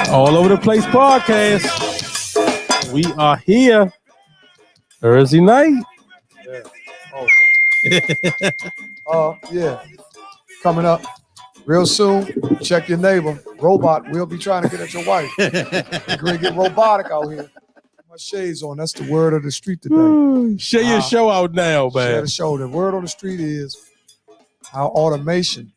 All Over the Place podcast. We are here Thursday night. Yeah. Coming up real soon. Check your neighbor. Robot will be trying to get at your wife. We're going to get robotic out here. My shades on. That's the word of the street today. Share your show out now, man. Share the show. The word on the street is how automation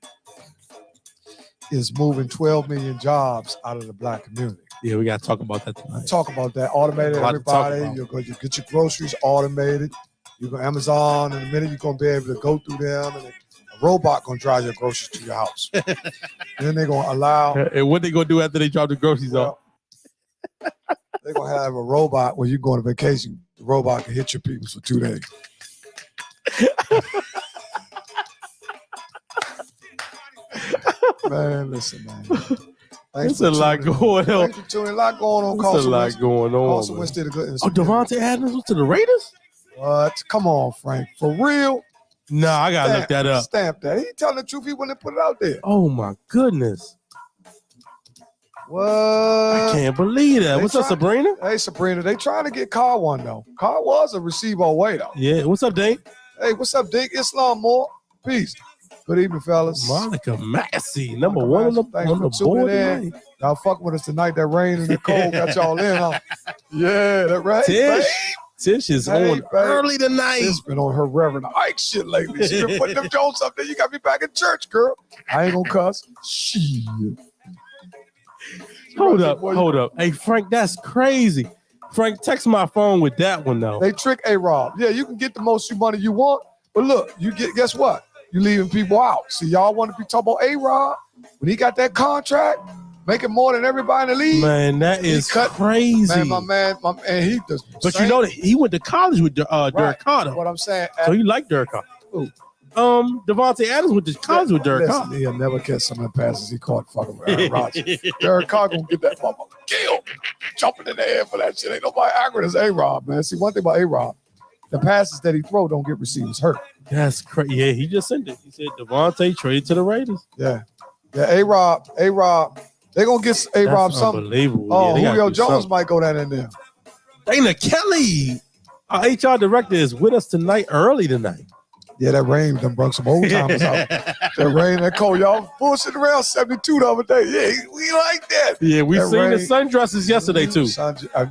is moving 12 million jobs out of the black community. Yeah, we got to talk about that tonight. Talk about that. Automated everybody. You get your groceries automated. You go Amazon in a minute. You're going to be able to go through them, and a robot going to drive your groceries to your house. And then they're going to allow. And what they going to do after they drop the groceries off? They're going to have a robot where you go on vacation. The robot can hit your people for 2 days. Man, listen, man. There's a lot going on. Thanks for tuning in. A lot going on. There's a lot going on. Carson Wentz did a good. Devontae Adams went to the Raiders? What? Come on, Frank. For real? Nah, I got to look that up. Stamp that. He telling the truth. He wouldn't put it out there. Oh, my goodness. What? I can't believe that. What's up, Sabrina? Hey, Sabrina. They trying to get Carr one, though. Carr was a receiver away, though. Yeah. What's up, Dink? Hey, what's up, Dink? Islam Moore. Peace. Good evening, fellas. Monica Massey, number one on the board tonight. Y'all fucking with us tonight. That rain and the cold got y'all in, huh? Yeah, that right. Tish is on early tonight. She's been on her Reverend Ike shit lately. She been putting them Jones up there. You got me back in church, girl. I ain't gonna cuss. Shit. Hold up. Hey, Frank, that's crazy. Frank, text my phone with that one, though. They trick A-Rob. Yeah, you can get the most money you want, but look, guess what? You leaving people out. See, y'all want to be talking about A-Rob when he got that contract, making more than everybody in the league. Man, that is crazy. Man, my man, he does. But you know that he went to college with Derek Carter. What I'm saying. So you like Derek Carter? Who? Devontae Adams went to college with Derek Carter. He'll never catch some of the passes he caught fucking with Aaron Rodgers. Derek Carter gonna get that motherfucker killed, jumping in the air for that shit. Ain't nobody accurate as A-Rob, man. See, one thing about A-Rob, the passes that he throw don't get receivers hurt. That's crazy. Yeah, he just sent it. He said Devontae traded to the Raiders. Yeah, A-Rob. They gonna get A-Rob something. Unbelievable. Oh, yeah, Julio Jones might go down in there. Dana Kelly, our HR director, is with us early tonight. Yeah, that rain done brought some old timers out. That rain, that cold, y'all bullshit around 72 the other day. Yeah, we like that. Yeah, we seen the sundresses yesterday too.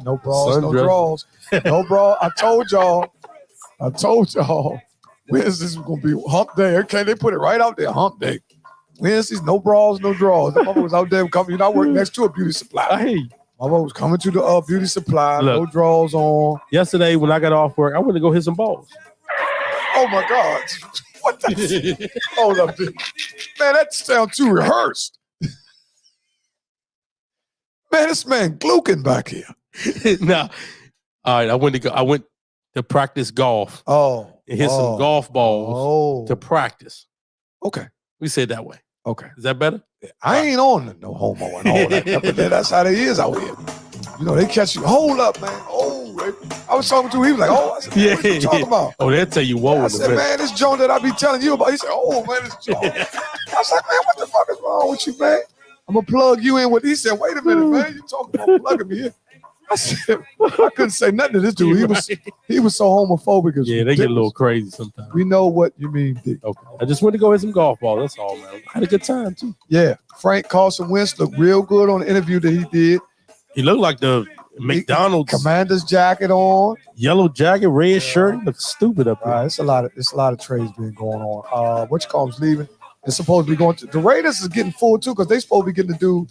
No bras, no draws, no bra. I told y'all. Wednesday's gonna be hump day. Okay, they put it right out there, hump day. Wednesdays, no bras, no draws. The mother was out there coming. You know, I work next to a beauty supply. Hey. My mother was coming to the beauty supply. Look, no draws on. Yesterday when I got off work, I went to go hit some balls. Oh my God! What the? Hold up, dude. Man, that sounds too rehearsed. Man, this man glucking back here. Now, all right. I went to practice golf. Oh, and hit some golf balls to practice. Okay, we said that way. Okay, is that better? I ain't on no homo and all that. But that's how they is out here. You know, they catch you. Hold up, man. Oh, I was talking to him. He was like, "Oh, I said, man, what you talking about?" Oh, they'll tell you whoa. I said, "Man, this joint that I be telling you about." He said, "Oh, man, this joint." I was like, "Man, what the fuck is wrong with you, man? I'm gonna plug you in with." He said, "Wait a minute, man. You talking about plugging me in?" I said, I couldn't say nothing to this dude. He was so homophobic. Yeah, they get a little crazy sometimes. We know what you mean, Dick. Okay. I just went to go hit some golf balls. That's all, man. I had a good time too. Yeah, Carson Wentz looked real good on the interview that he did. He looked like the McDonald's commander's jacket on, yellow jacket, red shirt. Looks stupid up there. It's a lot of trades being going on. What you call him's leaving? It's supposed to be going to the Raiders is getting full too because they supposed to be getting the dude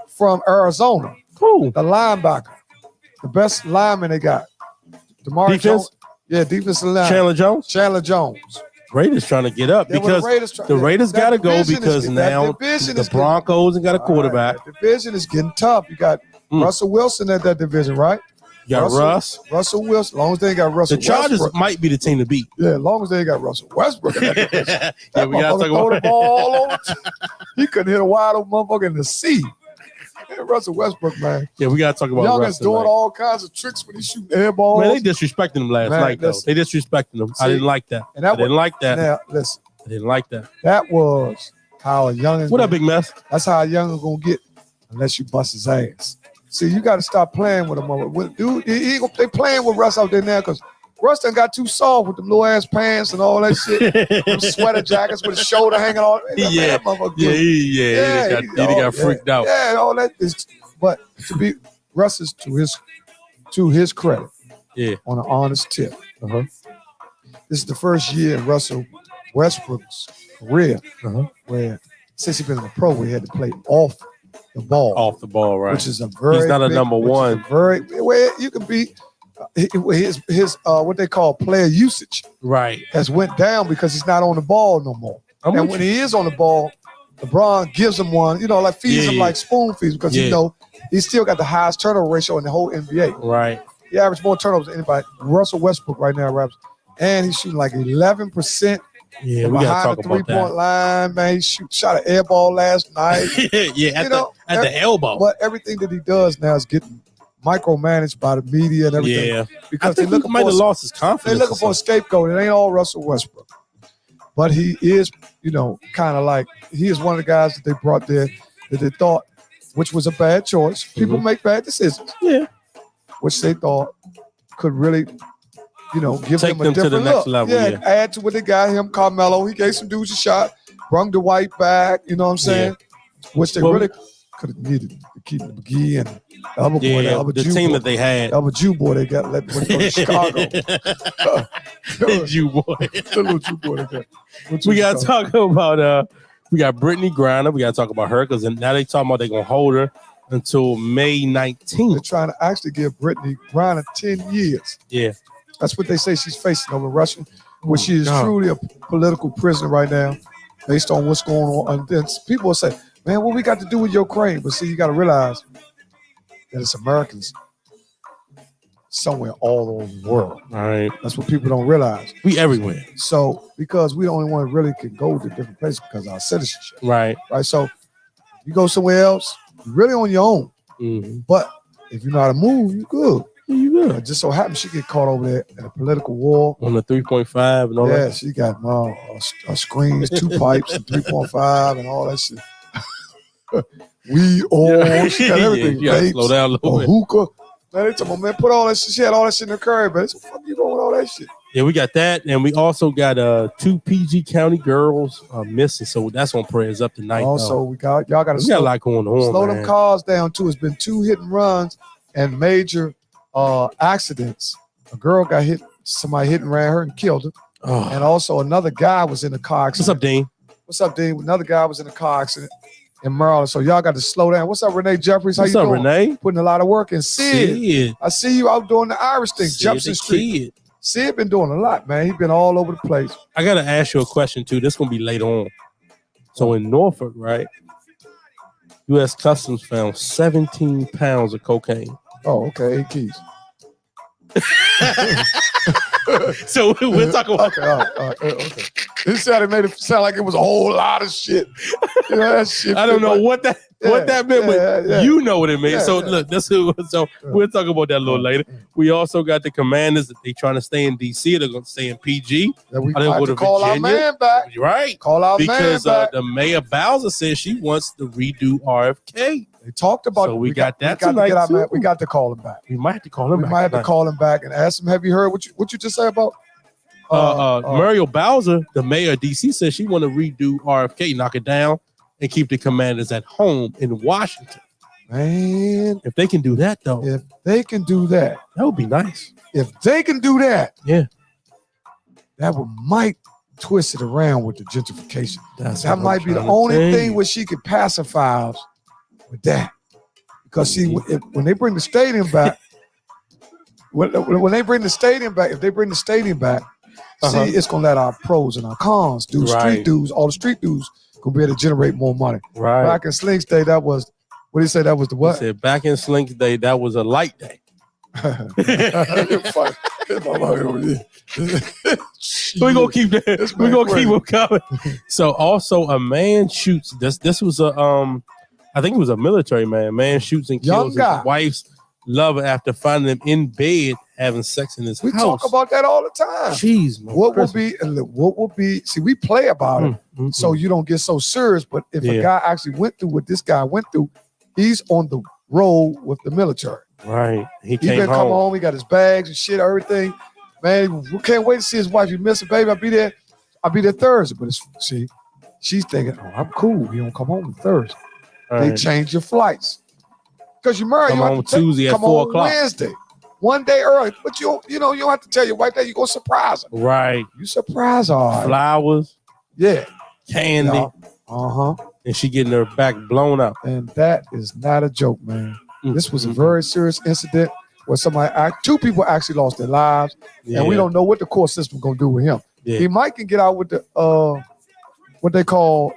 from Arizona. Cool. The linebacker. The best lineman they got. DeMar Jones. Yeah, defensive line. Chandler Jones. Raiders trying to get up because the Raiders got to go because now the Broncos ain't got a quarterback. Right. The division is getting tough. You got Russell Wilson at that division, right? You got Russell Wilson. As long as they ain't got Russell The Chargers Westbrook. Might be the team to beat. Yeah, as long as they ain't got Russell Westbrook in that division. Yeah, we got to talk about the ball all over. He couldn't hit a wide open motherfucker in the sea. Russell Westbrook, man. Yeah, we got to talk about Youngest doing all kinds of tricks when he shooting air balls. Man, they disrespecting him last night, though. They disrespecting him. I didn't like that. I didn't like that. Now, listen. I didn't like that. That was how a youngin. What up, Big Mess? That's how a youngin gonna get unless you bust his ass. See, you got to stop playing with him. Dude, they playing with Russ out there now because Russ done got too soft with them little ass pants and all that shit. Them sweater jackets with his shoulder hanging on. He got freaked out. Yeah, all that is. But Russ is to his credit. Yeah, on an honest tip. This is the first year in Russell Westbrook's career where, since he's been in the pro, we had to play off the ball. Off the ball, right? Which is a very he's not a number one. Very where you can be his what they call player usage right has went down because he's not on the ball no more. And when he is on the ball, LeBron gives him one, like feeds him like spoon feeds because he's still got the highest turnover ratio in the whole NBA. Right. He averaged more turnovers than anybody. Russell Westbrook right now, raps, and he's shooting like 11%. Yeah, we gotta talk the 3-point line, man. He shot an air ball last night. At the elbow. But everything that he does now is getting micromanaged by the media and everything. Yeah, because they might have lost his confidence. They're looking for a scapegoat. It ain't all Russell Westbrook, but he is, kind of like he is one of the guys that they brought there that they thought, which was a bad choice. People make bad decisions. Yeah. Which they thought could really, give take them a different to the next look. level. Yeah, add to what they got him, Carmelo. He gave some dudes a shot, brung the White back, you know what I'm saying? Yeah. Which they really could have needed to keep McGee and the other boy, the team that they had. The other Jew boy they got let when they go to Chicago. Jew boy. The little Jew boy they got. We got to talk about, we got Brittany Griner. We got to talk about her because now they talking about they're going to hold her until May 19th. They're trying to actually give Brittany Griner 10 years. Yeah. That's what they say she's facing over Russia, where she is truly a political prisoner right now based on what's going on. And then people will say, man, what we got to do with Ukraine? But see, you got to realize that it's Americans somewhere all over the world. All right. That's what people don't realize. We everywhere. So, because we the only one really can go to different places because of our citizenship. Right. Right. So, you go somewhere else, you're really on your own. Mm-hmm. But if you know how to move, you're good. You good. It just so happens she get caught over there in a political war. On the 3.5 and all that. Yeah, she got screens, 2 pipes, and 3.5 and all that shit. Weed, oil, she got everything. You gotta slow down a little bit. Hookah. Man, they talking about, man, put all that shit. She had all that shit in her curry, but what the fuck you doing with all that shit? Yeah, we got that, and we also got 2 PG County girls missing, so that's on prayers up tonight. Also, y'all got to got a lot going on. Slow them cars down too. It's been 2 hit and runs and major accidents. A girl got hit, somebody hit and ran her and killed her, and also another guy was in a car accident. What's up, Dean? What's up, Dean? Another guy was in a car accident in Maryland, so y'all got to slow down. What's up, Renee Jeffries? How What's you up, doing? Renee? Putting a lot of work in. Sid, I see you out doing the Irish thing, Jefferson Street. Sid been doing a lot, man. He been all over the place. I gotta ask you a question too. This gonna be later on. So in Norfolk, right? U.S. Customs found 17 pounds of cocaine. Oh, okay, 8 keys. So we'll talk about. Okay. This made it sound like it was a whole lot of shit. That shit. I don't know what that meant, but you know what it meant. So look, we'll talk about that a little later. We also got the Commanders that they trying to stay in D.C. They're going to stay in PG. We have to call our man back. Right. Call our man back. Because the Mayor Bowser says she wants to redo RFK. They talked about so we got that tonight too. We got to call him back. We might have to call him back. We might have to call him back and ask him, have you heard what you just said about? Muriel Bowser, the mayor of D.C., says she want to redo RFK, knock it down, and keep the Commanders at home in Washington. Man. If they can do that, though. If they can do that. That would be nice. If they can do that. Yeah. That might twist it around with the gentrification. That might be the only thing where she could pacify us with that. Because see, when they bring the stadium back, when they bring the stadium back, if they bring the stadium back, see, it's gonna let our pros and our cons do street dudes. All the street dudes gonna be able to generate more money. Right. Back in Slink's day, that was what did he say? That was the what? He said back in Slink's day, that was a light day. We're gonna keep that. We're gonna keep them coming. So also a man shoots. This was I think it was a military man. Man shoots and kills his wife's lover after finding him in bed having sex in his house. We talk about that all the time. Jeez, what will be? See, we play about it, so you don't get so serious. But if a guy actually went through what this guy went through, He's on the road with the military. Right. He been come home. He got his bags and shit, everything. Man, we can't wait to see his wife. You miss it, baby. I'll be there Thursday. But she's thinking, oh, I'm cool. You don't come home on Thursday. Right. They change your flights. Because you married. Come on Tuesday at 4 o'clock. Wednesday. One day early. But you don't have to tell your wife that you're going to surprise her. Right. You surprise her. Right. Flowers. Yeah. Candy. Yeah. Uh-huh. And she getting her back blown up. And that is not a joke, man. This was a very serious incident where two people actually lost their lives, and we don't know what the court system gonna do with him. Yeah. He might can get out with the what they call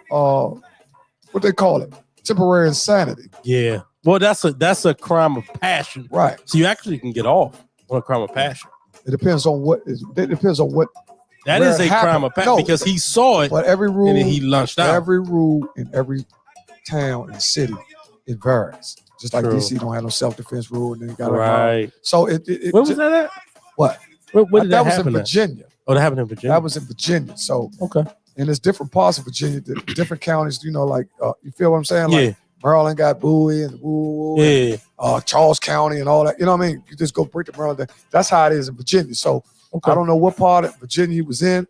it, temporary insanity. Yeah. Well, that's a crime of passion, right? So you actually can get off on a crime of passion. It depends on what. That is a crime of passion because he saw it, but every rule and then he lunched out. Every rule in every town and city, it varies. Just like DC don't have no self-defense rule, and then you got right. So it where was that at? What? Where did that was happen in Virginia. Oh, that happened in Virginia. That was in Virginia. So okay. And there's different parts of Virginia, different counties. Like you feel what I'm saying? Like Maryland got Bowie and and, Charles County and all that. You know what I mean? You just go break the Maryland. That's how it is in Virginia. So I don't know what part of Virginia he was in.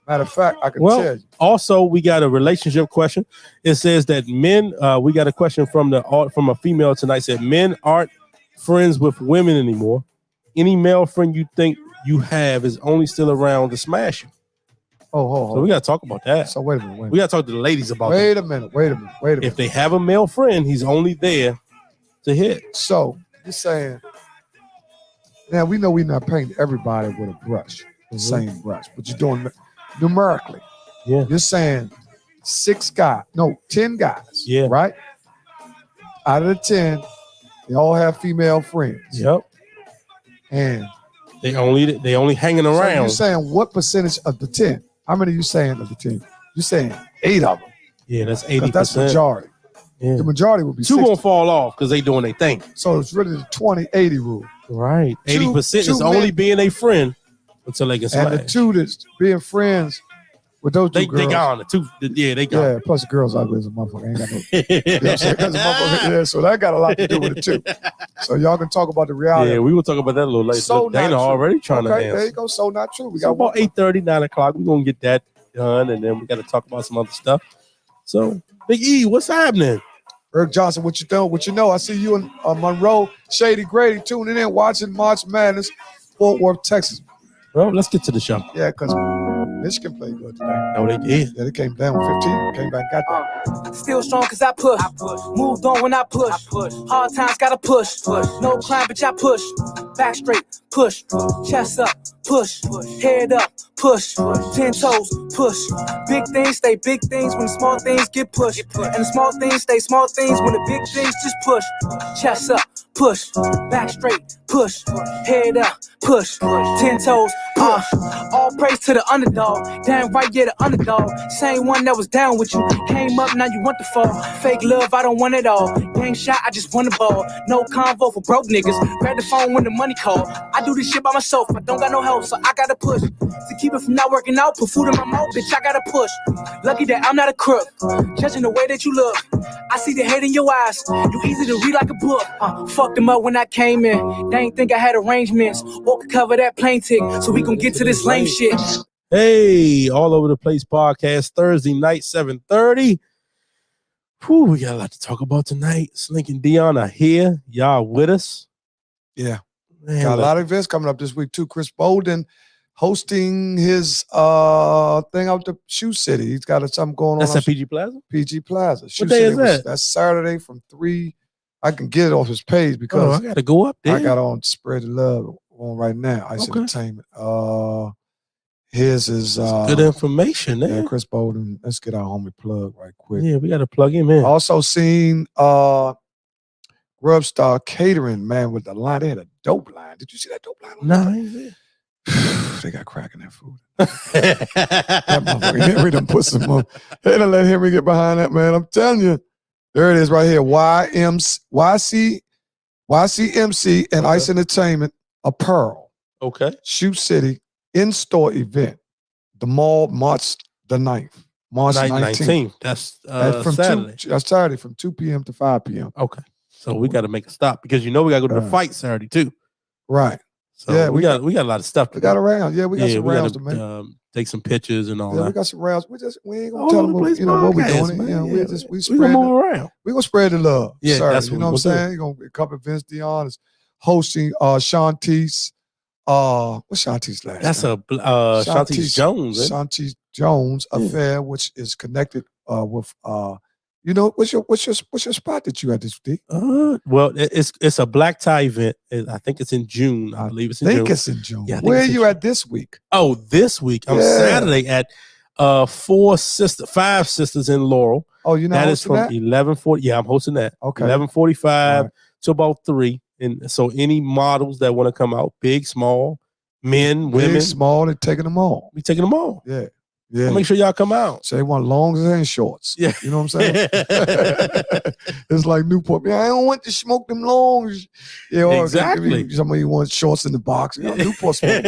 Matter of fact, I can tell you. Also, we got a relationship question. It says that men, we got a question from a female tonight. Said men aren't friends with women anymore. Any male friend you think you have is only still around to smash you. Oh. So we got to talk about that. So wait a minute. We got to talk to the ladies about Wait that. a minute. If they have a male friend, he's only there to hit. So you're saying, now we know we're not painting everybody with a brush, the same brush, but you're doing numerically. Yeah. You're saying 10 guys. Yeah. Right? Out of the 10, they all have female friends. Yep. And they only hanging around. So you're saying what percentage of the 10? How many are you saying of the 10? You're saying 8 of them. Yeah, that's 80%. That's the majority. Yeah. The majority would be 2 gonna fall off because they doing their thing. So it's really the 20-80 rule. Right. 80% is only being a friend until they can smash. And the 2 that's being friends with those two girls. They gone. They gone. Yeah, plus the girls ugly as a motherfucker. Ain't got no, you know what I'm saying? That's a motherfucker. So that got a lot to do with it too. So y'all can talk about the reality. Yeah, we will talk about that a little later. So Dana already trying to answer. There you go. So not true. We got about 8:30, 9 o'clock. We're gonna get that done, and then we got to talk about some other stuff. So, Big E, what's happening? Eric Johnson, what you doing? What you know? I see you in Monroe, Shady Grady tuning in, watching March Madness, Fort Worth, Texas. Well, let's get to the show. Yeah, because Michigan played good today. No, they did. Yeah, they came down 15, came back, got that. Still strong cause I push. Moved on when I push. Hard times gotta push. No climb, bitch, I push. Back straight, push. Chest up, push. Head up, push. 10 toes, push. Big things stay big things when the small things get pushed. And the small things stay small things when the big things just push. Chest up, push. Back straight, push. Head up, push. 10 toes, push. All praise to the underdog. Damn right, yeah, the underdog. Same one that was down with you. Came up, now you want the fall. Fake love, I don't want it all. Game shot, I just want the ball. No convo for broke niggas. Grab the phone when the money call. I do this shit by myself. I don't got no help, so I gotta push. To keep it from not working out, put food in my mouth, bitch, I gotta push. Lucky that I'm not a crook. Judging the way that you look. I see the hate in your eyes. You easy to read like a book. Fucked them up when I came in. They ain't think I had arrangements or could cover that plane ticket. So we gon' get to this lame shit. Hey, All Over the Place podcast, Thursday night, 7:30. Whew, we got a lot to talk about tonight. Slink and Deon are here. Y'all with us? Yeah. Man, got a lot of events coming up this week, too. Chris Bolden hosting his thing out the Shoe City. He's got something going on. That's at PG Plaza? PG Plaza. What day is that? That's Saturday from 3. I can get it off his page because I got to go up there. I got on Spread the Love on right now. Ice Entertainment. His is good information there. Yeah, Chris Bolden. Let's get our homie plug right quick. Yeah, we got to plug him in. Also seen Grub Star Catering, man, with the line. They had a dope line. Did you see that dope line? No, they got crack in that food. That motherfucker Henry done put some on. They done let Henry get behind that, man. I'm telling you. There it is right here. YCMC and Ice Entertainment Apparel. Okay. Shoe City in-store event. The mall, March the 9th. March 19th. That's from Saturday. That's Saturday from 2 p.m. to 5 p.m. Okay. So we got to make a stop because we got to go to the fight Saturday too. Right. So yeah, we got a lot of stuff. We got around. Yeah, we got some rounds to make. Take some pictures and all that. We got some rounds. We ain't gonna tell them what we're doing. Man. You know, we gonna move around. We gonna spread the love. Yeah, sir. that's what you know what I'm saying. You're gonna cover Vince Deon is hosting Shantice. What's Shantice's last name? That's Shantice Jones. Shantice Jones affair, which is connected with what's your spot that you had this week? Well, it's a black tie event. I think it's in June. I believe it's in June. I think it's in June. Yeah, where are you at this week? Oh, this week on Saturday at 5 Sisters in Laurel. Oh, you know that is from 11:40. Yeah, I'm hosting that. Okay, 11:45 to about 3. And so any models that want to come out, big, small, men, women, big, small, and taking them all. We taking them all. Yeah. Yeah, I'll make sure y'all come out. So they want longs and shorts. Yeah, you know what I'm saying. It's like Newport. Man, I don't want to smoke them longs. Yeah, exactly. Somebody wants shorts in the box. Newport smoke.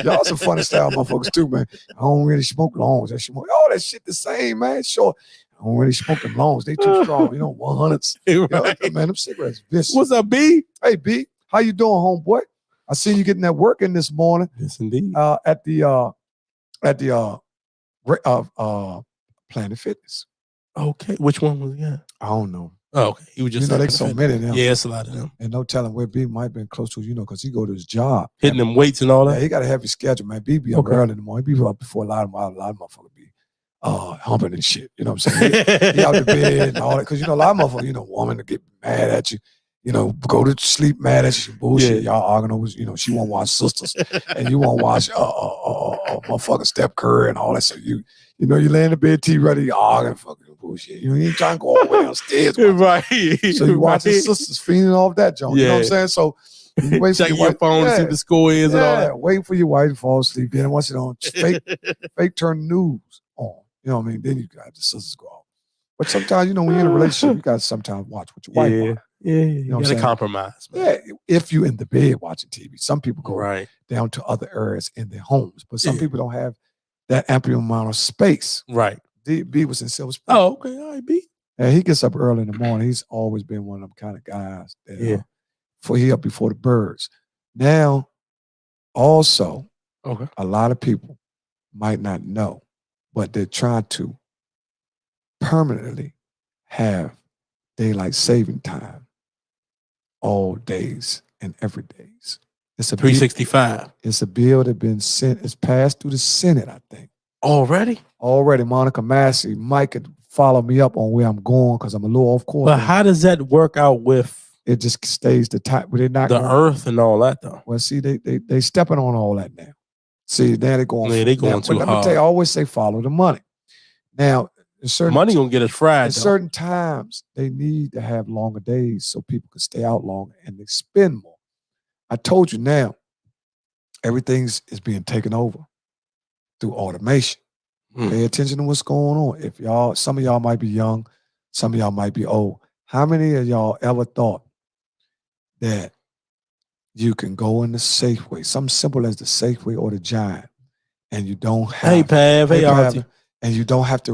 Y'all some funny style motherfuckers too, man. I don't really smoke longs. That shit the same, man. Sure. I don't really smoke them longs. They too strong. 100s. Right. Man, them cigarettes vicious. What's up, B? Hey, B. How you doing, homeboy? I seen you getting that work in this morning. Yes, indeed. At the Planet Fitness. Okay, which one was he at? I don't know. Oh, okay. He was just they so many of them. Yeah, it's a lot of them. And no telling where B might have been close to, because he go to his job. Hitting them weights and all that. Yeah, he got a heavy schedule, man. B be up early in the morning. He be up before a lot of motherfuckers be humping and shit. You know what I'm saying? He out the bed and all that. Because, a lot of motherfuckers, woman to get mad at you. Go to sleep mad at you. Bullshit. Y'all arguing over, she won't watch Sisters. And you won't watch motherfucking Steph Curry and all that. So you lay in the bed, T ready, arguing fucking bullshit. You ain't trying to go all the way downstairs. Right. So you watch the Sisters feeding off that joint. You know what I'm saying? So you wait check your phone to see the score is and all that. Waiting for your wife to fall asleep. Then once it on, fake turn news on. You know what I mean? Then you got the Sisters go off. But sometimes, when you're in a relationship, you got to sometimes watch what your wife wants. Yeah, you got to compromise. Man. Yeah, if you in the bed watching TV. Some people go down to other areas in their homes, but some people don't have that ample amount of space. Right. B was in Silver Spring. Oh, okay. All right, B. And he gets up early in the morning. He's always been one of them kind of guys that he up before the birds. Now, also, a lot of people might not know, but they're trying to permanently have daylight saving time all days and every days. It's a 365. It's a bill that's been sent. It's passed through the Senate, I think. Already, Monica Massey. Mike could follow me up on where I'm going because I'm a little off course. But how does that work out with? It just stays the time. They're not the earth and all that though. Well, see, they stepping on all that now. See, now they're going. Yeah, they going too hard. Let me tell you, I always say follow the money. Now, money gonna get us fried. At certain times, they need to have longer days so people can stay out longer and they spend more. I told you now, everything is being taken over through automation. Pay attention to what's going on. Some of y'all might be young, some of y'all might be old. How many of y'all ever thought that you can go in the Safeway, something simple as the Safeway or the Giant, and you don't have hey Pav, and you don't have to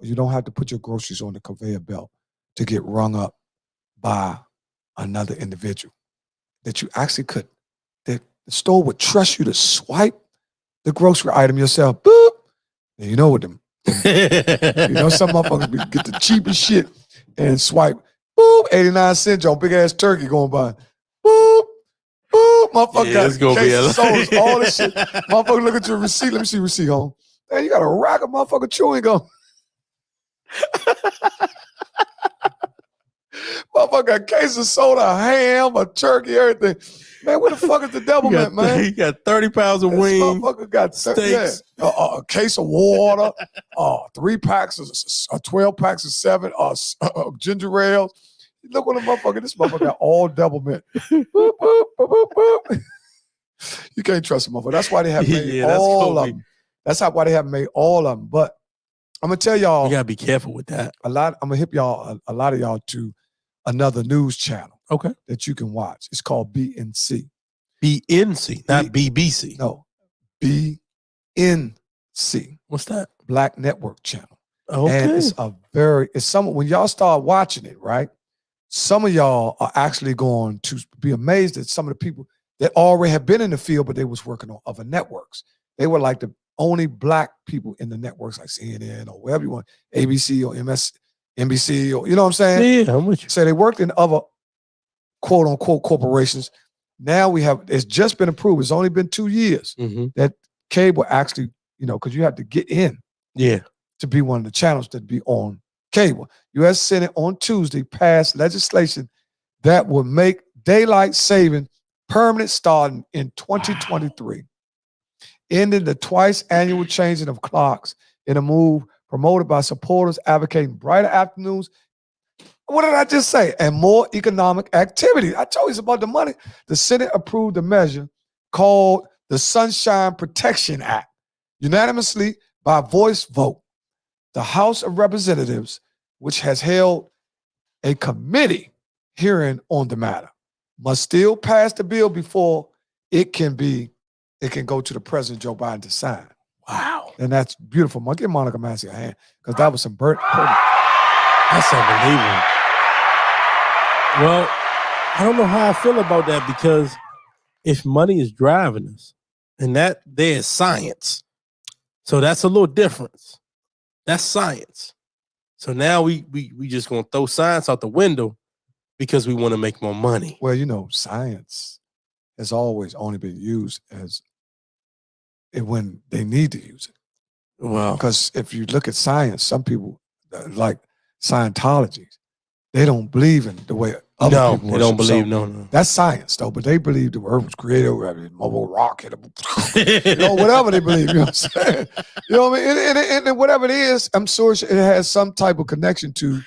you don't have to put your groceries on the conveyor belt to get rung up by another individual. That you actually could, that the store would trust you to swipe the grocery item yourself. Boop. And you know what them. Some motherfuckers get the cheapest shit and swipe. Boop. 89 cents on big ass turkey going by. Boop. Boop. Motherfucker got case of sodas, all this shit. Motherfucker look at your receipt. Let me see receipt home. Man, you got a rack of motherfucker chewing gum. Motherfucker got a case of soda, a ham, a turkey, everything. Man, where the fuck is the devilment, man? He got 30 pounds of wings. Motherfucker got steaks, a case of water, 3 packs of 12 packs of 7 ginger ales. Look what the motherfucker. This motherfucker got all devilment. Boop, boop, boop, boop, boop. You can't trust a motherfucker. That's why they have made all of them. That's why they have made all of them. But I'm gonna tell y'all, you gotta be careful with that. I'm gonna hip y'all, a lot of y'all to another news channel. Okay. That you can watch. It's called BNC. BNC, not BBC. No, BNC. What's that? Black Network Channel. Okay. And it's when y'all start watching it, right? some of y'all are actually going to be amazed at some of the people that already have been in the field, but they was working on other networks. They were like the only black people in the networks like CNN or wherever you want, ABC or NBC or, you know what I'm saying? Yeah, I'm with you. So they worked in other quote unquote corporations. Now it's just been approved. It's only been 2 years that cable actually, because you have to get in to be one of the channels that be on cable. U.S. Senate on Tuesday passed legislation that will make daylight saving permanent starting in 2023, ending the twice annual changing of clocks in a move promoted by supporters advocating brighter afternoons. What did I just say? And more economic activity. I told you it's about the money. The Senate approved a measure called the Sunshine Protection Act unanimously by voice vote. The House of Representatives, which has held a committee hearing on the matter, must still pass the bill before it can go to the President Joe Biden to sign. Wow. And that's beautiful. Give Monica Massey a hand, because that was some bird. That's unbelievable. Well, I don't know how I feel about that, because if money is driving us, and that there's science, so that's a little difference. That's science. So now we just gonna throw science out the window because we want to make more money. Well, science has always only been used when they need to use it. Well, because if you look at science, some people like Scientology, they don't believe in the way other people they don't believe. No. That's science, though. But they believe the earth was created, mobile rocket, whatever they believe. You know what I'm saying? You know what I mean? And whatever it is, I'm sure it has some type of connection to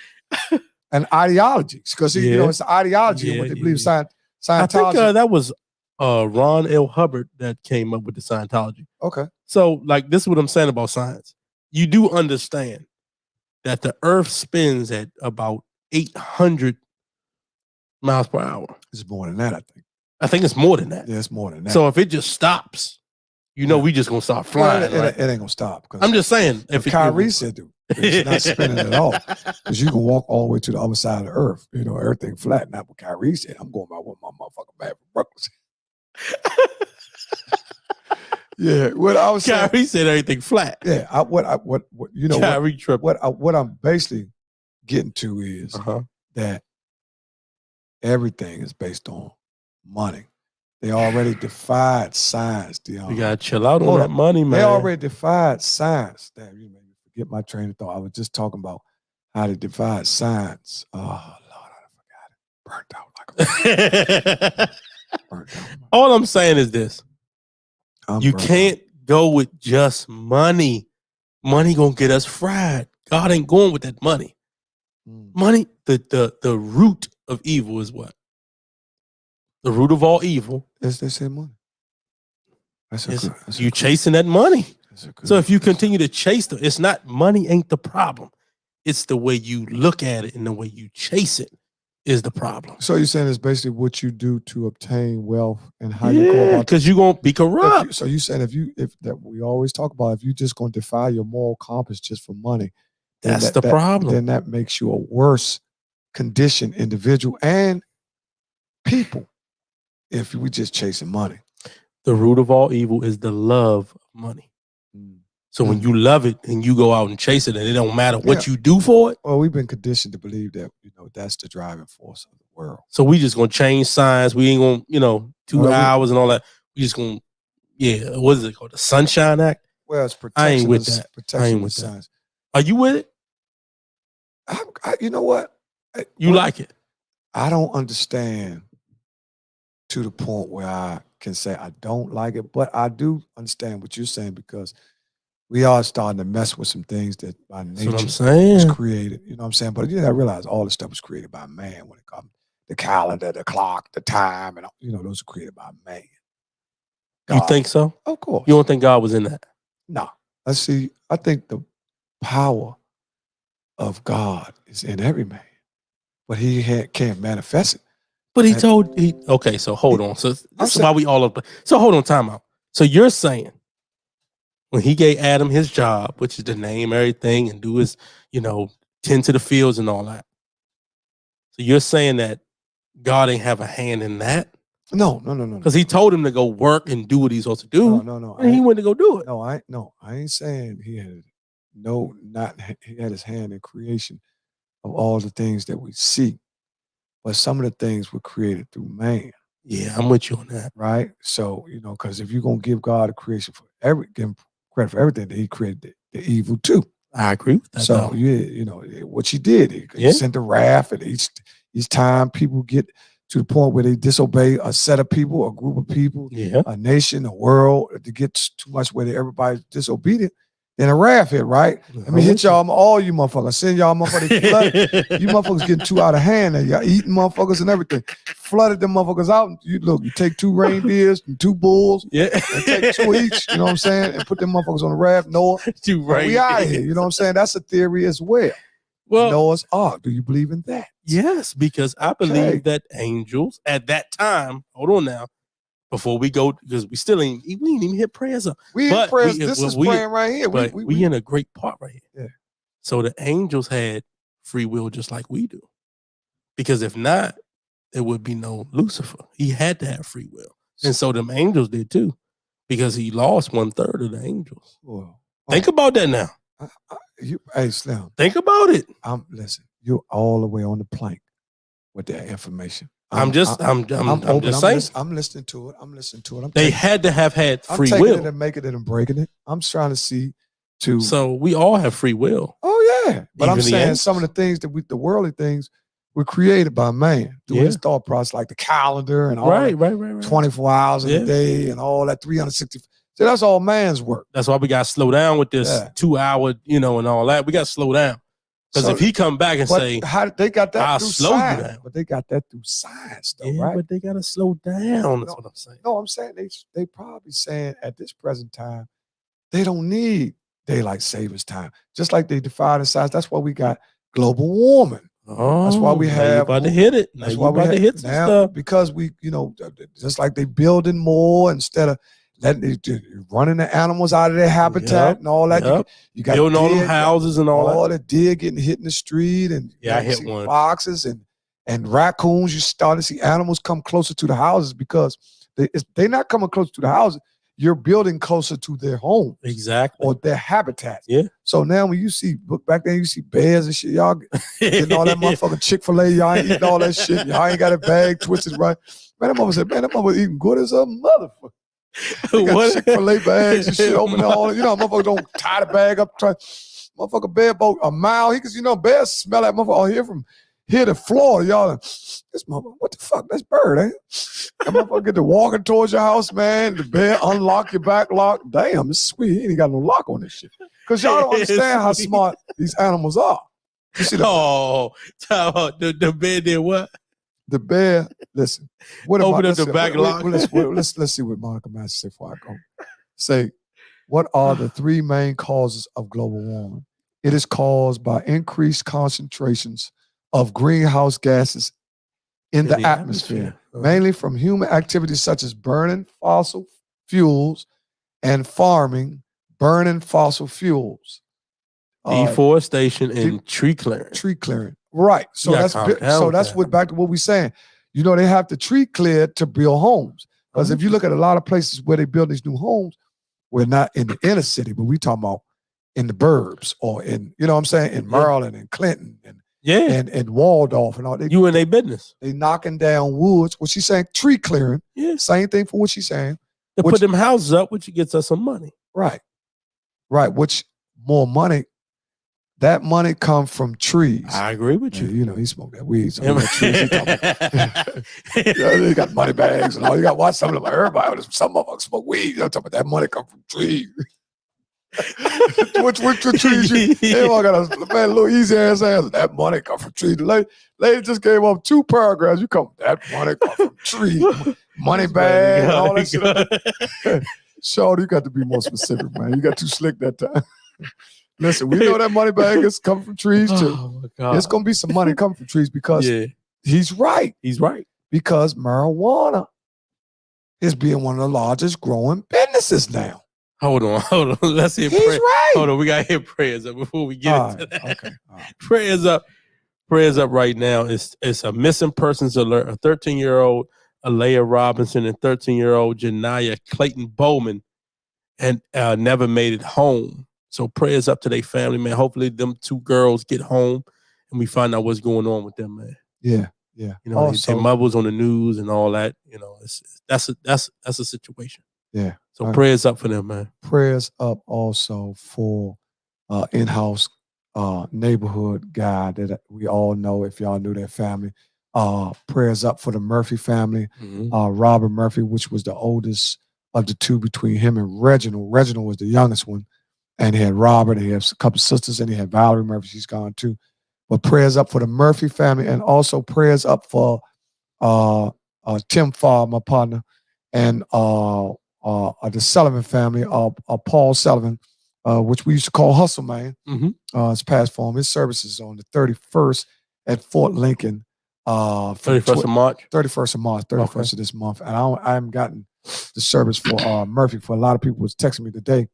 an ideology, because it's the ideology and what they believe. Scientology. I think that was Ron L. Hubbard that came up with the Scientology. Okay. So, this is what I'm saying about science. You do understand that the Earth spins at about 800 miles per hour. It's more than that, I think. I think it's more than that. Yeah, it's more than that. So if it just stops, we just gonna start flying. It ain't gonna stop. I'm just saying. If Kyrie said it's not spinning at all, because you can walk all the way to the other side of the earth. Everything flat. Not what Kyrie said. I'm going by what my motherfucking man from Brooklyn said. Yeah, what I was saying. Kyrie said everything flat. Yeah, Kyrie tripped. What I'm basically getting to is that everything is based on money. They already defied science, Deon. You gotta chill out on that money, man. They already defied science. Damn, you made me forget my train of thought. I was just talking about how they defied science. Oh Lord, I forgot it. Burnt out like a burnt out. All I'm saying is this. You can't go with just money. Money gonna get us fried. God ain't going with that money. Money, the root of evil is what? The root of all evil. They say money. You chasing that money. So if you continue to chase them, it's not money ain't the problem. It's the way you look at it and the way you chase it is the problem. So you're saying it's basically what you do to obtain wealth and how you go about it. Because you're gonna be corrupt. So you saying if that we always talk about, if you just gonna defy your moral compass just for money, that's the problem. Then that makes you a worse conditioned individual and people if we just chasing money. The root of all evil is the love of money. So when you love it and you go out and chase it, and it don't matter what you do for it. Well, we've been conditioned to believe that that's the driving force of the world. So we just gonna change science. We ain't gonna 2 hours and all that. We just gonna what is it called? The Sunshine Act. Well, it's protection. I ain't with that. Protection I ain't with science. That. Are you with it? You know what? You like it? I don't understand to the point where I can say I don't like it, but I do understand what you're saying, because we are starting to mess with some things that by nature was created. You know what I'm saying? But I realize all this stuff was created by man when it comes to the calendar, the clock, the time, and those are created by man. God. You think so? Of course. You don't think God was in that? No. I think the power of God is in every man, but he can't manifest it. But okay, so hold on. So that's why we all up. So hold on, time out. So you're saying when he gave Adam his job, which is to name everything and do his, tend to the fields and all that. So So you're saying that God ain't have a hand in that? No. Because he told him to go work and do what he's supposed to do. No. And he went to go do it. I ain't saying he had he had his hand in creation of all the things that we see, but some of the things were created through man. Yeah, I'm with you on that. Right? So, because if you're gonna give God a creation give him credit for everything, that he created the evil too. I agree with that. So what he did, he sent the wrath, and each time people get to the point where they disobey a set of people, a group of people, a nation, a world, to get too much where everybody's disobedient, then a wrath hit, right? I mean, hit y'all, all you motherfuckers, send y'all motherfuckers flooded. You motherfuckers getting too out of hand, and y'all eating motherfuckers and everything. Flooded them motherfuckers out. You take 2 reindeers and 2 bulls, and take 2 each, you know what I'm saying, and put them motherfuckers on the raft, Noah. We out here, you know what I'm saying? That's a theory as well. Well, Noah's Ark. Do you believe in that? Yes, because I believe that angels at that time, hold on now, before we go, because we ain't even hit prayers up. We in prayers. This is praying right here. We in a great part right here. Yeah. So the angels had free will just like we do. Because if not, there would be no Lucifer. He had to have free will. And so them angels did too. Because he lost 1/3 of the angels. Well, think about that now. Hey, Slim. Think about it. Listen, you're all the way on the plank with that information. I'm just saying. I'm listening to it. They had to have had free will. I'm taking it and making it and breaking it. I'm trying to see So we all have free will. Oh yeah, but I'm saying some of the things that the worldly things were created by man through his thought process, like the calendar and all right. 24 hours in a day and all that 360. So that's all man's work. That's why we got to slow down with this 2 hour, and all that. We got to slow down. Because if he come back and say, how they got that I'll through slow science. you down. But they got that through science, though, right? But they got to slow down. That's what I'm saying. No, I'm saying they probably saying at this present time, they don't need daylight savings time. Just like they defied in science. That's why we got global warming. Oh, that's why we have. About to hit it. That's why we hit some stuff. Because we, just like they building more instead of running the animals out of their habitat and all that. You got building all them houses and all that. The deer getting hit in the street, and I hit one. Foxes and raccoons. You start to see animals come closer to the houses because they're not coming closer to the houses. You're building closer to their home, exactly, or their habitat. Yeah. So now when you see back then, you see bears and shit. Y'all getting all that motherfucking Chick-fil-A. Y'all ain't eating all that shit. Y'all ain't got a bag twisted right. Man, that mother said, man, that mother eating good as a motherfucker. Got Chick-fil-A bags and shit open all. Motherfucker don't tie the bag up. Motherfucker bear boat a mile. Because bears smell that motherfucker all here from here to Florida. Y'all, this motherfucker, what the fuck? That's bird, ain't it? That motherfucker get to walking towards your house, man. The bear unlock your back lock. Damn, it's sweet. He ain't got no lock on this shit. Because y'all don't understand how smart these animals are. You see the bear did what? The bear, listen. Open up the back lock. Let's see what Monica Master say before I go. Say, what are the 3 main causes of global warming? It is caused by increased concentrations of greenhouse gases in the atmosphere, mainly from human activities such as burning fossil fuels and farming, burning fossil fuels. Deforestation and tree clearing. Right. So that's what back to what we're saying. They have the tree cleared to build homes. Because if you look at a lot of places where they build these new homes, we're not in the inner city, but we talking about in the burbs or in, in Maryland and Clinton and Waldorf and all that. You in their business. They knocking down woods. What she's saying, tree clearing. Yeah. Same thing for what she's saying. To put them houses up, which gets us some money. Right. Which more money. That money come from trees. I agree with you. He smoked that weed. So they got money bags and all. You got to watch some of them. Everybody, some of them smoke weed. Talking about that money come from trees. which trees? Everyone got a little easy ass answer. That money come from trees. The lady just gave up 2 paragraphs. That money come from trees. Money bag and all that shit. Shorty, you got to be more specific, man. You got too slick that time. Listen, we know that money bag is coming from trees too. Oh my God. It's going to be some money coming from trees because he's right. He's right. Because marijuana is being one of the largest growing businesses now. Hold on. Let's hear prayers. Right. Hold on, we got to hear prayers up before we get into that. Okay. Prayers up. Prayers up right now. It's a missing persons alert. A 13-year-old Alea Robinson and 13-year-old Janiyah Clayton Bowman and never made it home. So prayers up to their family, man. Hopefully them 2 girls get home and we find out what's going on with them, man. Yeah. You know, also, their mother was on the news and all that. You know, that's a situation. Yeah. So prayers up for them, man. Prayers up also for in-house neighborhood guy that we all know if y'all knew their family. Prayers up for the Murphy family. Robert Murphy, which was the oldest of the 2 between him and Reginald. Reginald was the youngest one. And he had Robert, and he had a couple of sisters, and he had Valerie Murphy. She's gone too. But prayers up for the Murphy family, and also prayers up for Tim Farr, my partner, and the Sullivan family, Paul Sullivan, which we used to call Hustle Man. It's passed for him. His services on the 31st at Fort Lincoln. 31st of March? 31st of March, 31st of this month. And I haven't gotten the service for Murphy. For a lot of people was texting me today,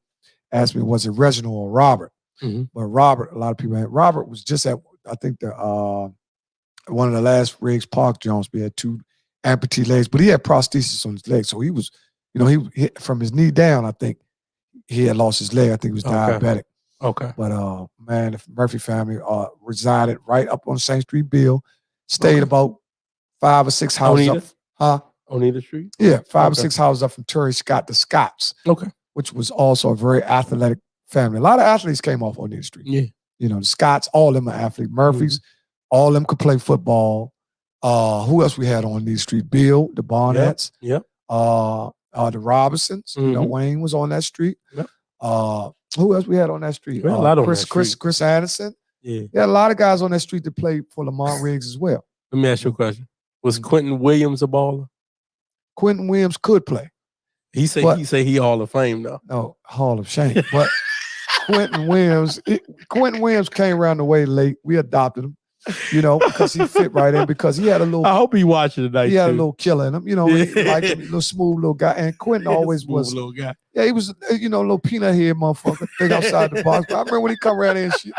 asked me, was it Reginald or Robert? But Robert, a lot of people had. Robert was just at, I think, the one of the last Riggs Park Jones. We had 2 amputee legs, but he had prosthesis on his leg. So he was, you know, he hit from his knee down, I think he had lost his leg. I think he was diabetic. Okay. But man, the Murphy family resided right up on St. Street Bill, stayed about 5 or 6 houses up. Oneida Street? Yeah, 5 or 6 houses up from Terry Scott, the Scotts. Okay. Which was also a very athletic family. A lot of athletes came off Oneida Street. Yeah. You know, the Scotts, all of them are athletes. Murphys, all of them could play football. Who else we had on Oneida Street? Bill, the Barnetts. Yep. The Robinsons. You know, Wayne was on that street. Yep. Who else we had on that street? A lot on that street. Chris Anderson. Yeah. There had a lot of guys on that street that played for Lamont Riggs as well. Let me ask you a question. Was Quentin Williams a baller? Quentin Williams could play. He say he Hall of Fame though. No, Hall of Shame. But Quentin Williams came around the way late. We adopted him, you know, because he fit right in. Because he had a little. I hope he watching tonight. He had a little killer in him, you know. Like a little smooth little guy. And Quentin always was. Little guy. Yeah, he was, you know, a little peanut head motherfucker. Think outside the box. But I remember when he come around there and shit.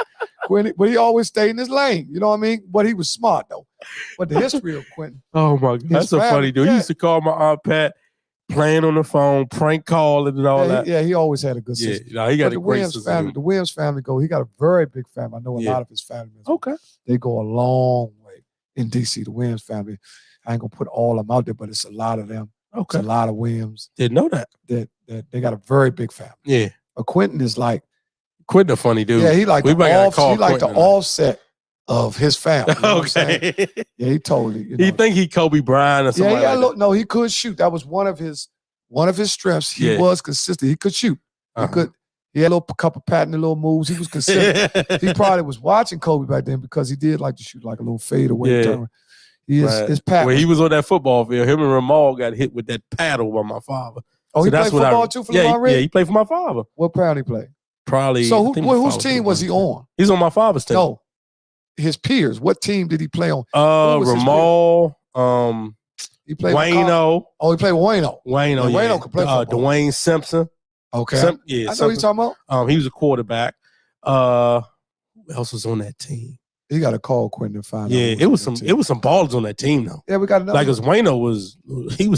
Quentin, but he always stayed in his lane. You know what I mean? But he was smart though. But the history of Quentin. Oh my God, that's a funny dude. He used to call my Aunt Pat. Playing on the phone, prank calling and all that. Yeah, he always had a good system. Yeah, he got a great system. The Williams family he got a very big family. I know a lot of his family members. Okay. They go a long way in DC, the Williams family. I ain't gonna put all of them out there, but it's a lot of them. Okay. It's a lot of Williams. Didn't know that. That they got a very big family. Yeah. But Quentin is like a funny dude. Yeah, he like the offset of his family. You know okay. Yeah, he totally. You know, he think he Kobe Bryant or something. Yeah, no, he could shoot. That was one of his strengths. He was consistent. He could shoot. He could. He had a couple patented little moves. He was consistent. He probably was watching Kobe back then because he did like to shoot like a little fade away. Yeah. His patent. When he was on that football field, him and Ramal got hit with that paddle by my father. Oh, so he played football too for Lamont Riggs? Yeah, he played for my father. What pound he played? Probably. So whose team was he on? He's on my father's team. No, his peers. What team did he play on? Ramal. He played Wayno. He played with Wayno. Wayno, yeah. Wayno could play football. Dwayne Simpson. Okay. I know what you're talking about. He was a quarterback. Who else was on that team? He got to call Quentin to find out. Yeah, it was some ballers on that team though. Yeah, we got another. Like, because Wayno was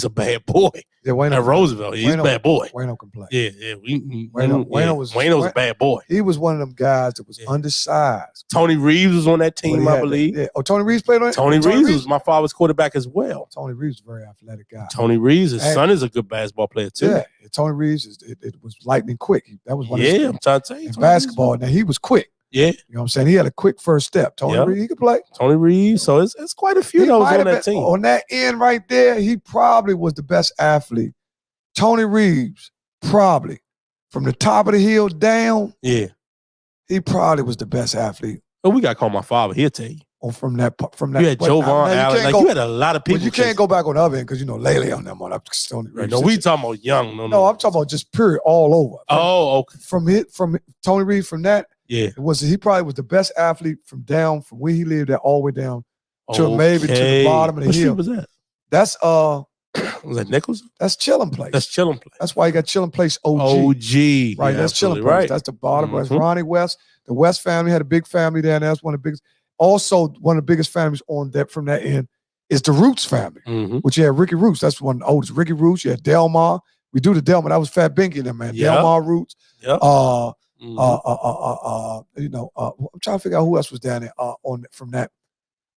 a bad boy. Yeah, Wayno at Roosevelt. He's a bad boy. Wayno can play. Yeah. Wayno's a bad boy. He was one of them guys that was undersized. Tony Reeves was on that team, I believe. Yeah. Oh, Tony Reeves played on it? Tony Reeves was my father's quarterback as well. Tony Reeves is a very athletic guy. Tony Reeves, his son is a good basketball player too. Yeah, Tony Reeves, it was lightning quick. That was one of his I'm trying to tell you. In basketball, now he was quick. Yeah. You know what I'm saying? He had a quick first step. Tony Reeves, he could play. Tony Reeves. So it's quite a few that was on that team. On that end right there, he probably was the best athlete. Tony Reeves, probably. From the top of the hill down, he probably was the best athlete. But we got to call my father. He'll tell you. Or from that. You had Jovan Allen. Like, you had a lot of people. Well, you can't go back on the other end because, Lele on them on up Tony Reeves. No, we talking about young. No, I'm talking about just period all over. Okay. From Tony Reeves, from that, he probably was the best athlete from where he lived at all the way down to maybe to the bottom of the hill. What street was that? That's was that Nichols? That's Chillin' Place. That's why you got Chillin' Place OG. OG. Right, that's Chillin' Place. Right. That's the bottom. That's Ronnie West. The West family had a big family there, and that's one of the biggest. also one of the biggest families on that from that end is the Roots family, which you had Ricky Roots. That's one of the oldest. Ricky Roots. You had Delmar. We do the Delmar. That was Fat Binky in there, man. Yep. Delmar Roots. Yep. I'm trying to figure out who else was down there from that.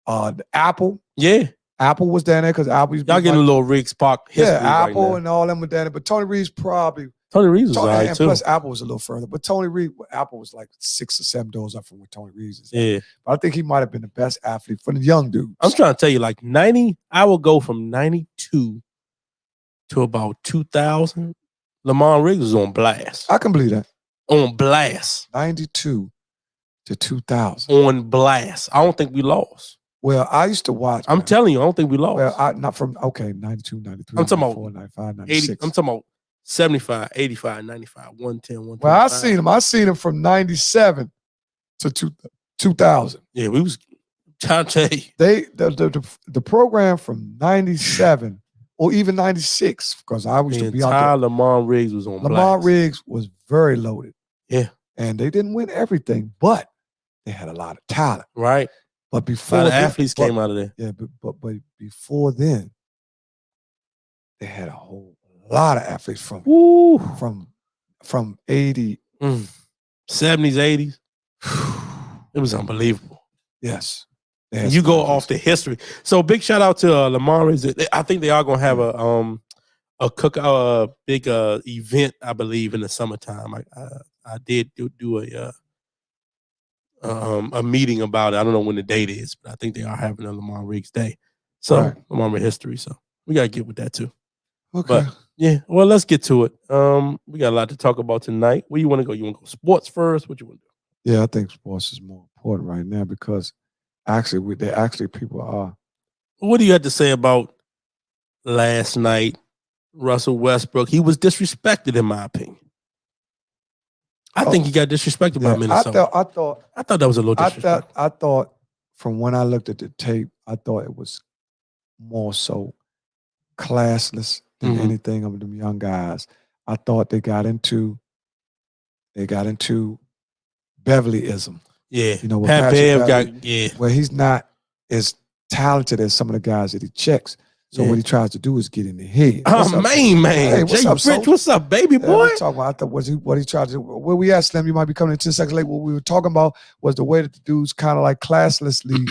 The Apple. Yeah. Apple was down there because Apple. Y'all getting a little Riggs Park history. Yeah, Apple right and all them were down there. But Tony Reed's probably. Tony Reed's was all right, and too. Plus, Apple was a little further. But Tony Reed, Apple was like 6 or 7 doors up from where Tony Reed's is. Yeah. But I think he might have been the best athlete for the young dudes. I'm trying to tell you, like 90, I will go from 92 to about 2000. Lamar Riggs was on blast. I can believe that. On blast. 92 to 2000. On blast. I don't think we lost. Well, I used to watch. I'm telling you, I don't think we lost. Well, not from, 92, 93, I'm talking 94, about 95, 96. 80, I'm talking about 75, 85, 95, 110, 125. Well, I seen him from 97 to 2000. Yeah, we was trying to tell you. The program from 97 or even 96, because I used to be out there. Lamar Riggs was on Lamar Riggs was very loaded. Yeah. And they didn't win everything, but they had a lot of talent. Right. But before a lot of athletes came out of there. Yeah, but before then, they had a whole lot of athletes from 80, 70s, 80s. It was unbelievable. Yes. And you go off the history. So big shout out to Lamar. I think they are gonna have a big event, I believe, in the summertime. I did do a meeting about it. I don't know when the date is, but I think they are having a Lamar Riggs Day. So right. Lamar history. So we gotta get with that too. Okay. But yeah, well, let's get to it. We got a lot to talk about tonight. Where you want to go? You want to go sports first? What you want to do? Yeah, I think sports is more important right now because people are. What do you have to say about last night? Russell Westbrook, he was disrespected in my opinion. I think he got disrespected by Minnesota. I thought that was a little disrespectful. I thought from when I looked at the tape, I thought it was more so classless than anything of them young guys. I thought they got into Beverlyism. Yeah. You know, Pat Bev where he's not as talented as some of the guys that he checks. So what he tries to do is get in the head. Man. Hey, what's up, Rich? What's up, baby boy? I thought what he tried to do. Where we at, Slim? You might be coming in 10 seconds late. What we were talking about was the way that the dudes kind of like classlessly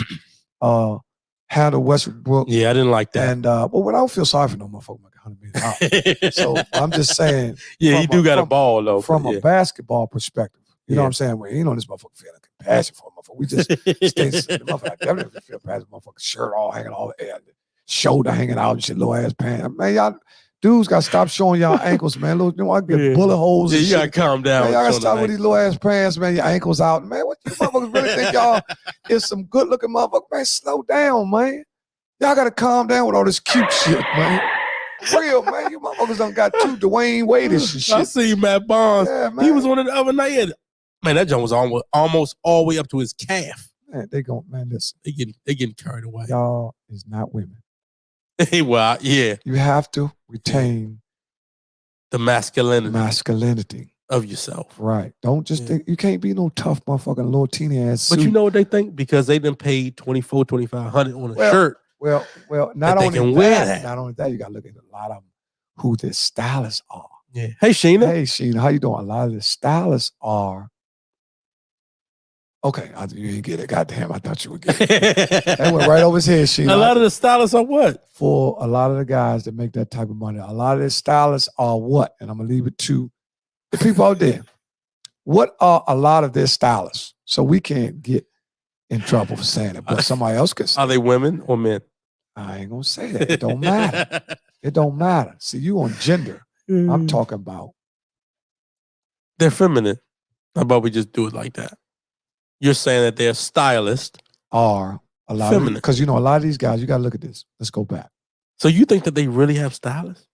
handle Westbrook. Yeah, I didn't like that. And I don't feel sorry for no motherfucker like $100 million. So I'm just saying. Yeah, he got a ball though. From a basketball perspective. You know what I'm saying? Well, you know this motherfucker feeling compassion for a motherfucker. We just stay the motherfucker. I definitely feel passion for motherfucker shirt all hanging all the air. Shoulder hanging out and shit, little ass pants. Man, y'all dudes gotta stop showing y'all ankles, man. I get bullet holes. Yeah, you gotta calm down. Man, y'all gotta stop with these little ass pants, man. Your ankles out. Man, what you motherfuckers really think y'all is some good looking motherfucker? Man, slow down, man. Y'all gotta calm down with all this cute shit, man. Real, man. You motherfuckers done got two Dwayne Wade-ish and shit. I see Matt Barnes. Yeah, man. He was on it the other night. Man, that joint was almost all the way up to his calf. Man, listen. They getting carried away. Y'all is not women. Well, yeah. You have to retain the masculinity of yourself. Right. Don't just think you can't be no tough motherfucking little teeny ass suit. But you know what they think? Because they done paid $2,400-$2,500 on a shirt. Well, not only that, you gotta look at a lot of them who the stylists are. Yeah. Hey Sheena, how you doing? A lot of the stylists are. Okay, you didn't get it. Goddamn, I thought you would get it. That went right over his head, Sheena. A lot of the stylists are what? For a lot of the guys that make that type of money, a lot of the stylists are what? And I'm going to leave it to the people out there. What are a lot of their stylists? So we can't get in trouble for saying it, but somebody else can say it. Are they women or men? I ain't going to say that. It don't matter. It don't matter. See, you on gender. I'm talking about. They're feminine. How about we just do it like that? You're saying that their stylists are a lot feminine. Because a lot of these guys, you got to look at this. Let's go back. So you think that they really have stylists?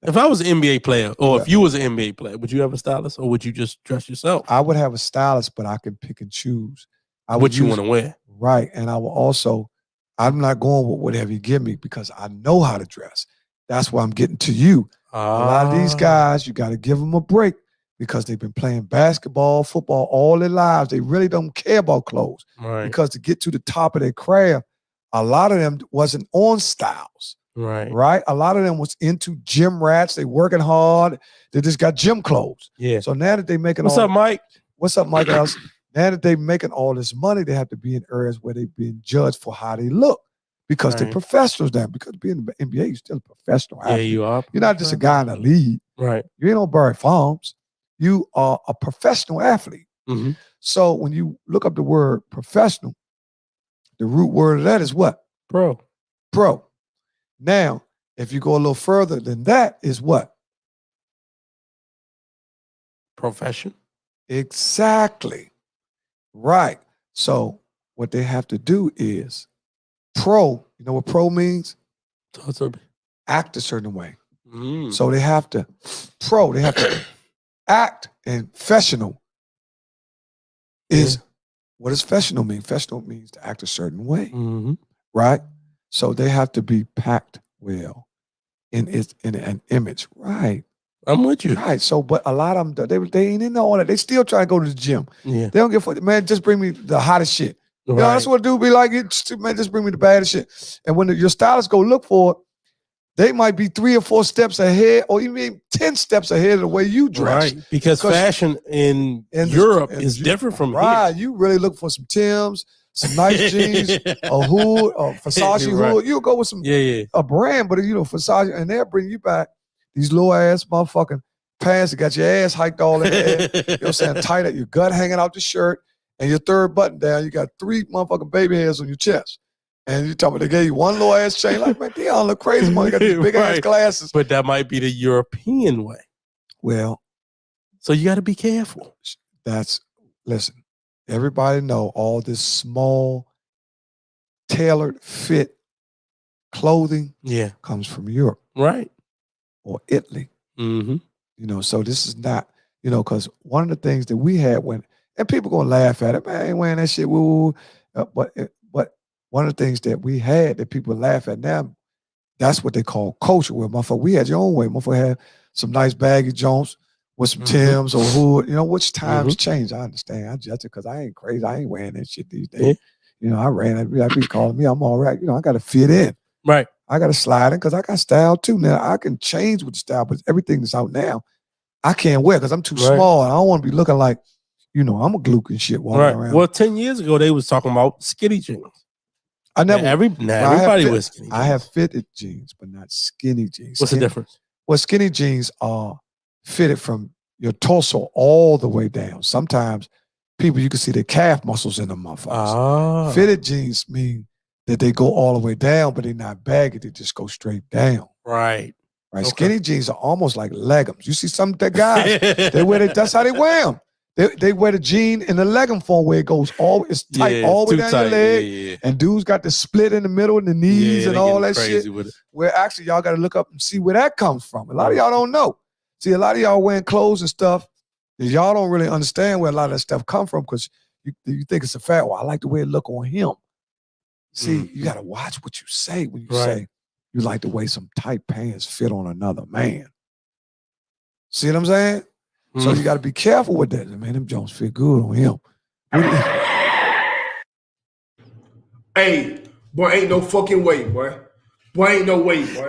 If I was an NBA player, or if you was an NBA player, would you have a stylist, or would you just dress yourself? I would have a stylist, but I can pick and choose. What you want to wear. Right. And I will also, I'm not going with whatever you give me because I know how to dress. That's why I'm getting to you. A lot of these guys, you got to give them a break because they've been playing basketball, football all their lives. They really don't care about clothes. Right. Because to get to the top of their craft, a lot of them wasn't on styles. Right. Right? A lot of them was into gym rats. They working hard. They just got gym clothes. Yeah. So now that they making What's up, Mike? What's up, Mike? Now that they making all this money, they have to be in areas where they being judged for how they look. Because they're professionals now. Because being in the NBA, you're still a professional athlete. Yeah, you are. You're not just a guy in the league. Right. You ain't on Barry Farms. You are a professional athlete. Mm-hmm. So when you look up the word professional, the root word of that is what? Pro. Now, if you go a little further than that, is what? Profession. Exactly. Right. So what they have to do is pro. You know what pro means? Act a certain way. Mm. So they have to act, and professional is what does professional mean? Professional means to act a certain way. Mm-hmm. Right? So they have to be packed well in an image. Right. I'm with you. Right. So, but a lot of them, they ain't in all that. They still try to go to the gym. Yeah. They don't give a fuck. Man, just bring me the hottest shit. Right. You know, that's what dude be like. Man, just bring me the baddest shit. And when your stylists go look for it, they might be 3 or 4 steps ahead, or even 10 steps ahead of the way you dress. Right. Because fashion in Europe is different from here. You really look for some Timbs, some nice jeans, a hood, a Versace hood. You'll go with some a brand, but Versace, and they'll bring you back these low ass motherfucking pants that got your ass hiked all in the air. You know what I'm saying? Tight at your gut hanging out the shirt, and your third button down. You got 3 motherfucking baby hairs on your chest. And you talking about they gave you one little ass chain. Like, man, Deon look crazy, man. You got these big ass glasses. But that might be the European way. Well, so you got to be careful. Listen, everybody know all this small, tailored fit clothing comes from Europe. Right. Or Italy. Mm-hmm. So this is not, because one of the things that we had and people gonna laugh at it, man, I ain't wearing that shit, woo. But one of the things that we had that people laugh at now, that's what they call culture. Where motherfucker, we had your own way. Motherfucker had some nice baggy Jones with some Timbs or hood. Which times change. I understand. I just because I ain't crazy. I ain't wearing that shit these days. I ran. I be calling me. I'm all right. I got to fit in. Right. I got to slide in because I got style too. Now I can change with the style, but everything that's out now, I can't wear because I'm too small. And I don't want to be looking like, I'm a gluke and shit walking around. Well, 10 years ago they was talking about skinny jeans. I never. Everybody was skinny jeans. I have fitted jeans, but not skinny jeans. What's the difference? Well, skinny jeans are fitted from your torso all the way down. Sometimes people, you can see their calf muscles in them motherfuckers. Fitted jeans mean that they go all the way down, but they're not baggy. They just go straight down. Right. Okay. Skinny jeans are almost like leggings. You see some of the guys, that's how they wear them. They wear the jean in the legging form where it goes it's tight all the way down your leg. And dudes got the split in the middle and the knees and all that shit. With it. Where actually y'all got to look up and see where that comes from. A lot of y'all don't know. See, a lot of y'all wearing clothes and stuff that y'all don't really understand where a lot of that stuff come from because you think it's a fact. Well, I like the way it look on him. See, you got to watch what you say when you say you like the way some tight pants fit on another man. See what I'm saying? So you got to be careful with that. Man, them Jones fit good on him. Hey, boy, ain't no fucking way, boy. Boy, ain't no way, boy.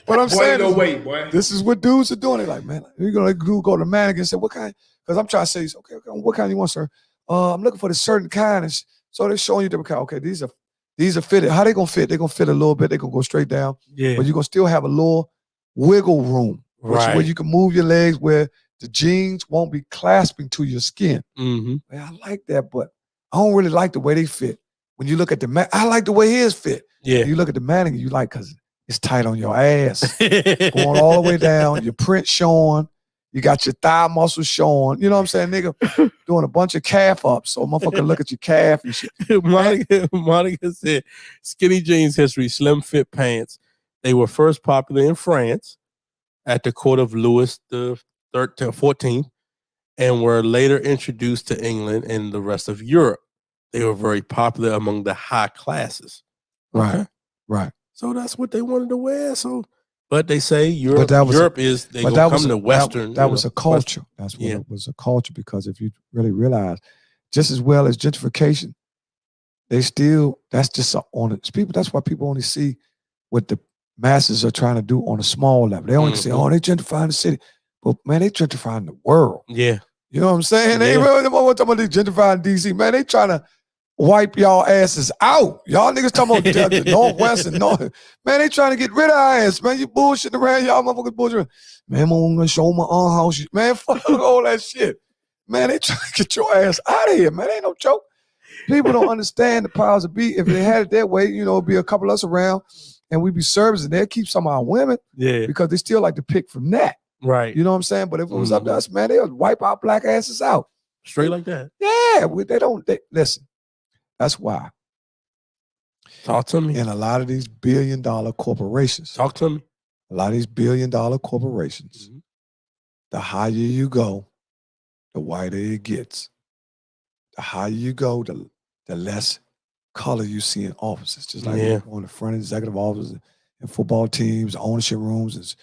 But I'm saying, ain't no way, boy. This is what dudes are doing. They're like, man, you're going to go to the manager and say, what kind? Because I'm trying to say, okay, what kind you want, sir? I'm looking for this certain kind. And so they're showing you different kind. Okay, these are fitted. How they going to fit? They're going to fit a little bit. They're going to go straight down. Yeah. But you're going to still have a little wiggle room. Where you can move your legs where the jeans won't be clasping to your skin. Man, I like that, but I don't really like the way they fit. When you look at the man, I like the way his fit. Yeah. When you look at the mannequin, you like because it's tight on your ass. Going all the way down, your print showing, you got your thigh muscles showing. You know what I'm saying, nigga? Doing a bunch of calf ups. So motherfucker look at your calf and shit. Monica said, skinny jeans history, slim fit pants. They were first popular in France at the court of Louis the 14th, and were later introduced to England and the rest of Europe. They were very popular among the high classes. Right. So that's what they wanted to wear. So But they say Europe is they gonna come to Western. That was a culture. That's what it was, a culture. Because if you really realize, just as well as gentrification, they still that's why people only see what the masses are trying to do on a small level. They only say, "Oh, they gentrifying the city," but man, they gentrifying the world. Yeah, you know what I'm saying? They ain't really talking about they gentrifying DC. Man, they trying to wipe y'all asses out. Y'all niggas talking about the Northwest and North. Man, they trying to get rid of our ass. Man, you bullshitting around. Y'all motherfuckers bullshitting. Man, I'm gonna show my own house. Man, fuck all that shit. Man, they trying to get your ass out of here. Man, ain't no joke. People don't understand the powers that be. If they had it that way, it'd be a couple of us around and we'd be servicing. They'd keep some of our women because they still like to pick from that. Right. You know what I'm saying? But if it was up to us, man, they would wipe our black asses out. Straight like that. Yeah. Listen. That's why. Talk to me. And a lot of these billion-dollar corporations. Talk to me. A lot of these billion-dollar corporations, the higher you go, the whiter it gets. The higher you go, the less color you see in offices. Just like on the front executive offices and football teams, ownership rooms, is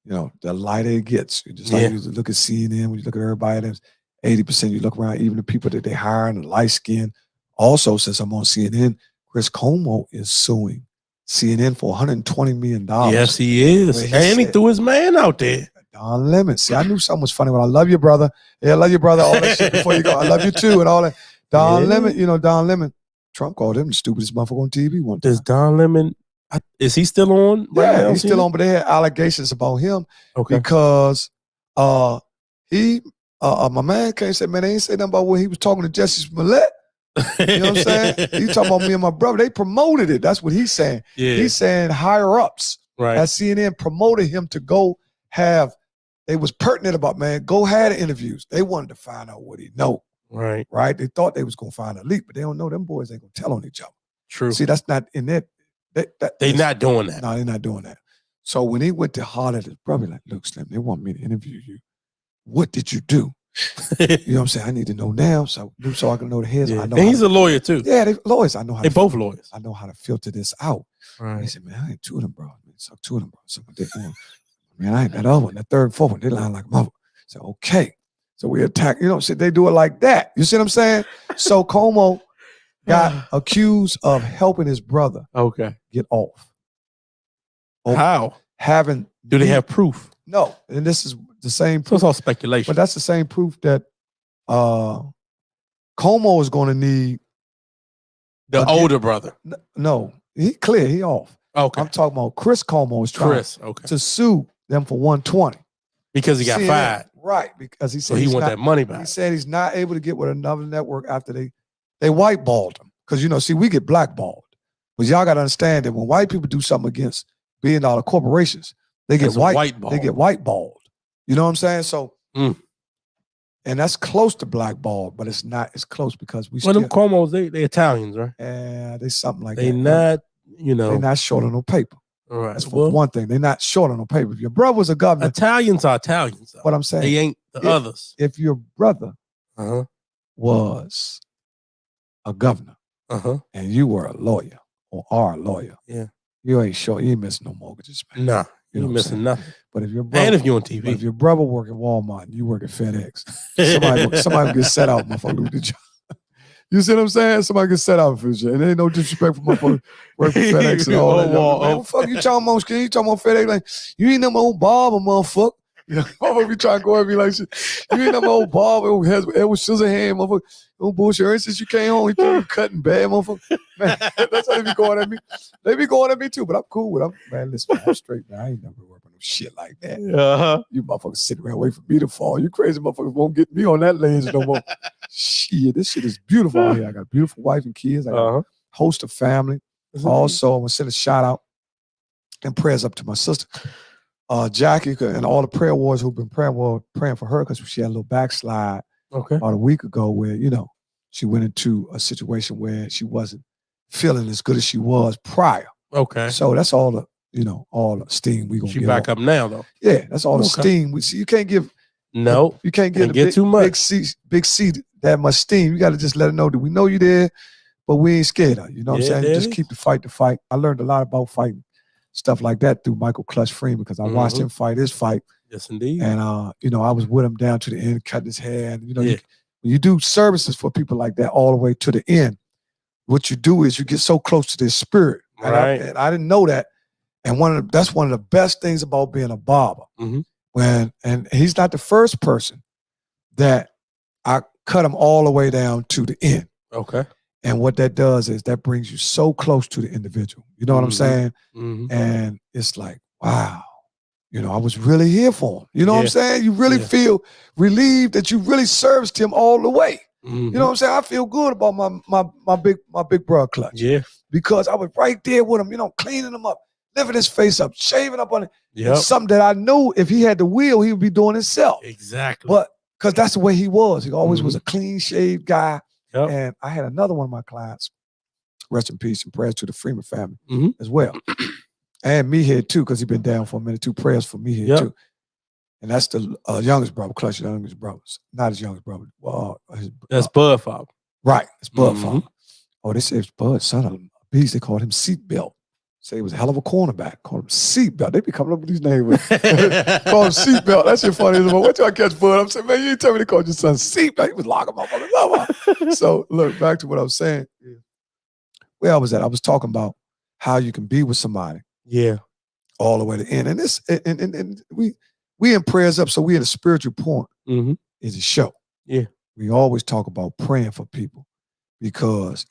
the lighter it gets. Just like you look at CNN, when you look at everybody, there's 80%. You look around, even the people that they hire in the light skin. Also, since I'm on CNN, Chris Cuomo is suing CNN for $120 million. Yes, he is. He threw his man out there. Don Lemon. See, I knew something was funny when I love you, brother. Yeah, I love you, brother. All that shit before you go. I love you too, and all that. Don Lemon, Don Lemon. Trump called him the stupidest motherfucker on TV one time. Does Don Lemon, is he still on? Yeah, he's still on, but they had allegations about him because my man came and said, man, they ain't say nothing about when he was talking to Jesse Smollett. You know what I'm saying? He talking about me and my brother. They promoted it. That's what he's saying. Yeah. He's saying higher ups at CNN promoted him to go have. They was pertinent about, man, go have the interviews. They wanted to find out what he know. Right. They thought they was gonna find a leak, but they don't know. Them boys ain't gonna tell on each other. True. See, that's not in it. They're not doing that. No, they're not doing that. So when he went to holler at his brother, like, look, Slim, they want me to interview you. What did you do? You know what I'm saying? I need to know now so I can know the heads. Yeah. And he's a lawyer too. Yeah, they lawyers. I know how. They both lawyers. I know how to filter this out. Right. He said, man, I ain't two of them, bro. So two of them, bro. So man, I ain't that other one. That third and fourth one, they lying like a mother. So okay. So we attack. They do it like that. You see what I'm saying? So Cuomo got accused of helping his brother. Get off. How? Do they have proof? No, and this is the same proof. So it's all speculation. But that's the same proof that Cuomo is going to need. The older brother. No, he clear. He off. Okay. I'm talking about Chris Cuomo is trying to sue them for $120 because he got fired. Right, because he said he want that money back. He said he's not able to get with another network after they whiteballed him. Because we get blackballed. But y'all got to understand that when white people do something against billion-dollar corporations, they get whiteballed. They get whiteballed. You know what I'm saying? So, and that's close to blackballed, but it's not. It's close because we. Well, them Cuomo's they Italians, right? Yeah, they something like they that. They're not short on no paper. All right. That's for one thing. They're not short on no paper. If your brother was a governor, Italians are Italians. Though. What I'm saying, they ain't the others. If your brother was a governor and you were a lawyer or are a lawyer, you ain't short. You ain't missing no mortgages, man. Nah. You ain't missing nothing. But if your brother, and if you're on TV, if your brother work at Walmart and you work at FedEx, somebody get set out, motherfucker, lose the job. You see what I'm saying? Somebody get set out for shit. And there ain't no disrespect for motherfuckers work for FedEx and all that. Man, what fuck you talking about, skin? You talking about FedEx like you ain't no old barber, motherfucker. Motherfucker be trying to go and be like shit. You ain't no old barber who has Edward Scissorhands, motherfucker. No bullshit. Ever since you came home, you cutting bad, motherfucker. Man, that's how they be going at me. They be going at me too, but I'm cool with them. Man, listen, I'm straight, man. I ain't never working no shit like that. You motherfuckers sit around waiting for me to fall. You crazy motherfuckers won't get me on that lane no more. Shit, this shit is beautiful out here. I got a beautiful wife and kids. I got a host of family. Also, I'm going to send a shout out and prayers up to my sister, Jackie, and all the prayer warriors who've been praying for her because she had a little backslide about a week ago where, she went into a situation where she wasn't feeling as good as she was prior. So that's all the steam we gonna get. She back up now though. Yeah, that's all the steam. We see. You can't give you can't get too much big C that much steam. You got to just let her know that we know you there, but we ain't scared of you. You know what I'm saying? Just keep the fight. I learned a lot about fighting. stuff like that through Michael Clutch Freeman because I watched him fight his fight. Yes, indeed. And I was with him down to the end, cutting his hair. And when you do services for people like that all the way to the end, what you do is you get so close to their spirit. Right. And I didn't know that. And that's one of the best things about being a barber. And he's not the first person that I cut him all the way down to the end. Okay. And what that does is that brings you so close to the individual. You know what I'm saying? And it's like, wow, I was really here for him. You know what I'm saying? You really feel relieved that you really serviced him all the way. You know what I'm saying? I feel good about my big brother Clutch. Yeah. Because I was right there with him, cleaning him up, lifting his face up, shaving up on it. Yep. Something that I knew if he had the wheel, he would be doing himself. Exactly. But because that's the way he was. He always was a clean shaved guy. Yep. And I had another one of my clients, rest in peace and prayers to the Freeman family as well. And me here too, because he's been down for a minute too. Prayers for me here too. And that's the youngest brother, Clutch's youngest brothers. Not his youngest brother. That's Bud father. Right. It's Bud father. Oh, they say it's Bud, son of a beast. They called him Seatbelt. Say he was a hell of a cornerback. Called him Seatbelt. They be coming up with these names. Call him Seatbelt. That shit funny. What y'all catch Bud? I'm saying, man, you ain't tell me to call your son Seatbelt. He was locking my mother. So look, back to what I was saying. Where I was at, I was talking about how you can be with somebody. Yeah. All the way to the end. And this, and we in prayers up, so we at a spiritual point. Is a show. Yeah. We always talk about praying for people because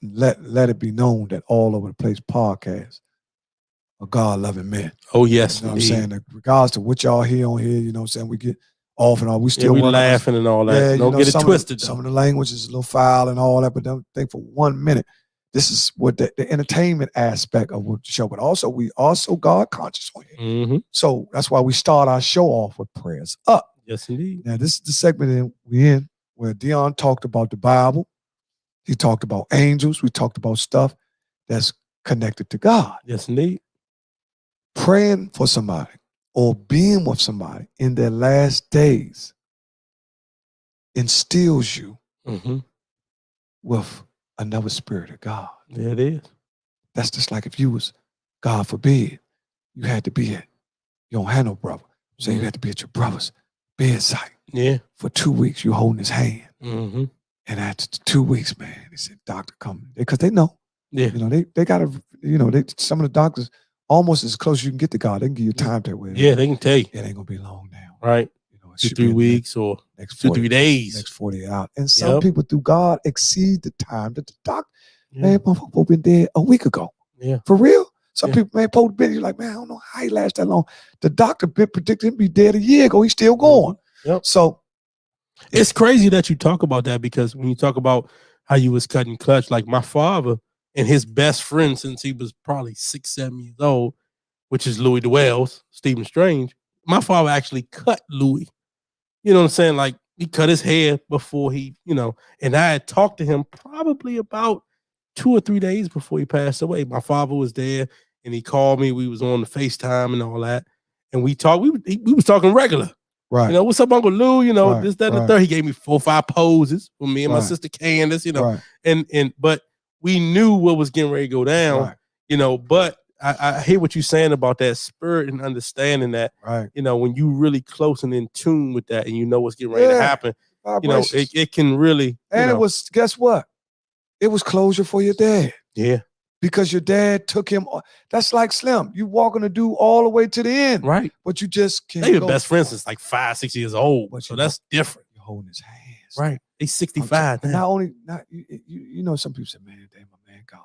let it be known that all over the place podcasts are God-loving men. Oh, yes. You know what I'm saying? That regardless to what y'all hear on here, you know what I'm saying? We get off and all. We still we laughing and all that. Yeah, don't get it twisted. Some of the language is a little foul and all that, but don't think for 1 minute. This is what the entertainment aspect of the show, but also we also God conscious on here. So that's why we start our show off with prayers up. Yes, indeed. Now this is the segment we in where Deon talked about the Bible. He talked about angels. We talked about stuff that's connected to God. Yes, indeed. Praying for somebody or being with somebody in their last days instills you with another spirit of God. Yeah, it is. That's just like if you was, God forbid, you had to be at, you don't have no brother. So you had to be at your brother's bedside. Yeah. For 2 weeks, you holding his hand. And after 2 weeks, man, they said, doctor, come. Because they know. Yeah. They got to, some of the doctors, almost as close as you can get to God, they can give you a time table. Yeah, they can tell you. It ain't going to be long now. Right. 2-3 weeks or next 2-3 days. Next 48 hours. And some people through God exceed the time that the doctor, man, motherfucker been dead a week ago. Yeah. For real? Some people, man, supposed to be, you're like, man, I don't know how he lasts that long. The doctor predicted him to be dead a year ago. He's still going. Yep. So it's crazy that you talk about that because when you talk about how you was cutting Clutch, like my father and his best friend since he was probably 6-7 years old, which is Louis DeWells, Stephen Strange, my father actually cut Louis. You know what I'm saying? Like he cut his hair before he, and I had talked to him probably about 2 or 3 days before he passed away. My father was there and he called me. We was on the FaceTime and all that. And we talked, we was talking regular. Right. What's up, Uncle Lou? This, that, and the third. He gave me 4 or 5 poses for me and my sister Candace, but we knew what was getting ready to go down, but I hear what you're saying about that spirit and understanding that, when you really close and in tune with that and you know what's getting ready to happen, it can really. And it was, guess what? It was closure for your dad. Yeah. Because your dad took him. That's like Slim. You walking to do all the way to the end. Right. But you just can't. They were best friends since like 5-6 years old. So that's different. You're holding his hands. Right. He's 65 now. Not some people say, man, damn, my man gone.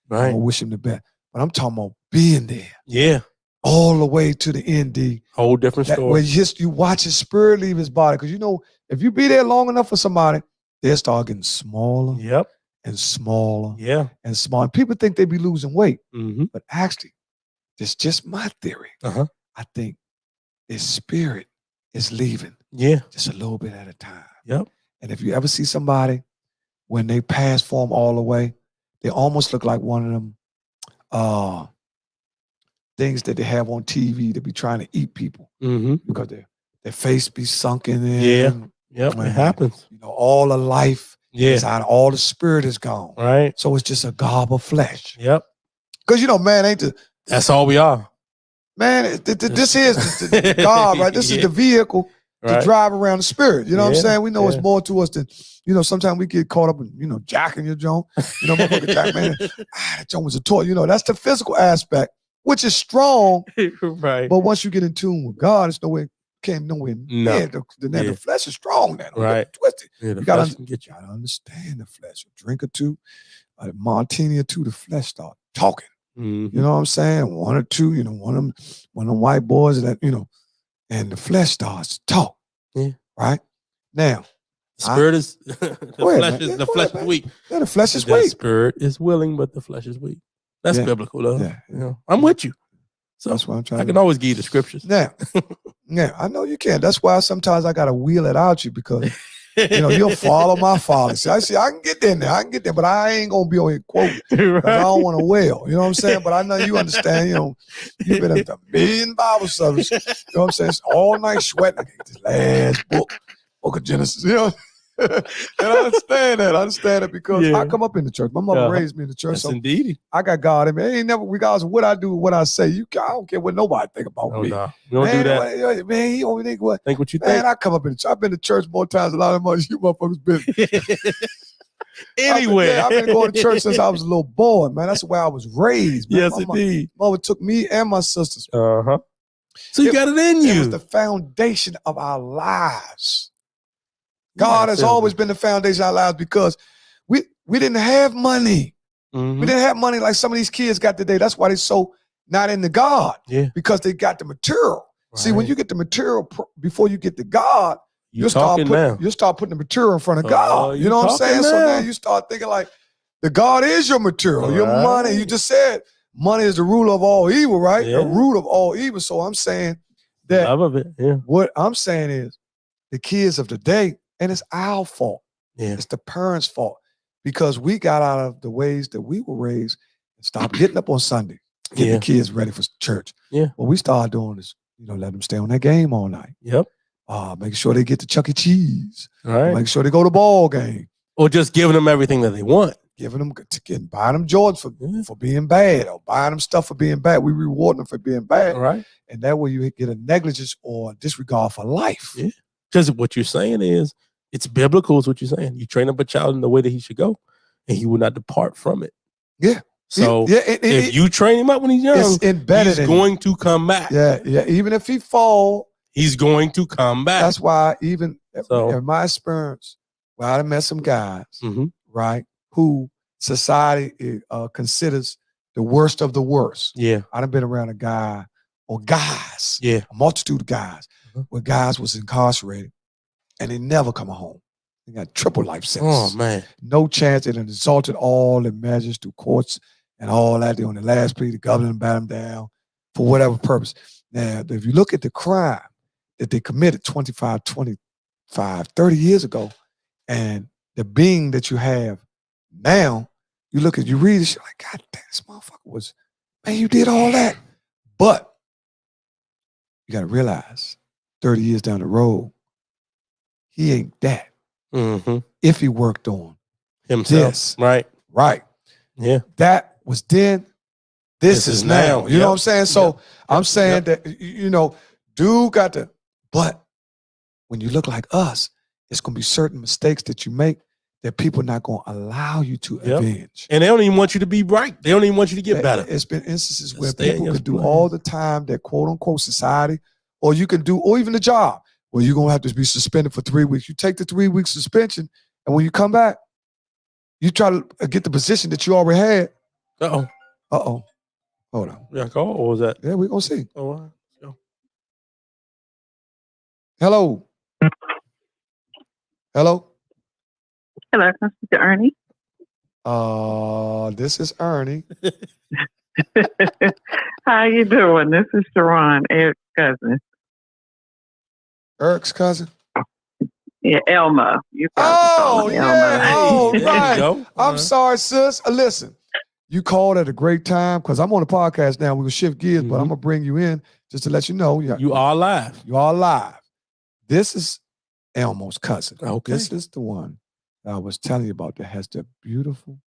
Right. I wish him the best. But I'm talking about being there. Yeah. All the way to the end, D. Whole different story. Where you watch his spirit leave his body. Because if you be there long enough for somebody, they'll start getting smaller. Yep. And smaller. Yeah. And smaller. And people think they be losing weight. But actually, it's just my theory. I think his spirit is leaving. Yeah. Just a little bit at a time. Yep. And if you ever see somebody, when they pass form all the way, they almost look like one of them things that they have on TV to be trying to eat people. Because their face be sunken in. Yeah. Yep. It happens. All the life. Yeah. All the spirit is gone. Right. So it's just a gob of flesh. Yep. Because man ain't That's all we are. Man, this is the God, right? This is the vehicle to drive around the spirit. You know what I'm saying? We know it's more to us than, sometimes we get caught up in, jacking your joint. Motherfucker jack, man. That joint was a toy. That's the physical aspect, which is strong. Right. But once you get in tune with God, it's nowhere, can't nowhere near. The flesh is strong now. Right. Twisted. Yeah, you gotta understand the flesh. A drink or two, a martini or two, the flesh start talking. Mm-hmm. You know what I'm saying? One or two, one of them white boys that, and the flesh starts to talk. Yeah. Right? Now. The spirit is the flesh is weak. Yeah, the flesh is weak. The spirit is willing, but the flesh is weak. That's biblical, though. Yeah. I'm with you. So that's what I'm trying I can always give you the scriptures. Yeah. Yeah, I know you can. That's why sometimes I gotta wheel it out you because you'll follow my folly. See, I can get there, but I ain't gonna be on here quoting. Right. I don't want to wail. You know what I'm saying? But I know you understand. You've been at a million Bible service. You know what I'm saying? It's all night sweating. I get this last book of Genesis. And I understand that. I understand it because I come up in the church. My mother raised me in the church. Yes, so indeed. I got God in me. It ain't never, regardless of what I do, what I say. I don't care what nobody think about me. No. You don't do that. Man, he only think what? Think what you think. think. I come up in the church. I've been to church more times than a lot of you motherfuckers been. Anyway. I've been going to church since I was a little boy, man. That's the way I was raised, man. Yes, indeed. My mother took me and my sisters. Uh-huh. So you got it in you. It was the foundation of our lives. God has always been the foundation of our lives because we didn't have money. Mm-hmm. We didn't have money like some of these kids got today. That's why they're so not into God. Yeah. Because they got the material. Right. See, when you get the material before you get to God, you'll start putting the material in front of God. You know what I'm saying? Now. So now you start thinking like the God is your material, your money. You just said money is the rule of all evil, right? Yeah. The root of all evil. So I'm saying that what I'm saying is the kids of today, and it's our fault. Yeah. It's the parents' fault because we got out of the ways that we were raised and stopped getting up on Sunday, getting the kids ready for church. Yeah. What we started doing is, let them stay on that game all night. Yep. Making sure they get to Chuck E. Cheese. Right. Making sure they go to ball game. Or just giving them everything that they want. Buying them Jordans for being bad, or buying them stuff for being bad. We reward them for being bad. Right. And that way you get a negligence or disregard for life. Yeah. Because what you're saying is, it's biblical is what you're saying. You train up a child in the way that he should go, and he will not depart from it. Yeah. So if you train him up when he's young, it's embedded he's going to come back. Yeah. Even if he fall, he's going to come back. That's why even in my experience, where I met some guys, right, who society considers the worst of the worst. Yeah. I done been around a guy or guys, a multitude of guys, where guys was incarcerated and they never come home. They got triple life sentence. Oh, man. No chance. They done exalted all the measures through courts and all that. They on the last plea, the governor bat them down for whatever purpose. Now, if you look at the crime that they committed 25, 30 years ago, and the being that you have now, you read this, you're like, God damn, this motherfucker man, you did all that. But you got to realize 30 years down the road, he ain't that. Mm-hmm. If he worked on himself. Right. Yeah. That was then. This is now. You know what I'm saying? So I'm saying that, dude got to, but when you look like us, it's going to be certain mistakes that you make that people are not going to allow you to avenge. And they don't even want you to be right. They don't even want you to get better. It's been instances where people could do all the time that quote unquote society, or you can do, or even the job, where you're going to have to be suspended for 3 weeks. You take the 3 week suspension, and when you come back, you try to get the position that you already had. Uh-oh. Hold on. Yeah, call, or was that? Yeah, we're going to see. Oh, all right. Let's go. Hello. Hello, can I speak to Ernie? This is Ernie. How you doing? This is Sharon, Eric's cousin. Eric's cousin? Yeah, Elma. You Elma. Oh, there right. you go. I'm sorry, sis. Listen, you called at a great time because I'm on the podcast now. We're going to shift gears, but I'm going to bring you in just to let you know. You are live. You are live. This is Elmo's cousin. Okay. This is the one that I was telling you about that has the beautiful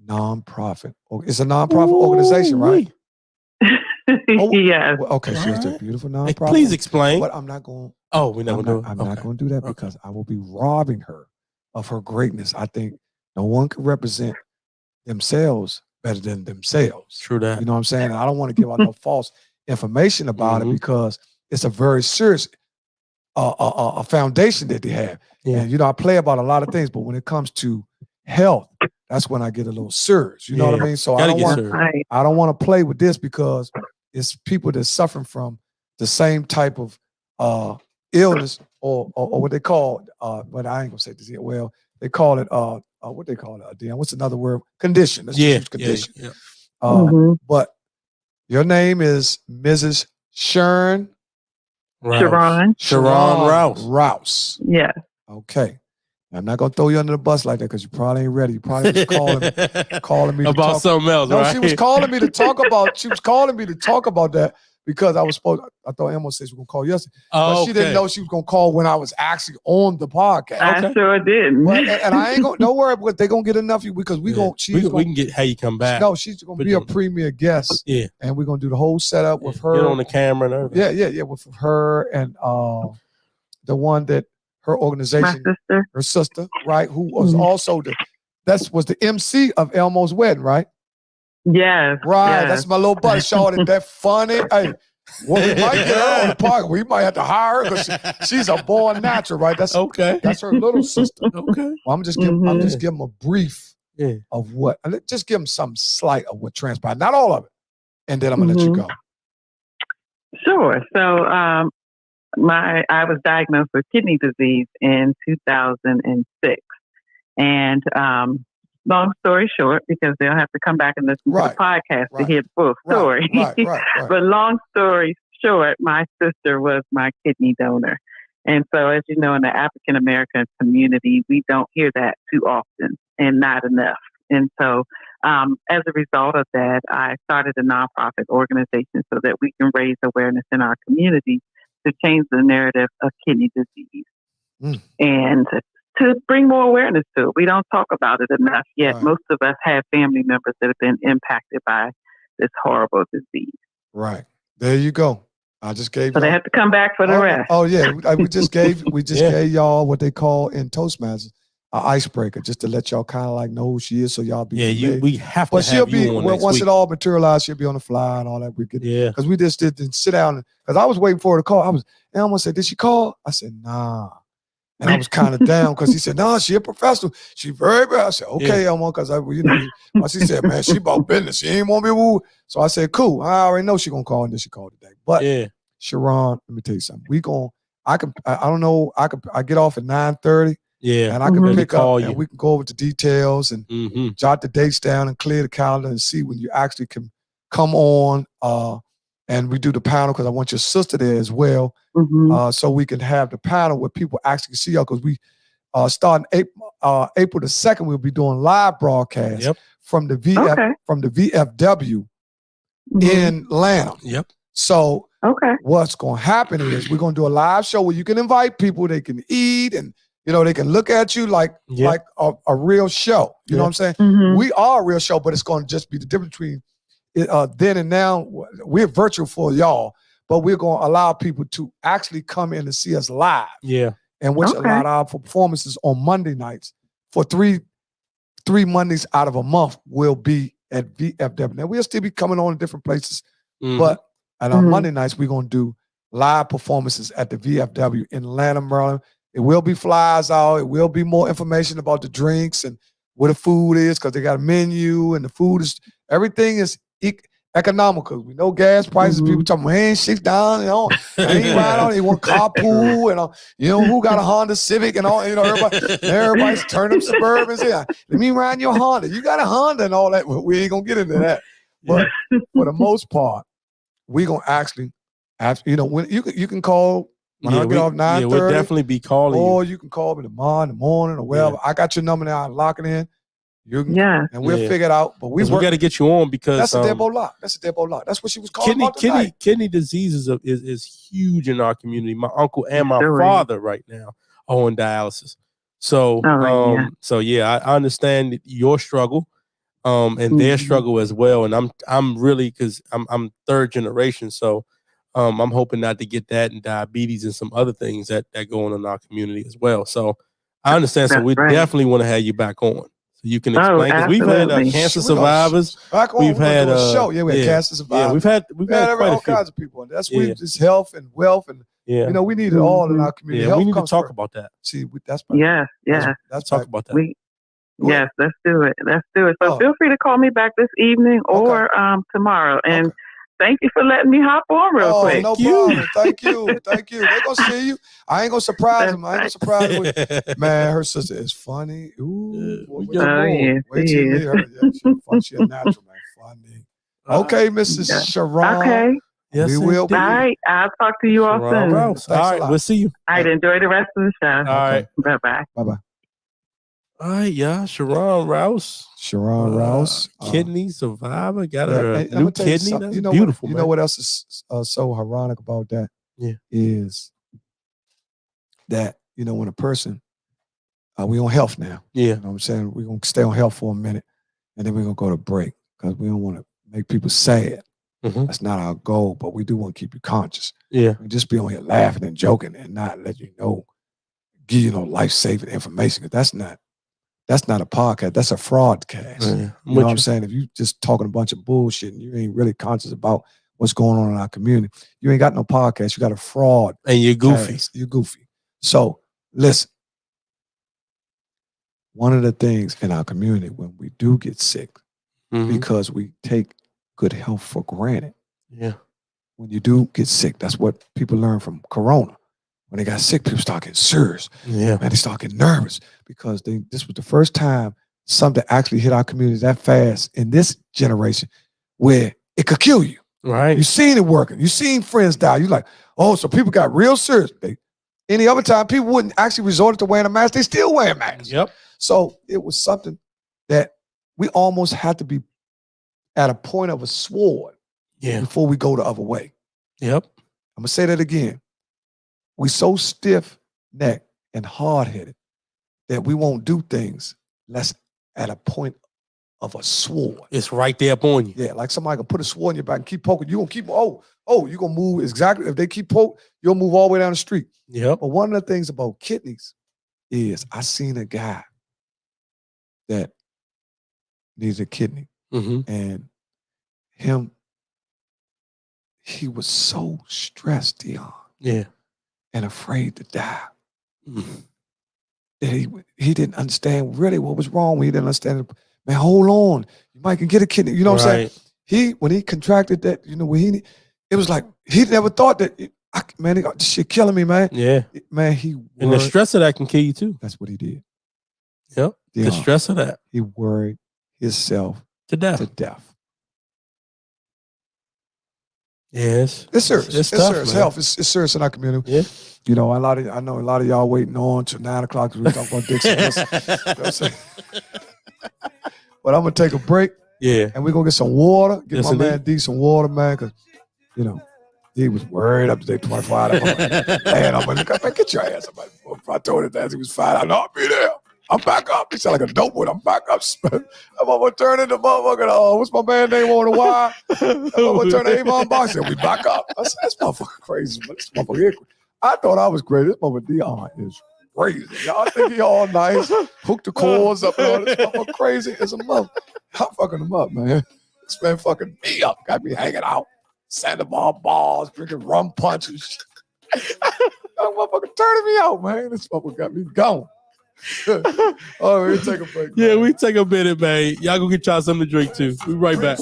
nonprofit. It's a nonprofit organization, right? Yes. Well, okay, so it's a beautiful Hey, nonprofit. please explain. But I'm not going. Oh, we're not going to do it. I'm not going to do that because I will be robbing her of her greatness. I think no one can represent themselves better than themselves. True that. You know what I'm saying? And I don't want to give out no false information about it because it's a very serious a foundation that they have. Yeah. And I play about a lot of things, but when it comes to health, that's when I get a little serious. You know what I mean? So I don't want to play with this because it's people that's suffering from the same type of illness or what they call but I ain't gonna say this yet. Well, they call it what they call it, Dan. What's another word? Condition. Let's just use condition. Yeah. But your name is Mrs. Sharon Rouse. Yeah. Okay. I'm not gonna throw you under the bus like that because you probably ain't ready. You probably was calling me about something else. No, right? she was calling me to talk about. She was calling me to talk about that because I thought Emma said she was gonna call yesterday, but she didn't know she was gonna call when I was actually on the podcast. I sure did. But, and I ain't gonna. Don't worry, because they're gonna get enough of you because we can get how you come back. No, she's gonna be a premier guest. Yeah, and we're gonna do the whole setup with her. Get on the camera and everything. Yeah, with her and the one that her organization, her sister, right, who was also was the MC of Elmo's wedding, right? Yes. Right, yes. That's my little buddy, Shorty. That funny. Hey, well, we might get her on the podcast. We might have to hire her because she's a born natural, right? That's okay. That's her little sister. Okay. Well, I'm just giving them a brief of what. Just give them some slight of what transpired. Not all of it, and then I'm gonna let you go. Sure. So, I was diagnosed with kidney disease in 2006, and long story short, because they'll have to come back and listen to the podcast to hear the full story. Right. But long story short, my sister was my kidney donor. And so, as you know, in the African American community, we don't hear that too often and not enough. And so, as a result of that, I started a nonprofit organization so that we can raise awareness in our community to change the narrative of kidney disease and to bring more awareness to it. We don't talk about it enough yet. Most of us have family members that have been impacted by this horrible disease. Right. There you go. I just gave so they have to come back for the rest. Oh yeah. We just gave y'all what they call in Toastmasters an icebreaker, just to let y'all kind of like know who she is, so y'all be we have to. But she'll be once it all materialized, she'll be on the fly and all that. We could because we just didn't sit down because I was waiting for her to call. Elmo said, "Did she call?" I said, "Nah." And I was kind of down because he said, "No, she a professional. She very bad." I said, "Okay, Elmo," because she said, "Man, she about business. She ain't want me woo." So I said, "Cool. I already know she gonna call," and then she called today. But Sharon, let me tell you something. I don't know. I get off at 9:30. Yeah, and I can pick up and we can go over the details and jot the dates down and clear the calendar and see when you actually can come on. And we do the panel because I want your sister there as well, so we can have the panel where people actually see y'all. Because we starting April the 2nd, we'll be doing live broadcasts from the VFW in Lanham. Yep. So what's going to happen is we're going to do a live show where you can invite people. They can eat and they can look at you like a real show. You know what I'm saying? We are a real show, but it's going to just be the difference between then and now. We're virtual for y'all, but we're going to allow people to actually come in and see us live. Yeah. And which a lot of our performances on Monday nights for three Mondays out of a month will be at VFW. Now, we'll still be coming on in different places, but on Monday nights, we're going to do live performances at the VFW in Lanham, Maryland. It will be flyers out. It will be more information about the drinks and what the food is because they got a menu and the food is, everything is economical. We know gas prices. People talking, man, shift down, I ain't ride on. They want carpool and, who got a Honda Civic and all, everybody's turning Suburbans. Yeah, let me ride your Honda. You got a Honda and all that. We ain't going to get into that. But for the most part, we going to actually, when you can call, when I get off 9:30, we'll definitely be calling you. Or you can call me tomorrow in the morning or whatever. I got your number now. I'm locking in. You can, and we'll figure it out. But we got to get you on because that's a Debo Lock. That's a Debo Lock. That's what she was calling about tonight. Kidney disease is huge in our community. My uncle and my father right now are on dialysis. So I understand your struggle. and their struggle as well. And I'm really, because I'm third generation, so I'm hoping not to get that and diabetes and some other things that go on in our community as well. So I understand. So we definitely want to have you back on. You can explain, because we've had cancer survivors. We've had a show. Yeah, we had cancer survivors. Yeah, we've had quite all a few. kinds of people. And that's just health and wealth, and you know, we need it all in our community. Yeah, we need to talk about that. See, that's let's talk about that. Yes, let's do it. Let's do it. So feel free to call me back this evening or tomorrow. And thank you for letting me hop on real quick. No problem. Thank you. They're going to see you. I ain't going to surprise them. I ain't going to surprise them. Man, her sister is funny. Ooh. Yes, Wait till you meet her. Yeah, she's fun. She's a natural, man. Funny. Okay, Mrs. Sharon. Okay. Yes, we will be. All right. I'll talk to you all soon. All right. We'll see you. All right. Enjoy the rest of the show. All right. Bye-bye. Bye-bye. All right, yeah, Sharon Rouse. Kidney survivor. Got a new kidney. That's beautiful. You know what else is so ironic about that? Yeah. Is that, you know, when a person, we on health now. Yeah. You know what I'm saying? We're going to stay on health for a minute, and then we're going to go to break, because we don't want to make people sad. Mm-hmm. That's not our goal, but we do want to keep you conscious. Yeah. And just be on here laughing and joking and not let you know, give you no life-saving information, because that's not a podcast. That's a fraudcast. Yeah. You know what I'm saying? If you just talking a bunch of bullshit and you ain't really conscious about what's going on in our community, you ain't got no podcast. You got a fraud. And you're goofy. You're goofy. So listen, one of the things in our community when we do get sick, because we take good health for granted. Yeah. When you do get sick, that's what people learn from Corona. When they got sick, people start getting serious. Yeah. Man, they start getting nervous, because this was the first time something actually hit our community that fast in this generation where it could kill you. Right. You seen it working. You seen friends die. You like, oh, so people got real serious. Any other time, people wouldn't actually resort to wearing a mask. They still wear masks. Yep. So it was something that we almost had to be at a point of a sword before we go the other way. Yep. I'm going to say that again. We so stiff-necked and hard-headed that we won't do things less at a point of a sword. It's right there up on you. Yeah, like somebody can put a sword in your back and keep poking. You're going to keep, you're going to move exactly. If they keep poking, you'll move all the way down the street. Yep. But one of the things about kidneys is I seen a guy that needs a kidney. And he was so stressed, Deon. Yeah. And afraid to die. That he didn't understand really what was wrong. He didn't understand, man, hold on. You might can get a kidney. You know what I'm saying? When he contracted that, you know, it was like, he never thought that, this shit killing me, man. Yeah. Man, and the stress of that can kill you too. That's what he did. Yep. The stress of that. He worried himself to death. Yes. It's serious. It's tough, serious. Man. Health is serious in our community. Yeah. You know, I know a lot of y'all waiting on till 9 o'clock because we talk about Dixon. But I'm going to take a break. Yeah. And we're going to get some water. Get my man D some water, man, because, you know, he was worried up to day 24 hours. Man, I'm like, man, get your ass up. I told him that he was fine. I know I'll be there. I'm back up. He sound like a dope boy. I'm back up. I'm going to turn into motherfucking, what's my man name on the wire? I'm going to turn to Avon Box. We back up. I said, that's motherfucking crazy. This motherfucker, I thought I was great. This motherfucker Deon is crazy. Y'all think he all nice. Hook the cords up and all this motherfucker crazy as a mother. I'm fucking him up, man. This man fucking me up. Got me hanging out. Sandoval balls, drinking rum punch and shit. That motherfucker turning me out, man. This motherfucker got me going. All right, we take a break. Yeah, we take a minute, man. Y'all go get y'all something to drink too. We right back.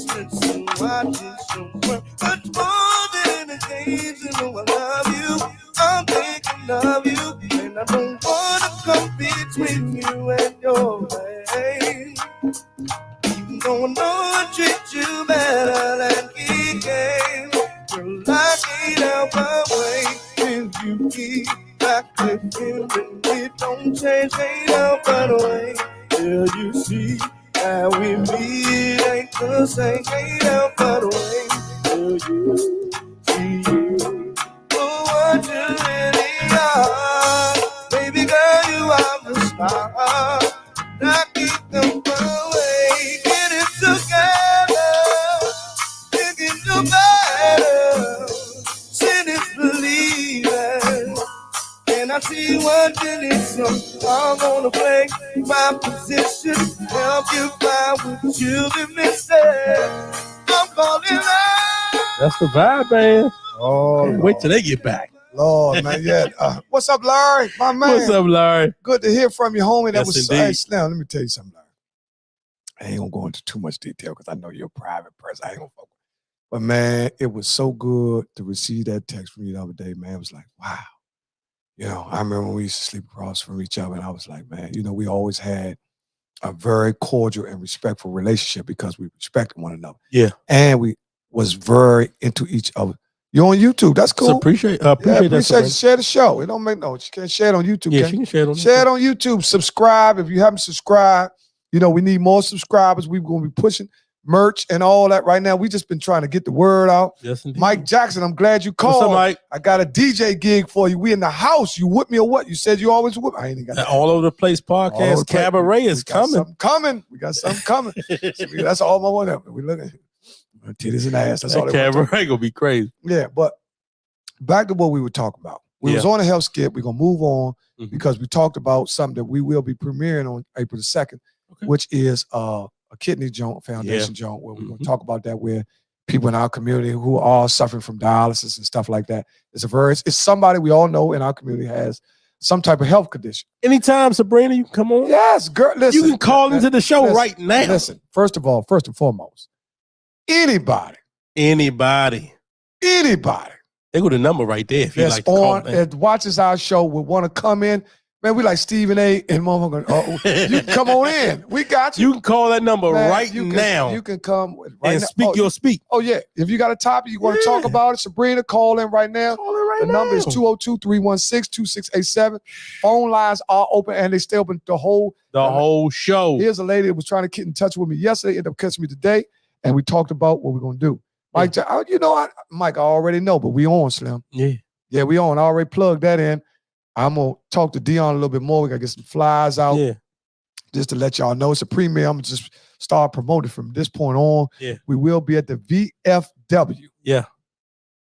I'm thinking of you, and I don't want to come between you and your man. Even though I know I treat you better than he can, girl, I can't help my way when you keep back with him, and it don't change, ain't help my way. Yeah, you see how we meet ain't the same, ain't help my way. Yeah, you see you. What you really are, baby girl, you are the star. I keep them away. Anytime I see what you need, so I'm gonna play my position. Help you find what you've been missing. I'm falling in love. That's the vibe, man. Oh, Wait till they get back. Lord, man, yeah. What's up, Larry? My man. What's up, Larry? Good to hear from you, homie. That Yes, was indeed. hey, Slim, let me tell you something, Larry. I ain't gonna go into too much detail because I know you're a private person. I ain't gonna fuck with you. But man, it was so good to receive that text from you the other day, man. It was like, wow. You know, I remember when we used to sleep across from each other, and I was like, man, you know, we always had a very cordial and respectful relationship because we respected one another. Yeah. And we was very into each other. You're on YouTube. That's cool. So appreciate that. that. Share the show. It don't make no. She can't share it on YouTube. Yeah, she can share it on Share it on YouTube. Subscribe if you haven't subscribed. You know, we need more subscribers. We're going to be pushing merch and all that right now. We just been trying to get the word out. Yes, indeed. Mike Jackson, I'm glad you called. What's up, Mike? I got a DJ gig for you. We in the house. You with me or what? You said you always with me. I ain't even got that. All over the place podcast. Cabaret is coming. We got something coming. That's all my one. We looking. Titties and ass. That's all. Cabaret gonna be crazy. Yeah, but back to what we were talking about. We was on a health skip. We're gonna move on because we talked about something that we will be premiering on April the 2nd, which is a kidney foundation joint, where we're gonna talk about that, where people in our community who are suffering from dialysis and stuff like that. It's somebody we all know in our community has some type of health condition. Anytime, Sabrina, you can come on. Yes, girl. Listen, you can call into the show right now. Listen, first and foremost, anybody. They got a number right there. If you like to call that watches our show would want to come in. Man, we like Stephen A. and motherfucker. You can come on in. We got you. You can call that number now. You can come and speak your speak. Oh, yeah. If you got a topic you want to talk about it, Sabrina, call in right now. The number is 202-316-2687. Phone lines are open and they stay open the whole show. Here's a lady that was trying to get in touch with me yesterday, ended up catching me today, and we talked about what we're going to do. Mike, Mike, I already know, but we on, Slim. Yeah, we on. I already plugged that in. I'm going to talk to Deon a little bit more. We got to get some flyers out just to let y'all know. It's a premiere. I'm going to just start promoting from this point on. Yeah. We will be at the VFW. Yeah.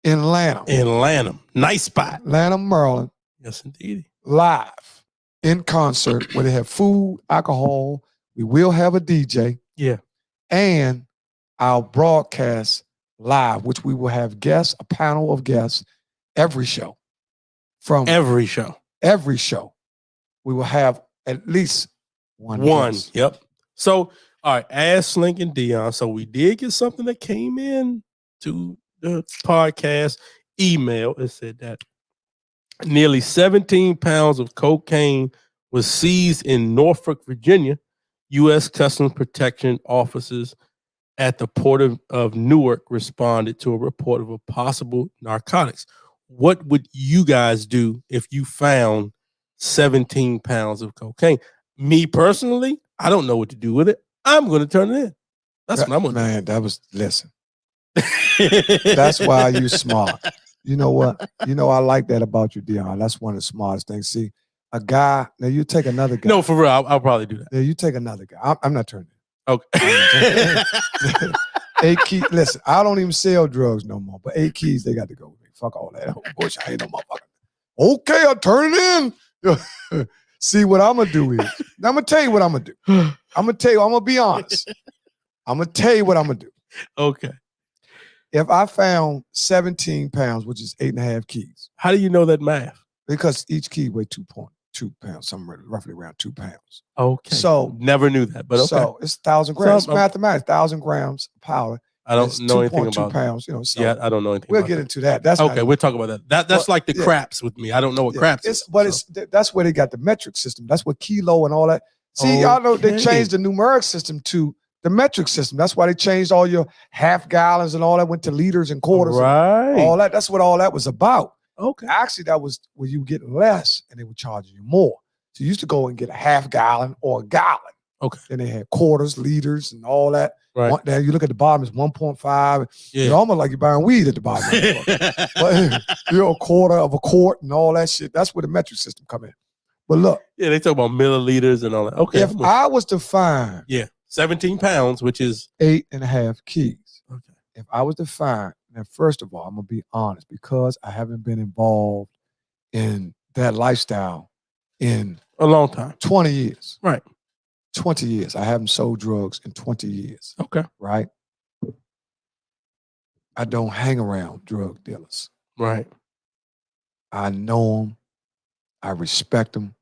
In Lanham. Nice spot. Lanham, Maryland. Yes, indeed. Live in concert where they have food, alcohol. We will have a DJ. Yeah. And our broadcast live, which we will have guests, a panel of guests, every show. Every show. We will have at least one. Guest. Yep. So, all right, as Slink and Deon. So we did get something that came in to the podcast email. It said that nearly 17 pounds of cocaine was seized in Norfolk, Virginia. U.S. Customs Protection officers at the port of Newark responded to a report of a possible narcotics. What would you guys do if you found 17 pounds of cocaine? Me personally, I don't know what to do with it. I'm going to turn it in. That's what I'm going to do. Man, listen. That's why you smart. You know what? You know, I like that about you, Deon. That's one of the smartest things. See, a guy, now you take another guy. No, for real, I'll probably do that. Yeah, you take another guy. I'm not turning it. Okay. 8 keys. Listen, I don't even sell drugs no more, but 8 keys, they got to go with me. Fuck all that. Bush, I ain't no motherfucker. Okay, I'll turn it in. See, what I'm going to do is, I'm going to tell you what I'm going to do. I'm going to be honest. I'm going to tell you what I'm going to do. Okay. If I found 17 pounds, which is 8.5 keys. How do you know that math? Because each key weighed 2.2 pounds, somewhere roughly around 2 pounds. Okay. So never knew that, but okay. So it's 1,000 grams. It's mathematics. 1,000 grams of powder. I don't know anything about 2.2 pounds. You know. So yeah, I don't know anything. We'll get into that. That's okay. We'll talk about that. That's like the craps with me. I don't know what craps is. But that's where they got the metric system. That's what kilo and all that. See, y'all know they changed the numeric system to the metric system. That's why they changed all your half gallons and all that went to liters and quarters. Right. And all that. That's what all that was about. Okay. Actually, that was where you get less and they were charging you more. So you used to go and get a half gallon or a gallon. Okay. Then they had quarters, liters, and all that. Right. Now you look at the bottom, it's 1.5. Yeah. It's almost like you're buying weed at the bottom. But you're a quarter of a quart and all that shit. That's where the metric system come in. But look. Yeah, they talk about milliliters and all that. Okay. If I was to find 17 pounds, which is 8.5 keys. Okay. If I was to find, now first of all, I'm gonna be honest, because I haven't been involved in that lifestyle in a long time. 20 years. Right. 20 years. I haven't sold drugs in 20 years. Okay. Right? I don't hang around drug dealers. Right. I know them. I respect them.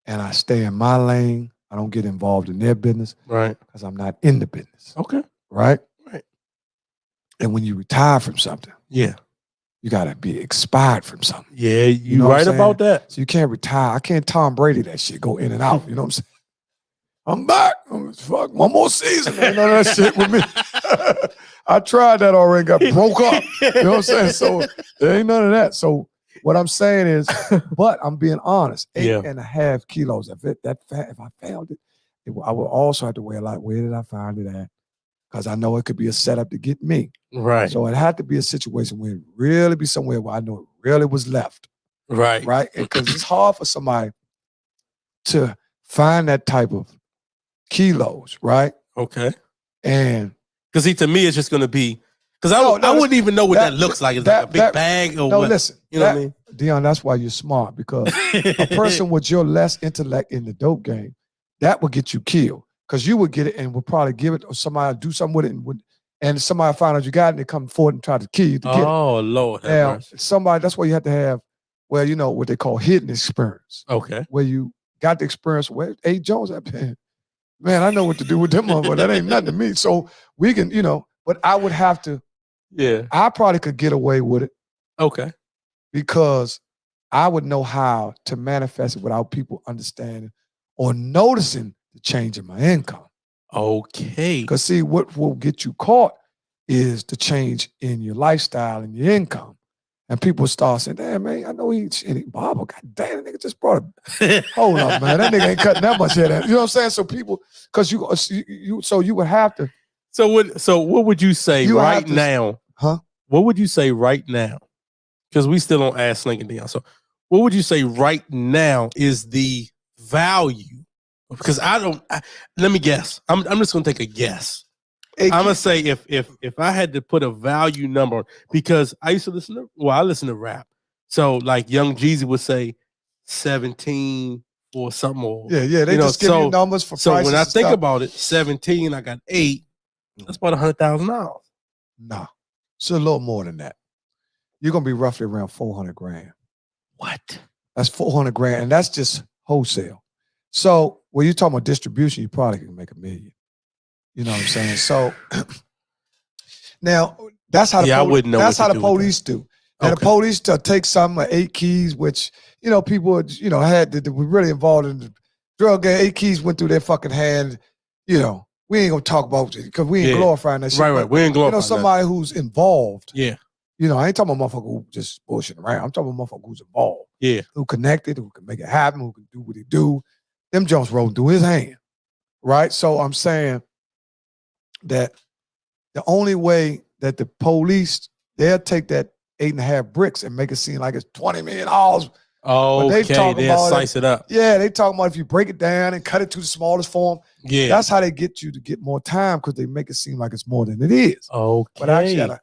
And I stay in my lane. I don't get involved in their business. Right. Because I'm not in the business. Okay. Right? Right. And when you retire from something, yeah, you got to be expired from something. Yeah, you know right about that. So you can't retire. I can't Tom Brady that shit, go in and out. You know what I'm saying? I'm back. Fuck, one more season. Ain't none of that shit with me. I tried that already, got broke up. You know what I'm saying? So there ain't none of that. So what I'm saying is, but I'm being honest, 8.5 kilos. If I found it, I would also have to weigh a lot. Where did I find it at? Because I know it could be a setup to get me. Right. So it had to be a situation where it really be somewhere where I know it really was left. Right. Right? Because it's hard for somebody to find that type of kilos, right? Okay. And because to me, it's just going to be, because I wouldn't even know what that looks like. It's like a big bag or what? Listen. You know what I mean? Deon, that's why you're smart, because a person with your less intellect in the dope game, that would get you killed. Because you would get it and would probably give it, or somebody do something with it, and somebody find out you got it and they come forward and try to kill you to get it. Oh, Lord. Now, somebody, that's why you have to have, well, you know, what they call hidden experience. Okay. Where you got the experience where A. Jones up there. Man, I know what to do with them motherfuckers. That ain't nothing to me. So we can, you know, but I would have to, I probably could get away with it. Okay. Because I would know how to manifest it without people understanding or noticing the change in my income. Okay. Because see, what will get you caught is the change in your lifestyle and your income. And people start saying, damn, man, I know he Bob, god damn, that nigga just brought a hold up, man. That nigga ain't cutting that much hair. You know what I'm saying? So people, because you would have to. So what would you say right now? Huh? What would you say right now? Because we still don't ask Slink Deon. So what would you say right now is the value? Because let me guess. I'm just gonna take a guess. I'm gonna say if I had to put a value number, because I used to I listen to rap. So like Young Jeezy would say 17 or something more. Yeah. They just give you numbers for prices. So when I think about it, 17, I got 8. That's about $100,000. Nah, it's a little more than that. You're gonna be roughly around 400 grand. What? That's 400 grand, and that's just wholesale. So when you're talking about distribution, you probably can make $1 million. You know what I'm saying? So now that's how the police do. And the police take some 8 keys, which people had that were really involved in the drug game. 8 keys went through their fucking hand. We ain't gonna talk about it because we ain't glorifying that shit. Right. We ain't glorifying somebody who's involved. Yeah. I ain't talking about motherfucker who just bullshitting around. I'm talking about motherfucker who's involved. Yeah. Who connected, who can make it happen, who can do what he do. Them Jones rolling through his hand. Right? So I'm saying that the only way that the police, they'll take that 8.5 bricks and make it seem like it's $20 million. Oh, okay. They'll slice it up. Yeah, they talking about if you break it down and cut it to the smallest form. Yeah. That's how they get you to get more time, because they make it seem like it's more than it is. Okay. But actually,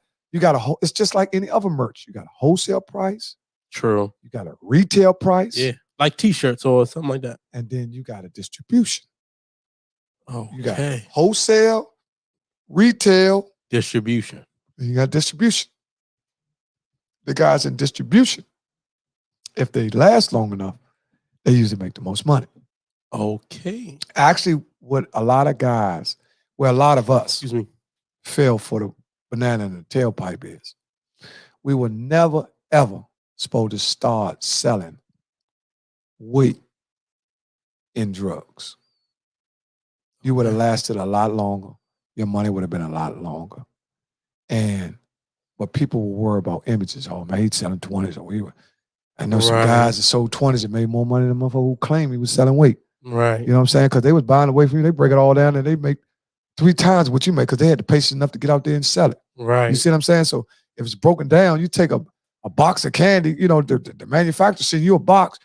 it's just like any other merch. You got a wholesale price. True. You got a retail price. Yeah. Like t-shirts or something like that. And then you got a distribution. Oh, you got wholesale, retail, distribution. And you got distribution. The guys in distribution, if they last long enough, they usually make the most money. Okay. Actually, what a lot of us, fell for the banana in the tailpipe is, we were never, ever supposed to start selling weight in drugs. You would have lasted a lot longer. Your money would have been a lot longer. But people will worry about images. Oh, man, he's selling 20s. I know some guys that sold 20s and made more money than the motherfucker who claimed he was selling weight. Right. You know what I'm saying? Because they was buying away from you. They break it all down and they make 3 times what you make, because they had the patience enough to get out there and sell it. Right. You see what I'm saying? So if it's broken down, you take a box of candy, the manufacturer send you a box,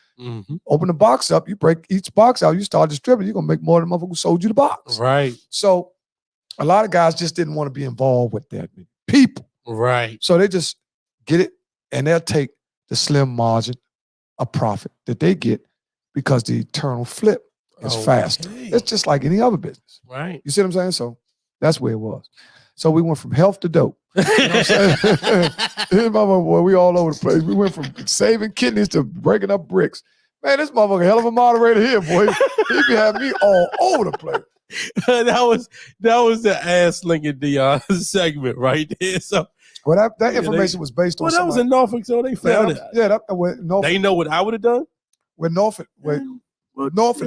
open the box up, you break each box out, you start distributing, you're going to make more than the motherfucker who sold you the box. Right. So a lot of guys just didn't want to be involved with that many people. Right. So they just get it and they'll take the slim margin a profit that they get because the eternal flip is faster. It's just like any other business. Right. You see what I'm saying? So that's where it was. So we went from health to dope. You know what I'm saying? This motherfucker, boy, we all over the place. We went from saving kidneys to breaking up bricks. Man, this motherfucker, hell of a moderator here, boy. He be having me all over the place. that was the ass Slink Deon segment right there. So, well, that information was based on. Well, that was in Norfolk, so they found it. Yeah, Norfolk. They know what I would have done. Norfolk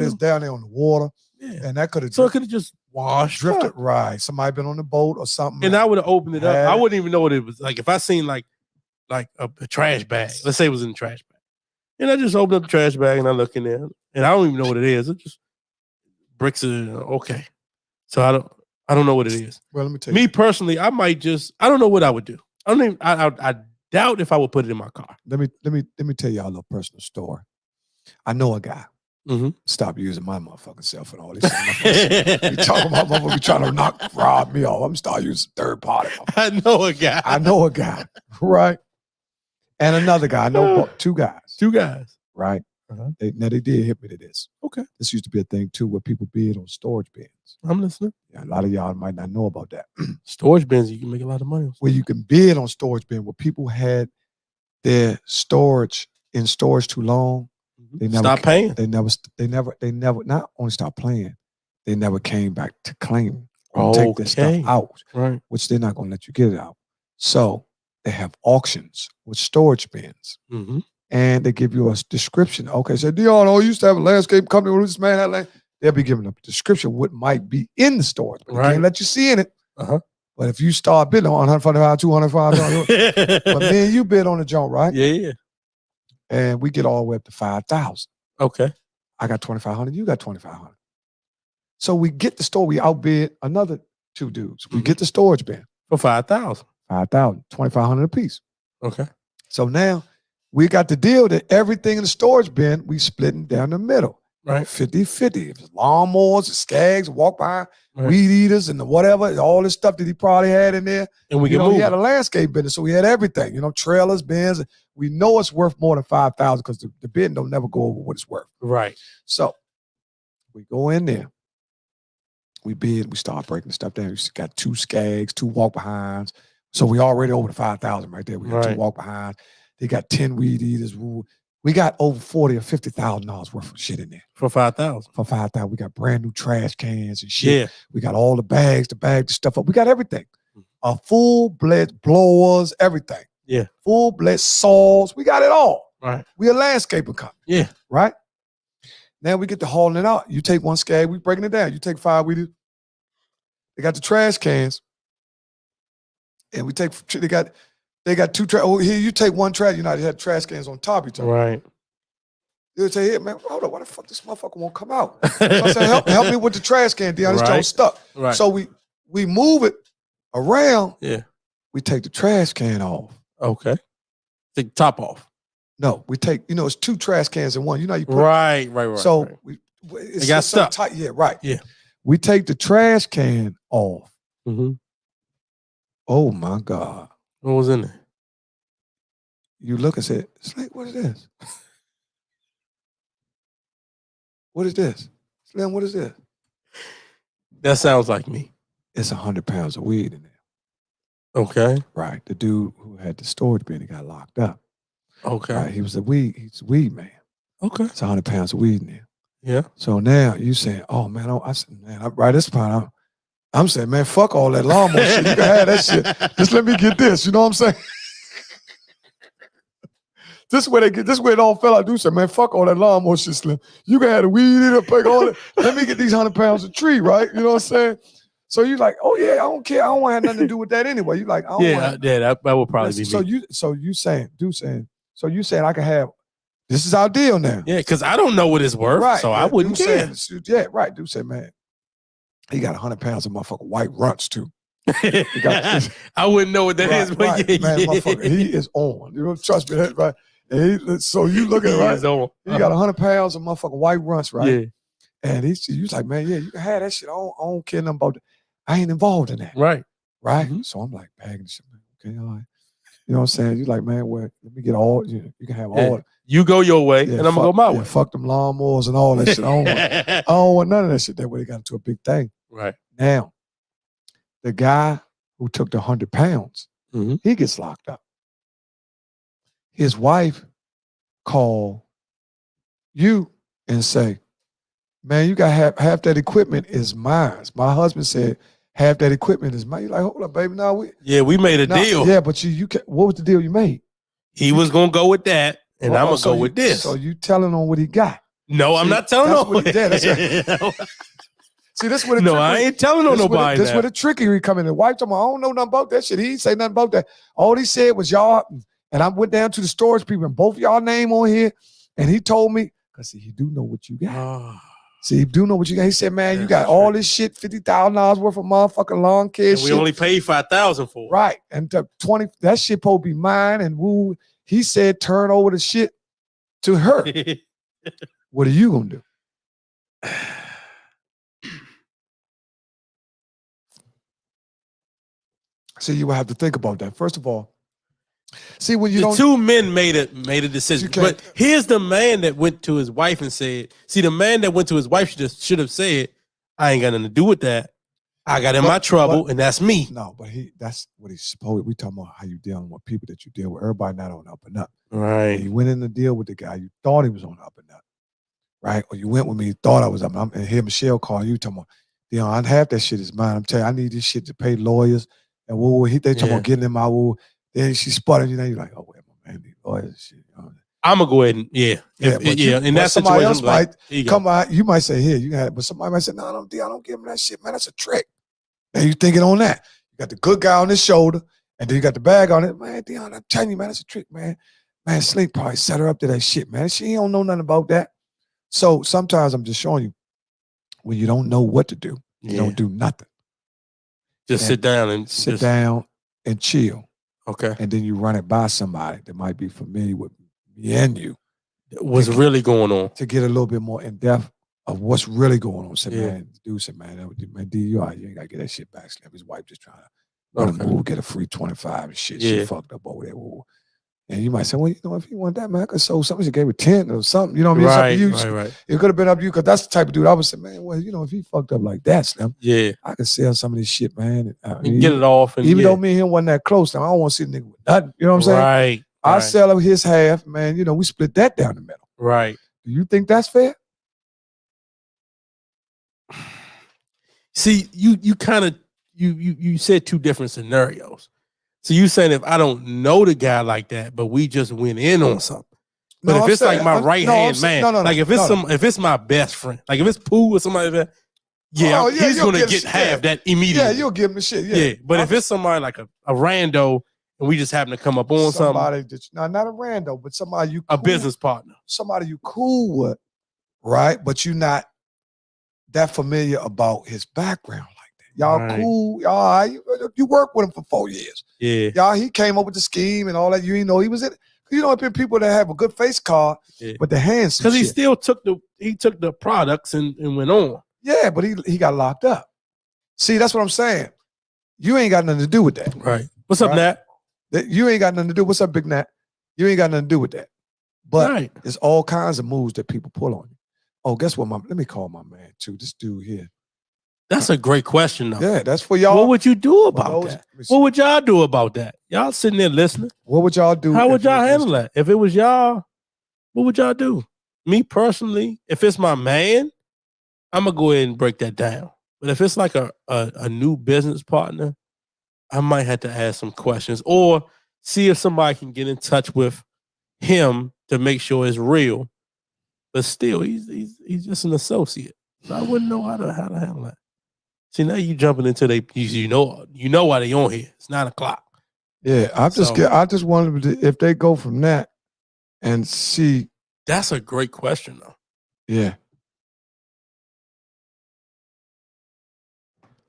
is down there on the water, and that could have. So it could have just washed, drifted. Right, somebody been on the boat or something, and I would have opened it up. I wouldn't even know what it was like if I seen like a trash bag. Let's say it was in the trash bag, and I just opened up the trash bag and I look in there, and I don't even know what it is. It just bricks it. Okay, so I don't know what it is. Well, let me tell you. Me personally, I might just. I don't know what I would do. I don't even. I doubt if I would put it in my car. Let me tell y'all a little personal story. I know a guy. Mm-hmm. Stop using my motherfucking self and all this. You talking about motherfucker be trying to rob me off. I'm start using third party. I know a guy. Right? And another guy. I know two guys. Right? Uh-huh. They did hit me to this. Okay. This used to be a thing too where people bid on storage bins. I'm listening. Yeah, a lot of y'all might not know about that. Storage bins, you can make a lot of money on. Where you can bid on storage bin where people had their storage in storage too long. They never stop paying. They never not only stopped playing, they never came back to claim or take this stuff out, right? Which they're not going to let you get it out. So they have auctions with storage bins, and they give you a description. Okay, so Deon, used to have a landscape company where this man had land. They'll be giving a description of what might be in the storage. But they can't let you see in it. But if you start bidding on 145, 205, but me and you bid on the joint, right? Yeah. And we get all the way up to 5,000. Okay. I got 2,500. You got 2,500. So we get the store. We outbid another two dudes. We get the storage bin for 5,000. 5,000. 2,500 a piece. Okay. So now we got the deal that everything in the storage bin we splitting down the middle. Right. 50-50. If it's lawnmowers, skags, walk by, weed eaters, and the whatever, all this stuff that he probably had in there. And we he had a landscape business, so we had everything. Trailers, bins. We know it's worth more than 5,000 because the bid don't never go over what it's worth. Right. So we go in there. We bid. We start breaking the stuff down. We got 2 skags, 2 walk behinds. So we already over the 5,000 right there. We got 2 walk behinds. They got 10 weed eaters. We got over $40,000 or $50,000 worth of shit in there. For 5,000. For 5,000. We got brand new trash cans and shit. Yeah. We got all the bags to bag the stuff up. We got everything. Full-blood blowers, everything. Yeah. Full-blood saws. We got it all. Right. We a landscaping company. Yeah. Right? Now we get to hauling it out. You take 1 skag, we breaking it down. You take 5 weed. They got the trash cans. And they got 2 trash. Oh, here, you take 1 trash. They had trash cans on top of each other. Right. They'll say, hey, man, hold on, why the fuck this motherfucker won't come out? So I said, help me with the trash can, Deon. This joint's stuck. Right. So we move it around. Yeah. We take the trash can off. Okay. Take the top off. No, we take, it's 2 trash cans in one. You put right. So it got stuck. Tight. Yeah, right. Yeah. We take the trash can off. Mm-hmm. Oh my God. What was in there? You look and say, Slink, what is this? What is this? Slim, what is this? That sounds like me. It's 100 pounds of weed in there. Okay. Right. The dude who had the storage bin, he got locked up. Okay. Right. He's a weed man. Okay. It's 100 pounds of weed in there. Yeah. So now you saying, oh man, I said, man, right this point, I'm saying, man, fuck all that lawnmower shit. You can have that shit. Just let me get this. You know what I'm saying? This is where it all fell out. Dude said, man, fuck all that lawnmower shit, Slim. You can have the weed in it, all that. Let me get these 100 pounds of tree, right? You know what I'm saying? So you like, oh yeah, I don't care. I don't want to have nothing to do with that anyway. You like, I don't want. That would probably be me. So you saying I can have. This is our deal now. Yeah, because I don't know what it's worth, right? So I wouldn't care. Yeah, right. Dude said, man, he got 100 pounds of motherfucking white runts too. I wouldn't know what that is, but right, man, motherfucker, he is on. You know, trust me, right? And so you look at it, right? He got 100 pounds of motherfucking white runts, right? Yeah. And he was like, man, yeah, you can have that shit. I don't care nothing about that. I ain't involved in that. Right. Right? Mm-hmm. So I'm like, bagging shit, man. Okay, all right. You know what I'm saying? You like, man, well, let me get all, you can have all. You go your way, and I'm going to go my way. Fuck them lawnmowers and all that shit. I don't want none of that shit. That way they got into a big thing. Right. Now, the guy who took the 100 pounds, he gets locked up. His wife called you and say, man, you got half that equipment is mine. My husband said, half that equipment is mine. You're like, hold up, baby. Now we made a deal. Yeah, but you what was the deal you made? He was going to go with that, and I'm going to go with this. So you telling on what he got. No, I'm not telling on what he did. See, this is where the I ain't telling on nobody. This is where the trickery come in. The wife told me, I don't know nothing about that shit. He ain't say nothing about that. All he said was y'all, and I went down to the storage people, and both y'all name on here, and he told me, because he do know what you got. See, he do know what you got. He said, man, you got all this shit, $50,000 worth of motherfucking lawn care shit. We only paid $5,000 for it. Right. And the 20, that shit supposed to be mine. And woo, he said, turn over the shit to her. What are you going to do? So you will have to think about that. First of all, see, when the two men made a decision. But here's the man that went to his wife and said, see, the man that went to his wife should have said, I ain't got nothing to do with that. I got in my trouble, and that's me. No, but that's what he's supposed. We talking about how you dealing with people that you deal with. Everybody not on up and up. Right. And you went in the deal with the guy, you thought he was on up and up. Right? Or you went with me, you thought I was up. And here Michelle calling you talking about, I half that shit is mine. I'm telling you, I need this shit to pay lawyers. And they talking about getting in my woo. Then she spotted you, then you're like, oh, wait, my man, these lawyers and shit. I'm going to go ahead and, and that somebody situation else might come out, you might say, here, you got it. But somebody might say, no, I don't give him that shit, man. That's a trick. And you thinking on that. You got the good guy on his shoulder, and then you got the bag on it. Man, Deon, I'm telling you, man, that's a trick, man. Man, Slink probably set her up to that shit, man. She don't know nothing about that. So sometimes I'm just showing you, when you don't know what to do, you don't do nothing. Just sit down and chill. Okay. And then you run it by somebody that might be familiar with me and you. What's really going on. To get a little bit more in depth of what's really going on. Say, man, dude said, man, D, you ain't got to get that shit back. Slim. His wife just trying to run a move, get a free 25 and shit. She fucked up over there. And you might say, well, if he want that, man, I could sold something. She gave it 10 or something. You know what I mean? Right. It could have been up to you, because that's the type of dude I would say, man, well, if he fucked up like that, Slim, I could sell some of this shit, man. And get it off. And even though me and him wasn't that close, I don't want to see the nigga with nothing. You know what I'm saying? Right. I sell him his half, man. We split that down the middle. Right. Do you think that's fair? See, you kind of you said two different scenarios. So you saying if I don't know the guy like that, but we just went in on something. But if it's like my right hand man, like if it's my best friend, like if it's Pooh or somebody like that, he's gonna get half that immediately. Yeah, you'll give him the shit. Yeah. But if it's somebody like a rando and we just happen to come up on something, not a rando, but somebody you a business partner, somebody you cool with, right? But you're not that familiar about his background. Y'all cool. Y'all, you worked with him for 4 years. Yeah. Y'all, he came up with the scheme and all that. You ain't know he was in it. You know, been people that have a good face card, but the hands. Because he still took the products and went on. Yeah, but he got locked up. See, that's what I'm saying. You ain't got nothing to do with that. Right. What's up, Nat? You ain't got nothing to do. What's up, Big Nat? You ain't got nothing to do with that. But there's all kinds of moves that people pull on you. Oh, guess what? Let me call my man too. This dude here. That's a great question, though. Yeah, that's for y'all. What would you do about that? What would y'all do about that? Y'all sitting there listening. What would y'all do? How would y'all handle that? If it was y'all, what would y'all do? Me personally, if it's my man, I'm going to go ahead and break that down. But if it's like a new business partner, I might have to ask some questions or see if somebody can get in touch with him to make sure it's real. But still, he's just an associate. So I wouldn't know how to handle that. See, now you jumping into you know why they on here. It's 9 o'clock. Yeah, I just wanted to, if they go from that and see. That's a great question, though. Yeah.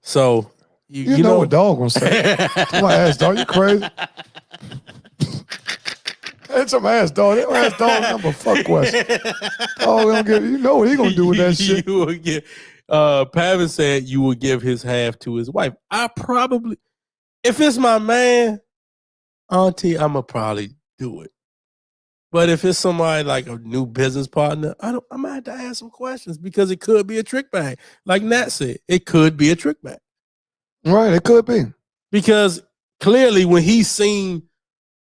So you know what dog gonna say? My ass dog, you crazy? That's some ass dog. That ass dog number fuck question. Oh, we don't get. You know what he gonna do with that shit? You will get. Pavin said you would give his half to his wife. I probably, if it's my man, Auntie, I'ma probably do it. But if it's somebody like a new business partner, I'm gonna have to ask some questions because it could be a trick bag. Like Nat said, it could be a trick bag. Right, it could be. Because clearly when he seen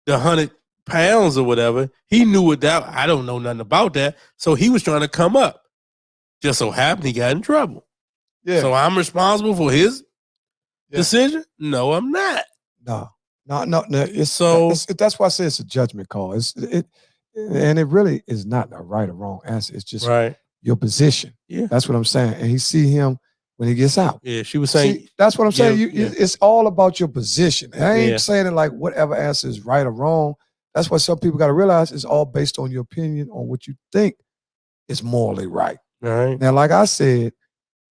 the 100 pounds or whatever, he knew what that, I don't know nothing about that. So he was trying to come up. Just so happened he got in trouble. Yeah. So I'm responsible for his decision? No, I'm not. No. That's why I say it's a judgment call. And it really is not a right or wrong answer. It's just your position. Yeah. That's what I'm saying. And he see him when he gets out. Yeah, she was saying. That's what I'm saying. It's all about your position. I ain't saying it like whatever answer is right or wrong. That's what some people got to realize. It's all based on your opinion on what you think is morally right. All right. Now, like I said,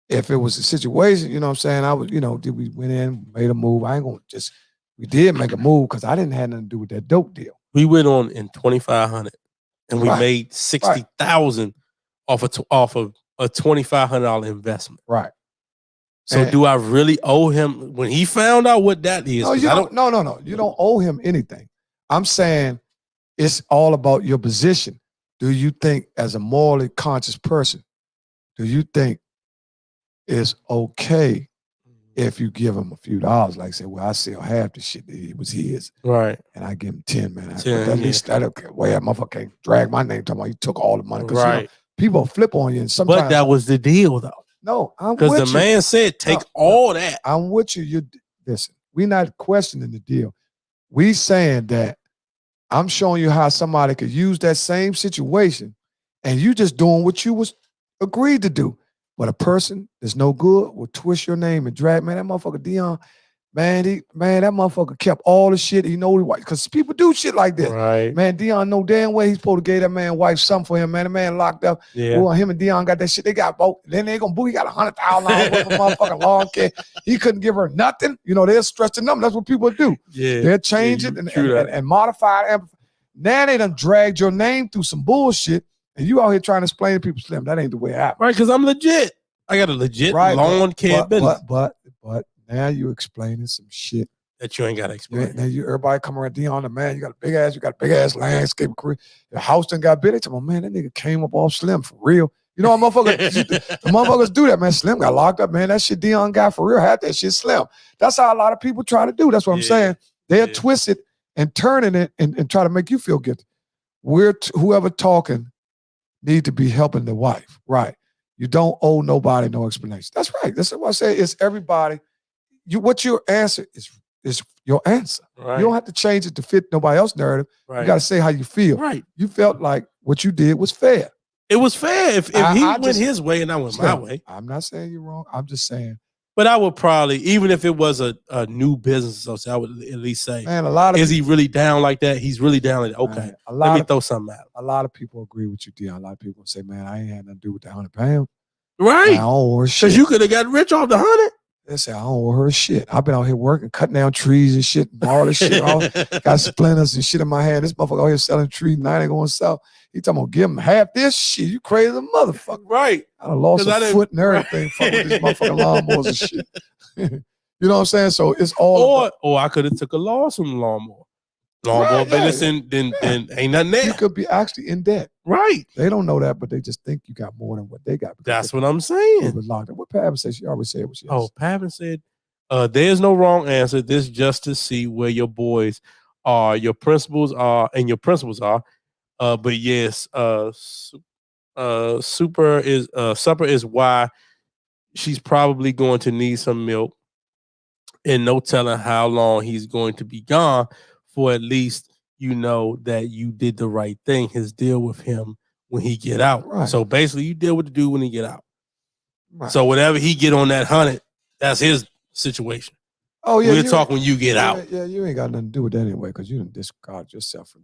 if it was a situation, you know what I'm saying, I was, we went in, made a move. I ain't going to just, we did make a move because I didn't have nothing to do with that dope deal. We went on in 2,500 and we made 60,000 off of a $2,500 investment. Right. So do I really owe him when he found out what that is? No, you don't. No. You don't owe him anything. I'm saying it's all about your position. Do you think, as a morally conscious person, do you think it's okay if you give him a few dollars? Like say, well, I sell half the shit that it was his, right? And I give him 10, man. At least I don't care. Well, motherfucker can't drag my name talking about he took all the money. Right. People flip on you, and sometimes. But that was the deal, though. No, I'm because with the you. man said take all that. I'm with you. You listen. We're not questioning the deal. We saying that I'm showing you how somebody could use that same situation, and you just doing what you was agreed to do. But a person that's no good will twist your name and drag. Man, that motherfucker Deon, man, that motherfucker kept all the shit. He know because people do shit like this. Right. Man, Deon know damn well he's supposed to give that man wife something for him. Man, the man locked up. Yeah. Well, him and Deon got that shit. They got both. Then they gonna boo. He got $100,000 worth of motherfucking lawn care. He couldn't give her nothing. They'll stretch the number. That's what people do. Yeah. They'll change it and modify it. Now they done dragged your name through some bullshit, and you out here trying to explain to people, Slim, that ain't the way it happened. Right, because I'm legit. I got a legit lawn care business. But now you explaining some shit that you ain't got to explain. Now everybody come around, Deon, the man, you got a big ass landscape career. Your house done got big. They tell me, man, that nigga came up off Slim for real. You know how the motherfuckers do that, man. Slim got locked up, man. That shit Deon got for real. Had that shit Slim. That's how a lot of people try to do. That's what I'm saying. They'll twist it and turning it and try to make you feel guilty. Whoever talking need to be helping the wife. Right. You don't owe nobody no explanation. That's right. That's what I say. It's everybody. What your answer is your answer. Right. You don't have to change it to fit nobody else's narrative. Right. You got to say how you feel. Right. You felt like what you did was fair. It was fair if he went his way and I went my way. I'm not saying you're wrong. I'm just saying. But I would probably, even if it was a new business associate, I would at least say, man, a lot of is he really down like that? He's really down like that. Okay, man, let me throw something out. A lot of people agree with you, Deon. A lot of people say, man, I ain't had nothing to do with the 100 pounds. Right. I don't owe her shit. Because you could have got rich off the 100. They say, I don't owe her shit. I've been out here working, cutting down trees and shit, all this shit off. Got splinters and shit in my hand. This motherfucker out here selling trees, now they going south. He talking about give him half this shit. You crazy motherfucker. Right. I done lost a foot and everything fucking with these motherfucking lawnmowers and shit. You know what I'm saying? So it's all or I could have took a loss from the lawnmower. Business and then ain't nothing there. You could be actually in debt. Right. They don't know that, but they just think you got more than what they got. That's what I'm saying. What Pavin said, she already said what she said. Pavin said, there's no wrong answer. This just to see where your boys are, your principles are, and your principles are. But yes, supper is why she's probably going to need some milk, and no telling how long he's going to be gone. For at least you know that you did the right thing. His deal with him when he get out. Right. So basically, you deal with the dude when he get out. Right. So whatever he get on that 100, that's his situation. Oh yeah, we'll talk when you get out. Yeah, you ain't got nothing to do with that anyway because you didn't discard yourself from.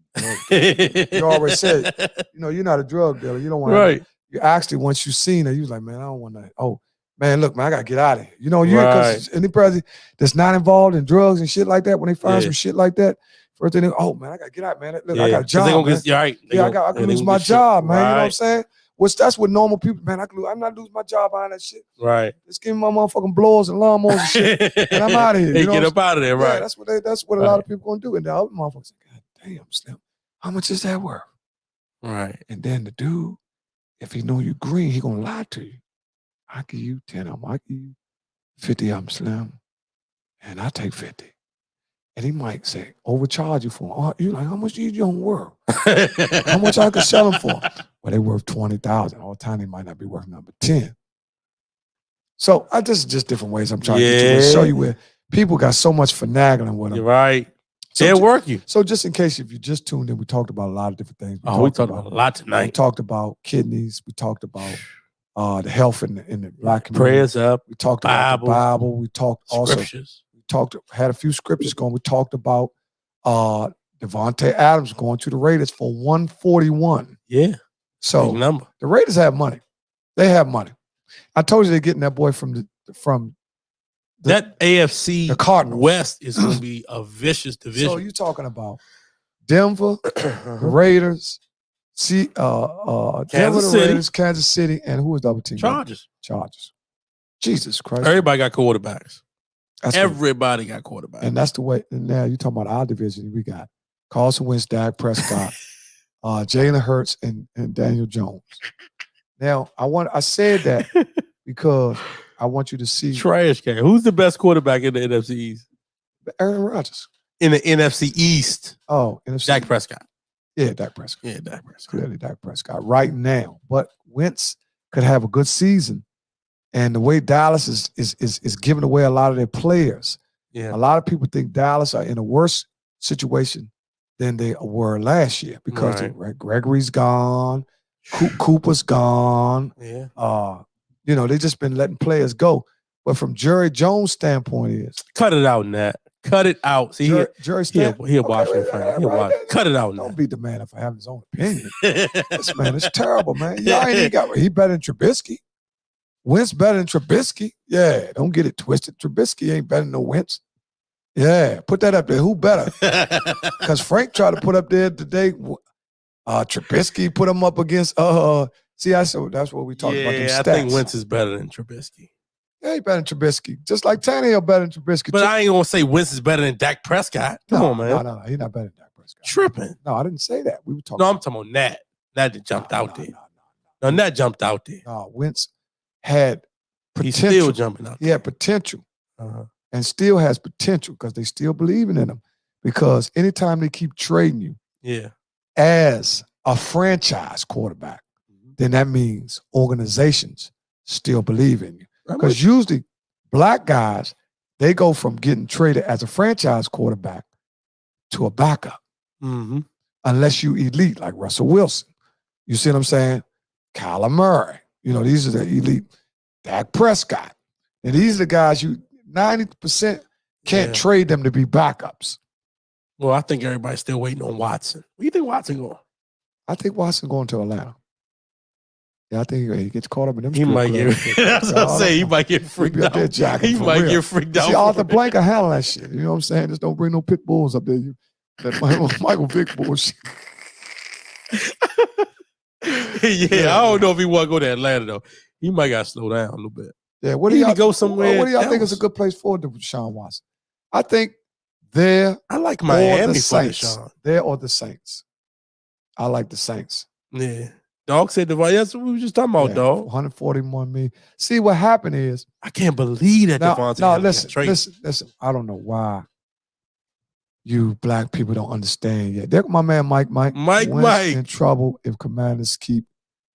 You always said, you're not a drug dealer. You don't want. Right. You actually once you seen her, you was like, man, I don't want to. Oh. Man, look, man, I gotta get out of here. Because any president that's not involved in drugs and shit like that, when they find some shit like that, first thing, man, I gotta get out, man. Look, I got a job. I gotta lose my job, man. You know what I'm saying? That's what normal people, man, I'm not losing my job behind that shit. Right. Let's give me my motherfucking blowers and lawnmowers and shit, and I'm out of here. They You know get up out of there, right? Yeah, that's what a lot of people gonna do. And the other motherfuckers say, God damn, Slim, how much is that worth? Right. And then the dude, if he know you green, he gonna lie to you. I give you 10 of them. I give you 50 of them, Slim, and I take 50. And he might say, overcharge you for them. Oh, you like, how much these young worth? How much I could sell them for? Well, they worth 20,000. All the time they might not be worth number 10. So just different ways I'm trying to get you to show you where people got so much finagling with them. You're right. They'll work you. So just in case if you just tuned in, we talked about a lot of different things. We talked about a lot tonight. We talked about kidneys. We talked about the health in the black community. Prayers up. We talked about the Bible. We talked Scriptures. Had a few scriptures going. We talked about Devontae Adams going to the Raiders for 141. Yeah. So big number. The Raiders have money. They have money. I told you they're getting that boy from that AFC the Cardinals. West is going to be a vicious division. So you're talking about Denver, the Raiders, Denver, the Raiders, Kansas City, and who was the other team? Chargers. Jesus Christ. Everybody got quarterbacks. Everybody got quarterbacks. And that's the way. And now you're talking about our division. We got Carson Wentz, Dak Prescott, Jalen Hurts, and Daniel Jones. Now, I said that because I want you to see. Trash can. Who's the best quarterback in the NFC East? Aaron Rodgers. In the NFC East. Oh, NFC. Dak Prescott. Yeah, Dak Prescott. Yeah, Dak Prescott. Clearly Dak Prescott right now. But Wentz could have a good season. And the way Dallas is giving away a lot of their players. Yeah. A lot of people think Dallas are in a worse situation than they were last year because Gregory's gone, Cooper's gone. Yeah. They just been letting players go. But from Jerry Jones' standpoint is cut it out, Nat. Cut it out. See, Jerry he'll watch it, friend. Cut it out, Don't beat the man if I have his own opinion. This man is terrible, man. Y'all ain't got he better than Trubisky. Wentz better than Trubisky. Yeah, don't get it twisted. Trubisky ain't better than no Wentz. Yeah, put that up there. Who better? Because Frank tried to put up there today. Trubisky put him up against. See, that's what we talked about. Yeah, I think Wentz is better than Trubisky. Yeah, he better than Trubisky. Just like Tannehill better than Trubisky. But I ain't gonna say Wentz is better than Dak Prescott. Come on, man. No, he's not better than Dak Prescott. Tripping. No, I didn't say that. We were talking. No, I'm talking about Nat. Nat that jumped out there. No, Nat jumped out there. No, Wentz had potential. He's still jumping out there. He had potential. And still has potential because they still believing in him. Because anytime they keep trading you as a franchise quarterback, then that means organizations still believe in you. Because usually black guys, they go from getting traded as a franchise quarterback to a backup. Unless you elite like Russell Wilson. You see what I'm saying? Kyler Murray. These are the elite. Dak Prescott. And these are the guys 90% can't trade them to be backups. Well, I think everybody's still waiting on Watson. Where do you think Watson going? I think Watson going to Atlanta. Yeah, I think he gets caught up in them. He might get. That's what I'm saying. He might get freaked out. He might get freaked out. See, Arthur Blank will handle that shit. You know what I'm saying? Just don't bring no pit bulls up there. That Michael Vick bullshit. I don't know if he want to go to Atlanta though. He might got to slow down a little bit. Yeah, what do y'all go somewhere? What do y'all think is a good place for Deshaun Watson? I think there. I like Miami for Deshaun. There or the Saints. I like the Saints. Yeah. Dog said that's what we were just talking about, dog. 141 million. See, what happened is I can't believe that Devontae. No, listen. I don't know why you black people don't understand yet. There, my man Mike in trouble if Commanders keep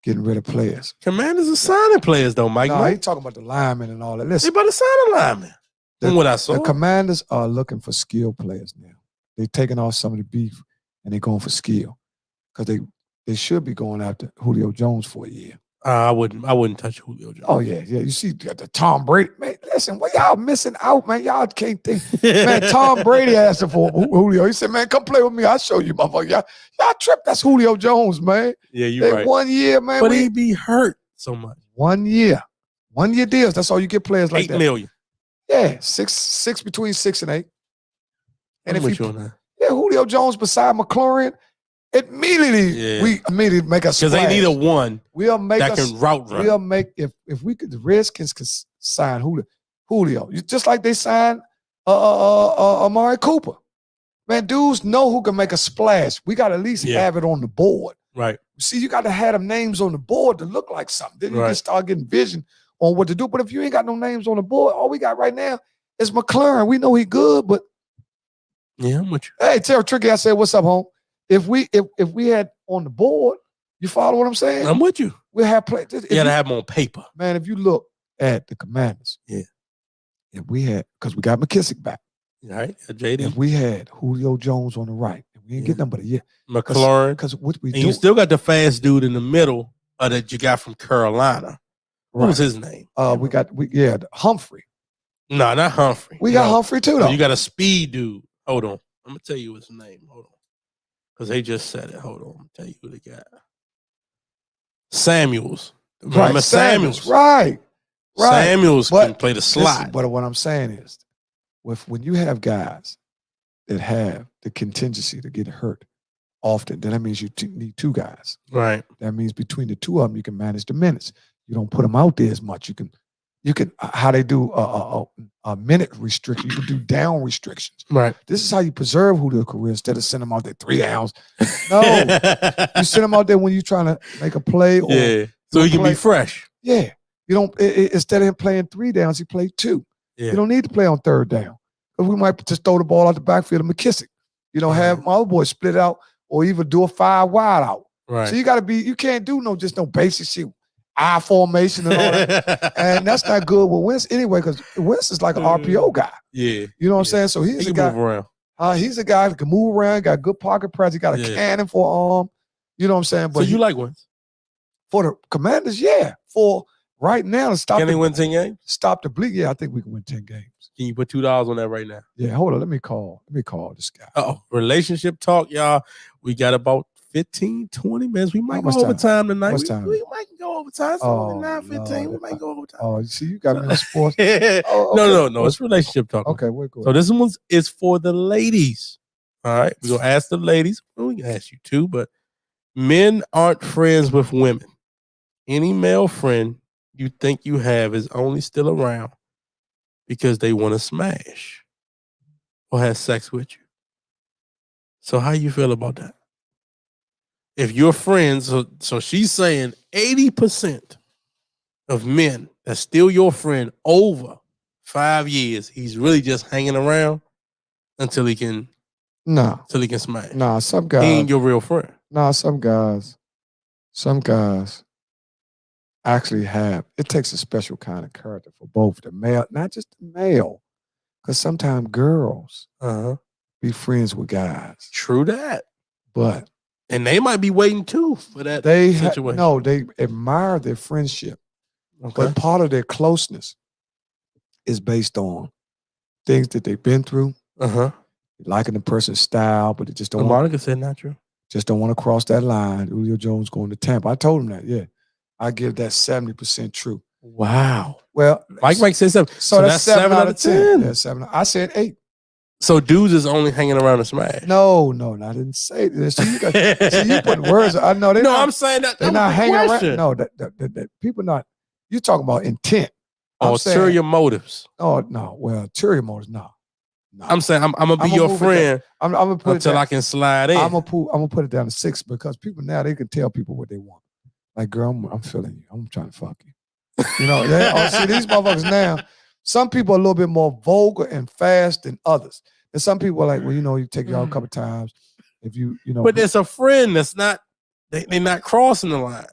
getting rid of players. Commanders are signing players though, Mike. No, he's talking about the linemen and all that. Listen, they about to sign a lineman. From what I saw, the Commanders are looking for skilled players now. They're taking off some of the beef and they're going for skill because they should be going after Julio Jones for a year. I wouldn't touch Julio Jones. Oh yeah. You see the Tom Brady, man. Listen, what y'all missing out, man? Y'all can't think. Man, Tom Brady asked for Julio. He said, "Man, come play with me. I'll show you, motherfucker. Y'all tripped. That's Julio Jones, man. Yeah, you're right. 1 year, man. But he'd be hurt so much. 1 year, 1 year deals. That's all you get players like that. $8 million. Yeah, six between 6 and 8. And I'm with you on that. Yeah, Julio Jones beside McLaurin. we immediately make a splash. Because they need a one we'll make that can route run. We'll make if we could, the Redskins could sign Julio, just like they signed Amari Cooper. Man, dudes know who can make a splash. We got to at least have it on the board. Right. See, you got to have them names on the board to look like something. Then you can start getting vision on what to do. But if you ain't got no names on the board, all we got right now is McLaurin. We know he good, but yeah, I'm with you. Hey, tell Tricky, I said, what's up, home? If we had on the board, you follow what I'm saying? I'm with you. We'll have play. You gotta have them on paper. Man, if you look at the Commanders, if we had, because we got McKissick back. Right, JD. If we had Julio Jones on the right, and we ain't get nothing but a year. McLaurin. Because what we do. You still got the fast dude in the middle that you got from Carolina. What was his name? We got Humphrey. No, not Humphrey. We got Humphrey too, though. You got a speed dude. Hold on. I'm gonna tell you his name. Hold on. Because they just said it. Hold on. I'm gonna tell you who they got. Samuels. Remember Samuels. Right. Samuels can play the slot. But what I'm saying is, when you have guys that have the contingency to get hurt often, then that means you need two guys. Right. That means between the two of them, you can manage the minutes. You don't put them out there as much. You can how they do a minute restriction. You can do down restrictions. Right. This is how you preserve Julio's career instead of sending him out there 3 hours. No, you send him out there when you're trying to make a play. Or so he can be fresh. Yeah. You don't. Instead of him playing 3 downs, he played 2. Yeah. You don't need to play on 3rd down. Because we might just throw the ball out the backfield of McKissick. You know, have my other boys split out or even do a 5 wide out. Right. So you can't do no basic shit. I formation and all that. And that's not good with Wentz anyway, because Wentz is like an RPO guy. Yeah. You know what I'm saying? So he's a guy. Move around. He's a guy that can move around, got good pocket presence, he got a cannon for an arm. You know what I'm saying? But so you like Wentz? For the Commanders, yeah. For right now to stop. Can they win 10 games? Stop the bleak. Yeah, I think we can win 10 games. Can you put $2 on that right now? Yeah, hold on. Let me call this guy. Relationship talk, y'all. We got about 15, 20 minutes. We might go overtime tonight. We might go overtime. It's only 9:15. We might go overtime. Oh, you see, you got me on sports. Okay. No. It's relationship talk. Okay, we're good. So this one is for the ladies. All right. We're going to ask the ladies. Well, we can ask you too, but men aren't friends with women. Any male friend you think you have is only still around because they want to smash or have sex with you. So how you feel about that? If you're friends, so she's saying 80% of men that's still your friend over 5 years, he's really just hanging around until he can smash. Nah, some guys. He ain't your real friend. Nah, some guys actually have. It takes a special kind of character for both the male, not just the male, because sometimes girls be friends with guys. True that. And they might be waiting too for that situation. They admire their friendship. Okay. But part of their closeness is based on things that they've been through. Liking the person's style, but they just don't. Monica said not true. Just don't want to cross that line. Julio Jones going to Tampa. I told him that. Yeah, I give that 70% true. Wow. Well, Mike said 7. So that's 7 out of 10. Yeah, 7. I said 8. So dudes is only hanging around to smash. No, I didn't say this. So you put words. I know they. No, I'm saying that they're not hanging around. No, that people not. You talking about intent? Ulterior motives. Oh no, well, ulterior motives. No. I'm saying I'm gonna be your friend. I'm gonna put until I can slide in. I'm gonna put it down to 6 because people now they can tell people what they want. Like, girl, I'm feeling you. I'm trying to fuck you. You know, see these motherfuckers now. Some people are a little bit more vulgar and fast than others. And some people are like, well, you take you out a couple times. If you know. But there's a friend that's not, they're not crossing the line.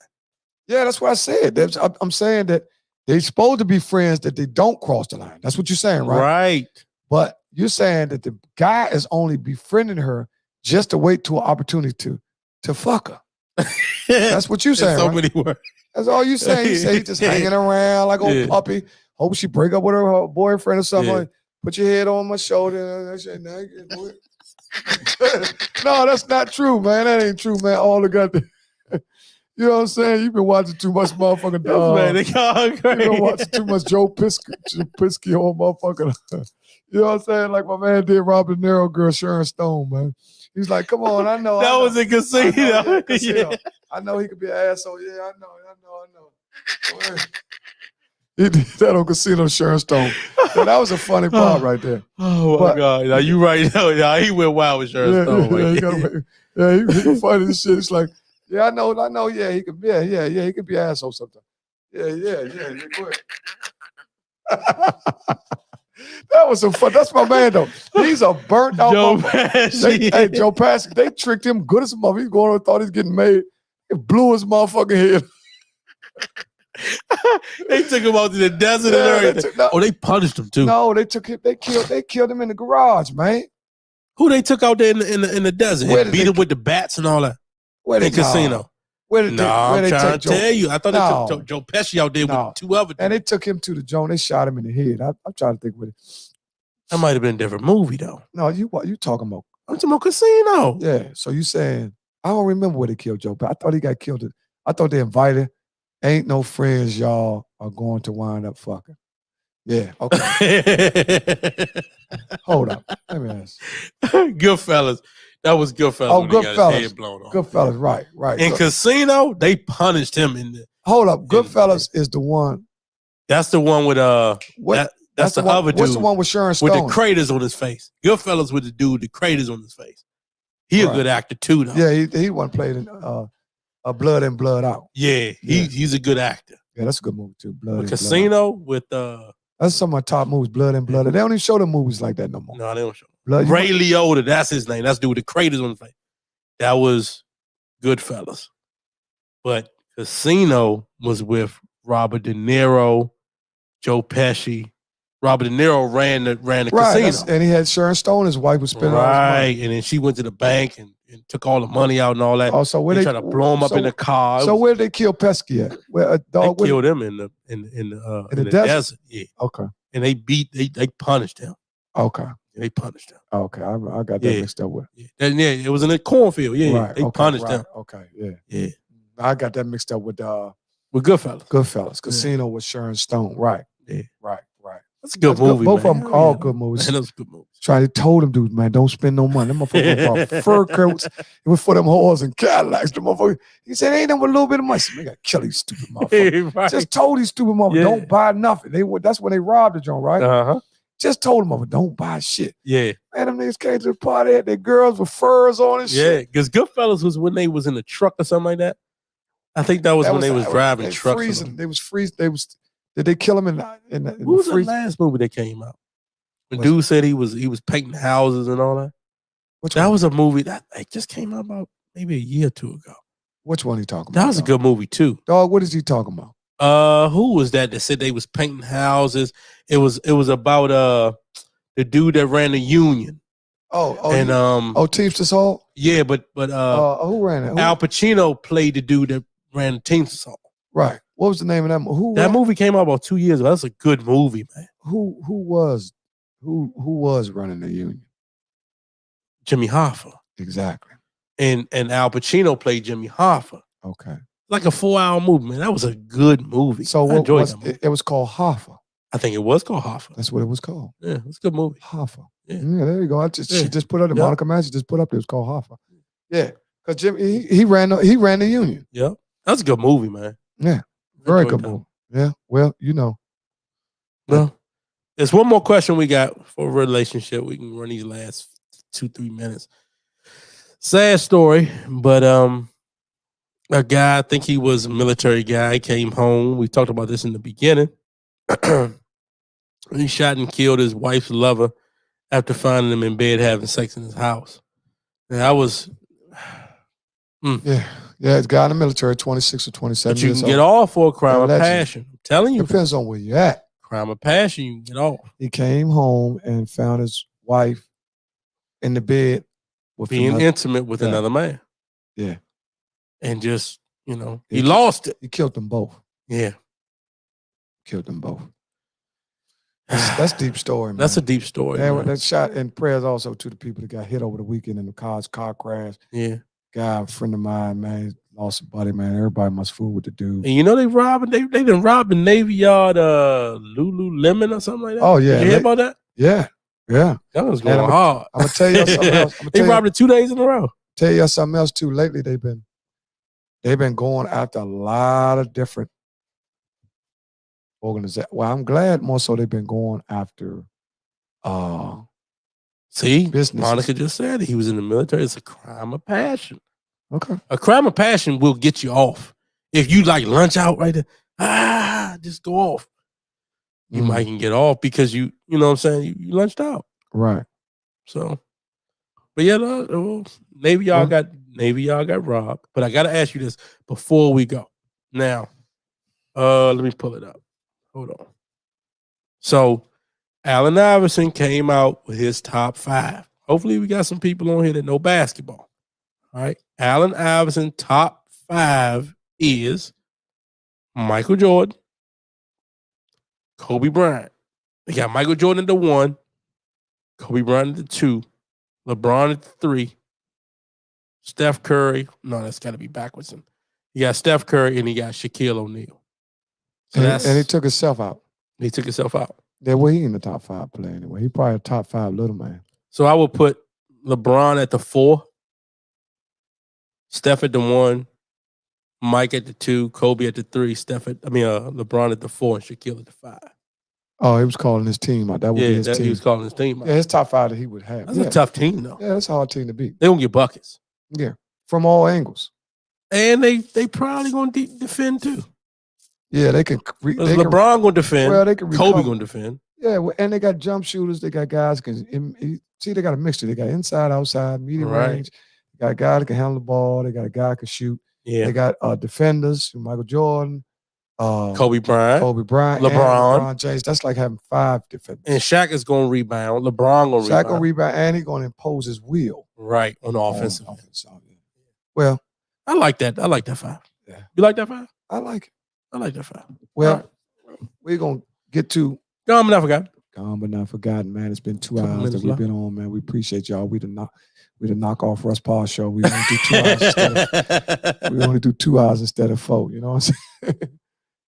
Yeah, that's what I said. I'm saying that they're supposed to be friends that they don't cross the line. That's what you're saying, right? Right. But you're saying that the guy is only befriending her just to wait to an opportunity to fuck her. That's what you're saying, so right? many words. That's all you saying. You say he's just hanging around like a puppy. Hope she break up with her boyfriend or something. Yeah. Put your head on my shoulder. No, that's not true, man. That ain't true, man. All the goddamn. You know what I'm saying? You've been watching too much motherfucking man, they call You've been watching too much Joe Pisky on motherfucking. You know what I'm saying? Like my man did Robert De Niro girl Sharon Stone, man. He's like, come on, I know. That was a casino. Casino. Yeah. I know he could be an asshole. Yeah, I know. He did that on Casino Sharon Stone. So that was a funny part right there. Oh my God. Now you right now. Yeah, he went wild with Sharon Stone. He funny as shit. It's like, yeah, I know. Yeah, he could be. Yeah, he could be an asshole sometimes. Yeah, go ahead. That was so fun. That's my man though. He's a burnt out Joe Pesci. Hey, Joe Pesci. They tricked him good as a mother. He's going on, thought he's getting made. It blew his motherfucking head. They took him out to the desert and everything. They punished him too. No, they took him. They killed him in the garage, man. Who they took out there in the desert? And beat him with the bats and all that. In Casino. I'm trying to tell you. I thought they took Joe Pesci out there with 2 other. And they took him to the joint. They shot him in the head. I'm trying to think with it. That might have been a different movie though. No, what you talking about? I'm talking about Casino. Yeah. So you saying I don't remember where they killed Joe, but I thought he got killed. I thought they invited. Ain't no friends, y'all are going to wind up fucking. Yeah. Okay. Hold up. Let me ask. Goodfellas. That was Goodfellas. Oh, Goodfellas. Goodfellas. Right. In Casino, they punished him in the. Hold up. Goodfellas is the one. That's the one with that's the other dude. What's the one with Sharon Stone? With the craters on his face. Goodfellas with the dude, the craters on his face. He a good actor too, though. Yeah, he one played in Blood In, Blood Out. Yeah, he's a good actor. Yeah, that's a good movie too. Blood In, Casino Blood with that's some of my top movies. Blood In, Blood Out. They don't even show the movies like that no more. No, they don't show. Ray Liotta, that's his name. That's the dude with the craters on his face. That was Goodfellas. But Casino was with Robert De Niro, Joe Pesci. Robert De Niro ran the casino. And he had Sharon Stone, his wife was spending all his money. And then she went to the bank and took all the money out and all that. Oh, so where they tried to blow him up in the car. So where did they kill Pesky at? Where they killed him in the desert. Yeah. Okay. And they punished him. Okay. They punished him. Okay, I got that mixed up with. Yeah, it was in a cornfield. Yeah, right. They punished him. Okay, yeah. I got that mixed up with Goodfellas. Goodfellas. Casino with Sharon Stone. Right. Yeah. Right. That's a good movie. Both of them all good movies. Man, that's a good movie. Try to told them dudes, man, don't spend no money. Them motherfuckers bought fur coats. It was for them whores and Cadillacs. The motherfucker. He said, ain't them with a little bit of money. I said, man, I gotta kill these stupid motherfuckers. Right. Just told these stupid motherfuckers, don't buy nothing. That's when they robbed the joint, right? Uh-huh. Just told them, don't buy shit. Yeah. Man, them niggas came to the party, had their girls with furs on and shit. Yeah, because Goodfellas was when they was in the truck or something like that. I think that was when they was driving trucks. They was freezing. Did they kill him in the What was the last movie that came out? When dude said he was painting houses and all that. That was a movie that just came out about maybe a year or two ago. Which one he talking about? That was a good movie too. Dog, what is he talking about? Who was that said they was painting houses? It was about the dude that ran the union. Teamsters Hall? Yeah, but who ran it? Al Pacino played the dude that ran the Teamsters Hall. Right. What was the name of that movie? That movie came out about 2 years ago. That's a good movie, man. Who was running the union? Jimmy Hoffa. Exactly. And Al Pacino played Jimmy Hoffa. Okay. Like a 4-hour movie, man. That was a good movie. So what was it? Was called Hoffa. I think it was called Hoffa. That's what it was called. Yeah, it's a good movie. Hoffa. Yeah, there you go. She just put up the Monica Massey just put up there. It was called Hoffa. Yeah, because Jimmy he ran the union. Yeah, that's a good movie, man. Yeah, very good movie. Yeah, well, Well, there's one more question we got for a relationship. We can run these last 2-3 minutes. Sad story, but a guy, I think he was a military guy, came home. We talked about this in the beginning. He shot and killed his wife's lover after finding him in bed having sex in his house. And I was... Yeah, it's a guy in the military, 26 or 27 But you years can old. get off for a crime of passion. I'm telling you. Depends on where you're at. Crime of passion, you can get off. He came home and found his wife in the bed with being intimate with another man. Yeah. And just, he lost it. He killed them both. Yeah. Killed them both. That's a deep story, man. That's a deep story. And that shot, and prayers also to the people that got hit over the weekend in the car crash. Yeah. Guy, a friend of mine, man, lost a buddy, man. Everybody must fool with the dude. And they done robbed the Navy Yard Lululemon or something like that. Oh, yeah. You hear about that? Yeah. Yeah. That was going hard. I'm gonna tell you something else. They robbed it 2 days in a row. Tell you something else too. Lately, they've been going after a lot of different organizations. Well, I'm glad more so they've been going after See, businesses. Monica just said it. He was in the military. It's a crime of passion. Okay. A crime of passion will get you off. If you like lunch out right there, just go off. You might can get off because you know what I'm saying? You lunched out. Right. So, but yeah, Navy y'all got robbed. But I gotta ask you this before we go. Now, let me pull it up. Hold on. So Allen Iverson came out with his top 5. Hopefully we got some people on here that know basketball. All right. Allen Iverson top 5 is Michael Jordan, Kobe Bryant. They got Michael Jordan at the 1, Kobe Bryant at the 2, LeBron at the 3, Steph Curry. No, that's got to be backwards. You got Steph Curry and he got Shaquille O'Neal. So and he took himself out. He took himself out. Yeah, well, he in the top 5 player anyway. He probably a top 5 little man. So I would put LeBron at the 4, Steph at the 1, Mike at the 2, Kobe at the 3, LeBron at the 4, and Shaquille at the 5. Oh, he was calling his team out. That would be his team. He was calling his team out. Yeah, his top 5 that he would have. That's a tough team, though. Yeah, that's a hard team to beat. They don't get buckets. Yeah, from all angles. And they probably going to defend, too. Yeah, they can. LeBron going to defend. Well, they can recover. Kobe going to defend. Yeah, and they got jump shooters. They got guys see, they got a mixture. They got inside, outside, medium range. They got a guy that can handle the ball. They got a guy that can shoot. Yeah. They got defenders, Michael Jordan, Kobe Bryant, LeBron James. That's like having 5 defenders. And Shaq is going to rebound. LeBron going to rebound. Shaq going to rebound, and he's going to impose his will. Right, on the offensive. Well, I like that. I like that 5. Yeah. You like that 5? I like it. I like that 5. Well, we're going to get to Gone but not forgotten. Gone but not forgotten, man. It's been 2 hours that we've been on, man. We appreciate y'all. We the knock off Russ Paul show. We only do 2 hours we only do 2 hours instead of 4. You know what I'm saying?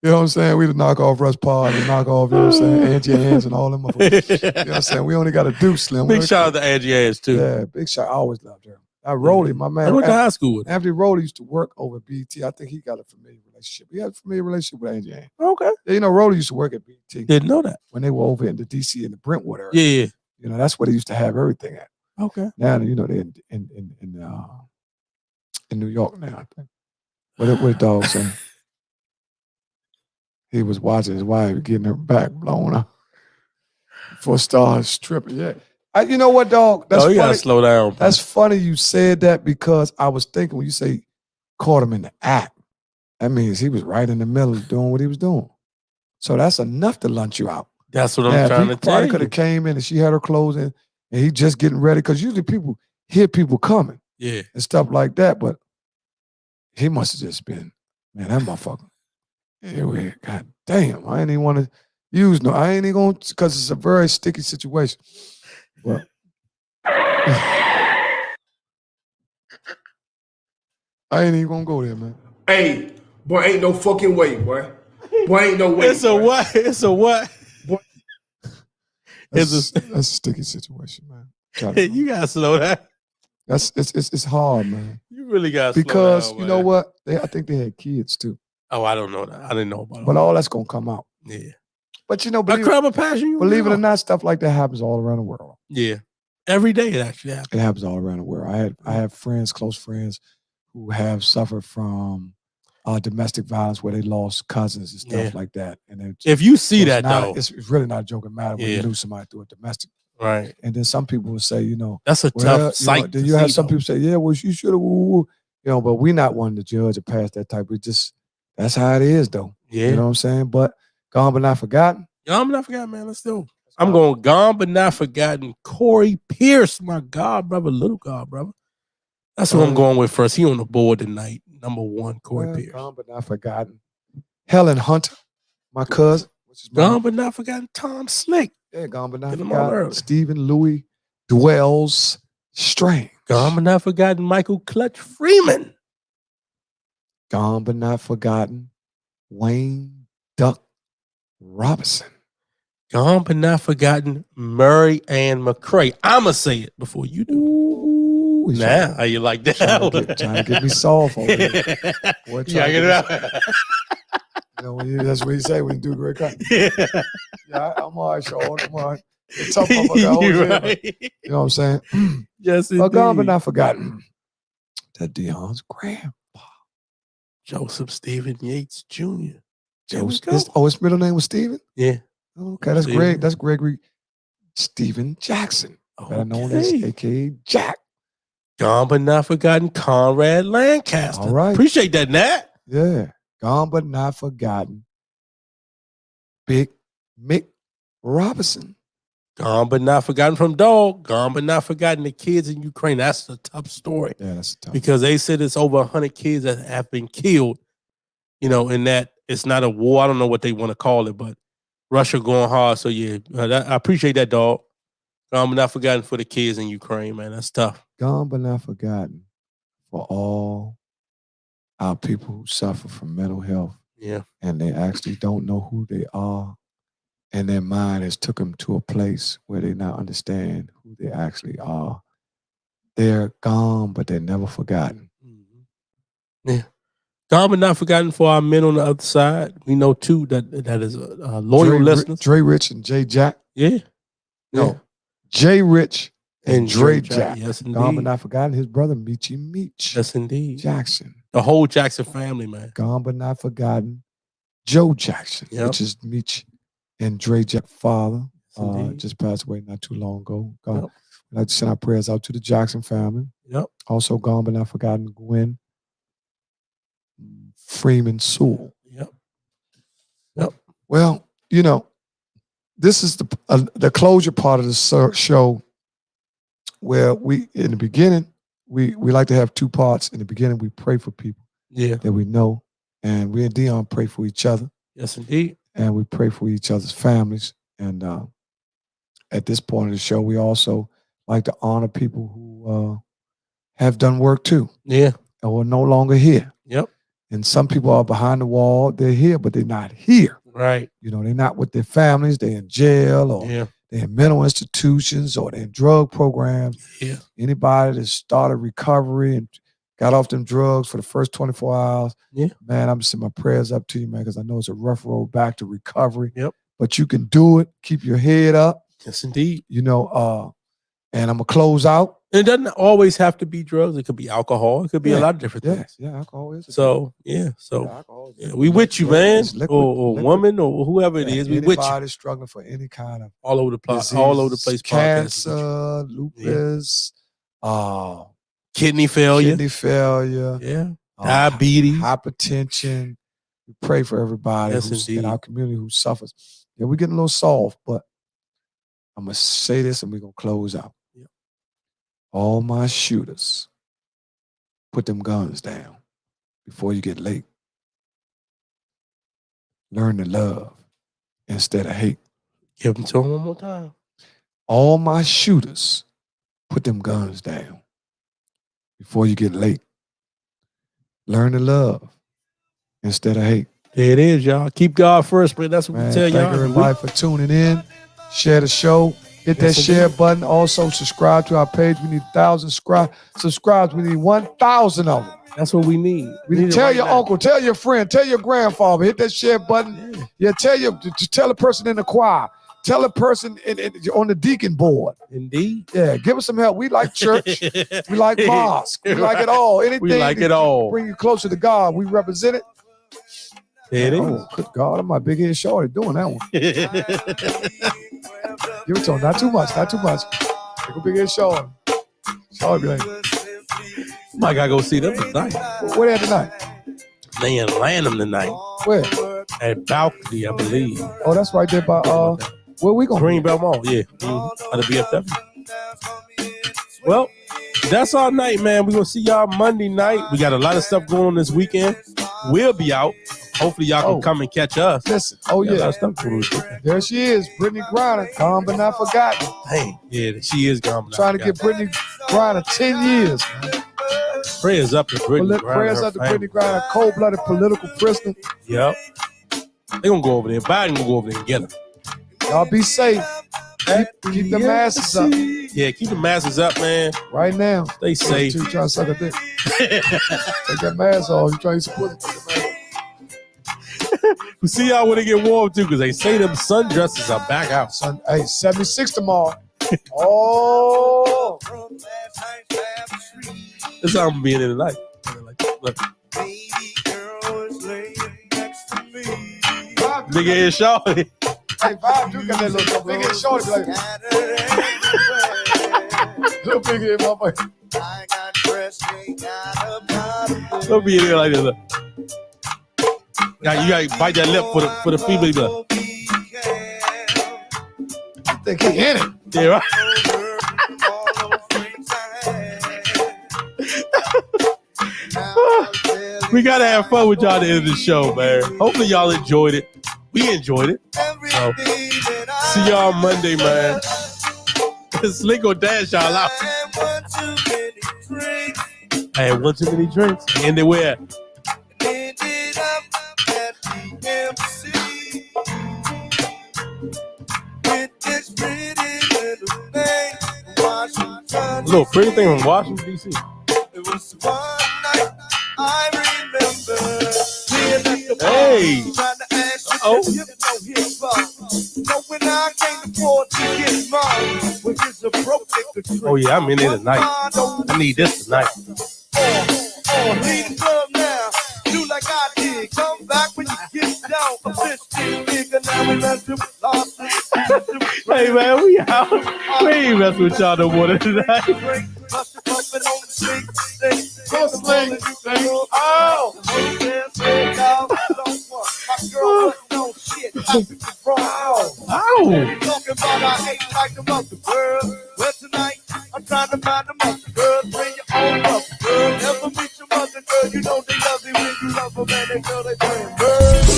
You know what I'm saying? We the knock off Russ Paul, the knock off, you know what I'm saying? Angie Hands and all them motherfuckers. You know what I'm saying? We only got to do Slim. Big shout out to Angie Hands, too. Yeah, big shout. I always loved her. Rolly, my man. I went to high school with him. After Rolly used to work over at BET, I think he got a familiar relationship. He had a familiar relationship with Angie Hands. Okay. Yeah, you know, Rolly used to work at BET. Didn't know that. When they were over in the DC and the Brentwood area. Yeah. You know, that's where they used to have everything at. Okay. Now, you know, they're in New York now, I think. What the dog saying? He was watching his wife getting her back blown up before stars stripping. Yeah. You know what, dog? That's you funny. gotta slow down. Bro. That's funny you said that because I was thinking when you say caught him in the act, that means he was right in the middle of doing what he was doing. So that's enough to lunch you out. That's what I'm trying to tell you. He could have came in and she had her clothes in and he just getting ready because usually people hear people coming. Yeah. And stuff like that. But he must have just been, man, that motherfucker. Anyway, God damn, I ain't even want to use I ain't even going to, because it's a very sticky situation. Well, I ain't even gonna go there, man. Hey, boy, ain't no fucking way, boy. Boy, ain't no way. It's a what? It's a what? Boy. That's a sticky situation, man. You gotta slow down. It's hard, man. You really gotta because slow down, you know what? I think they had kids too. Oh, I don't know that. I didn't know about it. But all that's gonna come out. Yeah. But you know, A crime of passion. Believe it or not, stuff like that happens all around the world. Yeah. Every day it actually happens. It happens all around the world. I have friends, close friends, who have suffered from domestic violence where they lost cousins and stuff like that. And if you see that, though, it's really not a joking matter when you lose somebody through a domestic. Right. And then some people will say, you know, that's a tough sight. Then you have some people say, yeah, well, you should have, you know, but we're not one to judge or pass that type. We just, that's how it is, though. Yeah. You know what I'm saying? But gone but not forgotten. Gone but not forgotten, man. Let's do it. I'm going gone but not forgotten. Corey Pierce, my God, brother, little God, brother. That's what I'm going with first. He on the board tonight. Number 1, Corey Pierce. Gone but not forgotten. Helen Hunter, my cousin. Gone but not forgotten. Tom Slick. Yeah, gone but not forgotten. Stephen Louis Dwells Strange. Gone but not forgotten. Michael Clutch Freeman. Gone but not forgotten. Wayne Duck Robinson. Gone but not forgotten, Murray Ann McCray. I'ma say it before you do. Ooh, Now, how you like that? Trying to get me soft over here. Boy, Yeah, get it out. You know, that's what you say when you do great cut. Yeah, I'm all right, Sean. I'm all right. It's tough motherfucker. right. You know what I'm saying? Yes, Well, gone but indeed. not forgotten. That Deon's grandpa. Joseph Stephen Yates Jr. Joseph. His middle name was Stephen? Yeah. Okay, that's Stephen. Greg. That's Gregory Stephen Jackson. Better known as AKA Jack. Gone but not forgotten, Conrad Lancaster. All right. Appreciate that, Nat. Yeah. Gone but not forgotten. Big Mick Robinson. Gone but not forgotten from Dog. Gone but not forgotten the kids in Ukraine. That's a tough story. Yeah, that's tough. Because they said it's over 100 kids that have been killed, you know, in that it's not a war. I don't know what they want to call it, but Russia going hard. So, yeah, I appreciate that, Dog. Gone but not forgotten for the kids in Ukraine, man. That's tough. Gone but not forgotten for all our people who suffer from mental health. Yeah. And they actually don't know who they are. And their mind has took them to a place where they not understand who they actually are. They're gone, but they're never forgotten. Mm-hmm. Yeah. Gone but not forgotten for our men on the other side. We know, too, that is loyal listeners. Dre Rich and Jay Jack. Yeah. No. Jay Rich and Dre Jack. Yes, indeed. Gone but not forgotten his brother, Meechy Meech. Yes, indeed. Jackson. The whole Jackson family, man. Gone but not forgotten, Joe Jackson, which is Meech and Dre Jack's father. Just passed away not too long ago. We'd like to send our prayers out to the Jackson family. Yep. Also gone but not forgotten, Gwen Freeman Sewell. Yep. Well, you know, this is the closure part of the show where we, in the beginning, we like to have two parts. In the beginning, we pray for people that we know. And we and Deon pray for each other. Yes, indeed. And we pray for each other's families. And at this point of the show, we also like to honor people who have done work too. Yeah. And are no longer here. Yep. And some people are behind the wall. They're here, but they're not here. Right. You know, they're not with their families. They're in jail or they're in mental institutions or they're in drug programs. Yeah. Anybody that started recovery and got off them drugs for the first 24 hours. Yeah. Man, I'm just sending my prayers up to you, man, because I know it's a rough road back to recovery. Yep. But you can do it. Keep your head up. Yes, indeed. You know, and I'm going to close out. It doesn't always have to be drugs. It could be alcohol. It could be a lot of different things. Yeah, alcohol is. So, we with you, man, or woman, or whoever it is. We with you. Anybody struggling for any kind of all over the place. Cancer, lupus, kidney failure. Yeah. Diabetes. Hypertension. We pray for everybody who's in our community who suffers. Yeah, we're getting a little soft, but I'm going to say this and we're going to close out. Yep. All my shooters, put them guns down before you get late. Learn to love instead of hate. Give them to them one more time. All my shooters, put them guns down before you get late. Learn to love instead of hate. There it is, y'all. Keep God first, man. That's what we tell y'all. Thank everybody for tuning in. Share the show. Hit that share button. Also, subscribe to our page. We need 1,000 subscribes. We need 1,000 of them. That's what we need. Tell your uncle, tell your friend, tell your grandfather. Hit that share button. Yeah, tell a person in the choir. Tell a person on the deacon board. Indeed. Yeah, give us some help. We like church. We like mosque. We like it all. Anything we like it all. Bring you closer to God. We represent it. There it is. Oh, good God. I'm my big head shorty doing that one. Give it to him. Not too much. Take a big head shorty. Shorty be like, I gotta go see them tonight. Where they at tonight? They in Lanham tonight. Where? At Balcony, I believe. Oh, that's right there by where we going? Greenbelt Mall, yeah. At the BFW. Well, that's our night, man. We're gonna see y'all Monday night. We got a lot of stuff going on this weekend. We'll be out. Hopefully y'all can come and catch us. Listen, there she is, Brittany Griner, gone but not forgotten. Hey, yeah, she is gone. Trying to get Brittany Griner 10 years. Man. Prayers up to Brittany Griner. Prayers up to Brittany Griner, cold-blooded political prisoner. Yep. They're gonna go over there. Biden gonna go over there and get her. Y'all be safe. Keep the masks up. Yeah, keep the masks up, man. Right now. Stay safe. You trying to suck a dick. Take that mask off. You trying to support it. We see y'all when it get warm too, because they say them sundresses are back out. Hey, 76 tomorrow. Oh. That's how I'm being in tonight. Look. Big ass shorty. Hey, Bob do got that little big ass shorty like little big ass motherfucker. Don't be in there like this. Look. Now you gotta bite that lip for the female. Look. I think he in it. Yeah, right. We gotta have fun with y'all at the end of the show, man. Hopefully y'all enjoyed it. We enjoyed it. So, see y'all Monday, man. Slink will dash y'all out. I had one too many drinks. And they were. A little pretty thing from Washington, D.C. It was one night I remember. Hey. Oh. When I can't afford to get mine, which is a broke nigga. Oh yeah, I'm in there tonight. I need this tonight. Leave the club now. Do like I did. Come back when you get down. A 15 nigga now we run to lost. Hey man, we out. We ain't messing with y'all no more tonight. Go Slink. Oh. Ow. Talking about I hate like the mother girl. Well tonight I'm trying to find the mother girl. Bring your own mother girl. Never meet your mother girl. You know they love you when you love them, and they girl they bring girls.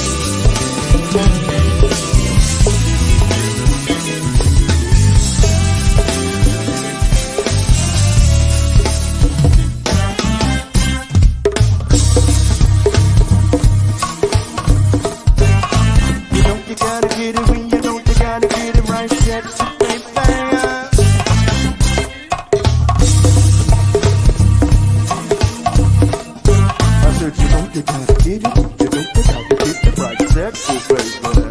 You gotta get it when you know you gotta get it right. That's the thing. I said you know you gotta get it. You know you gotta get it right. That's the thing.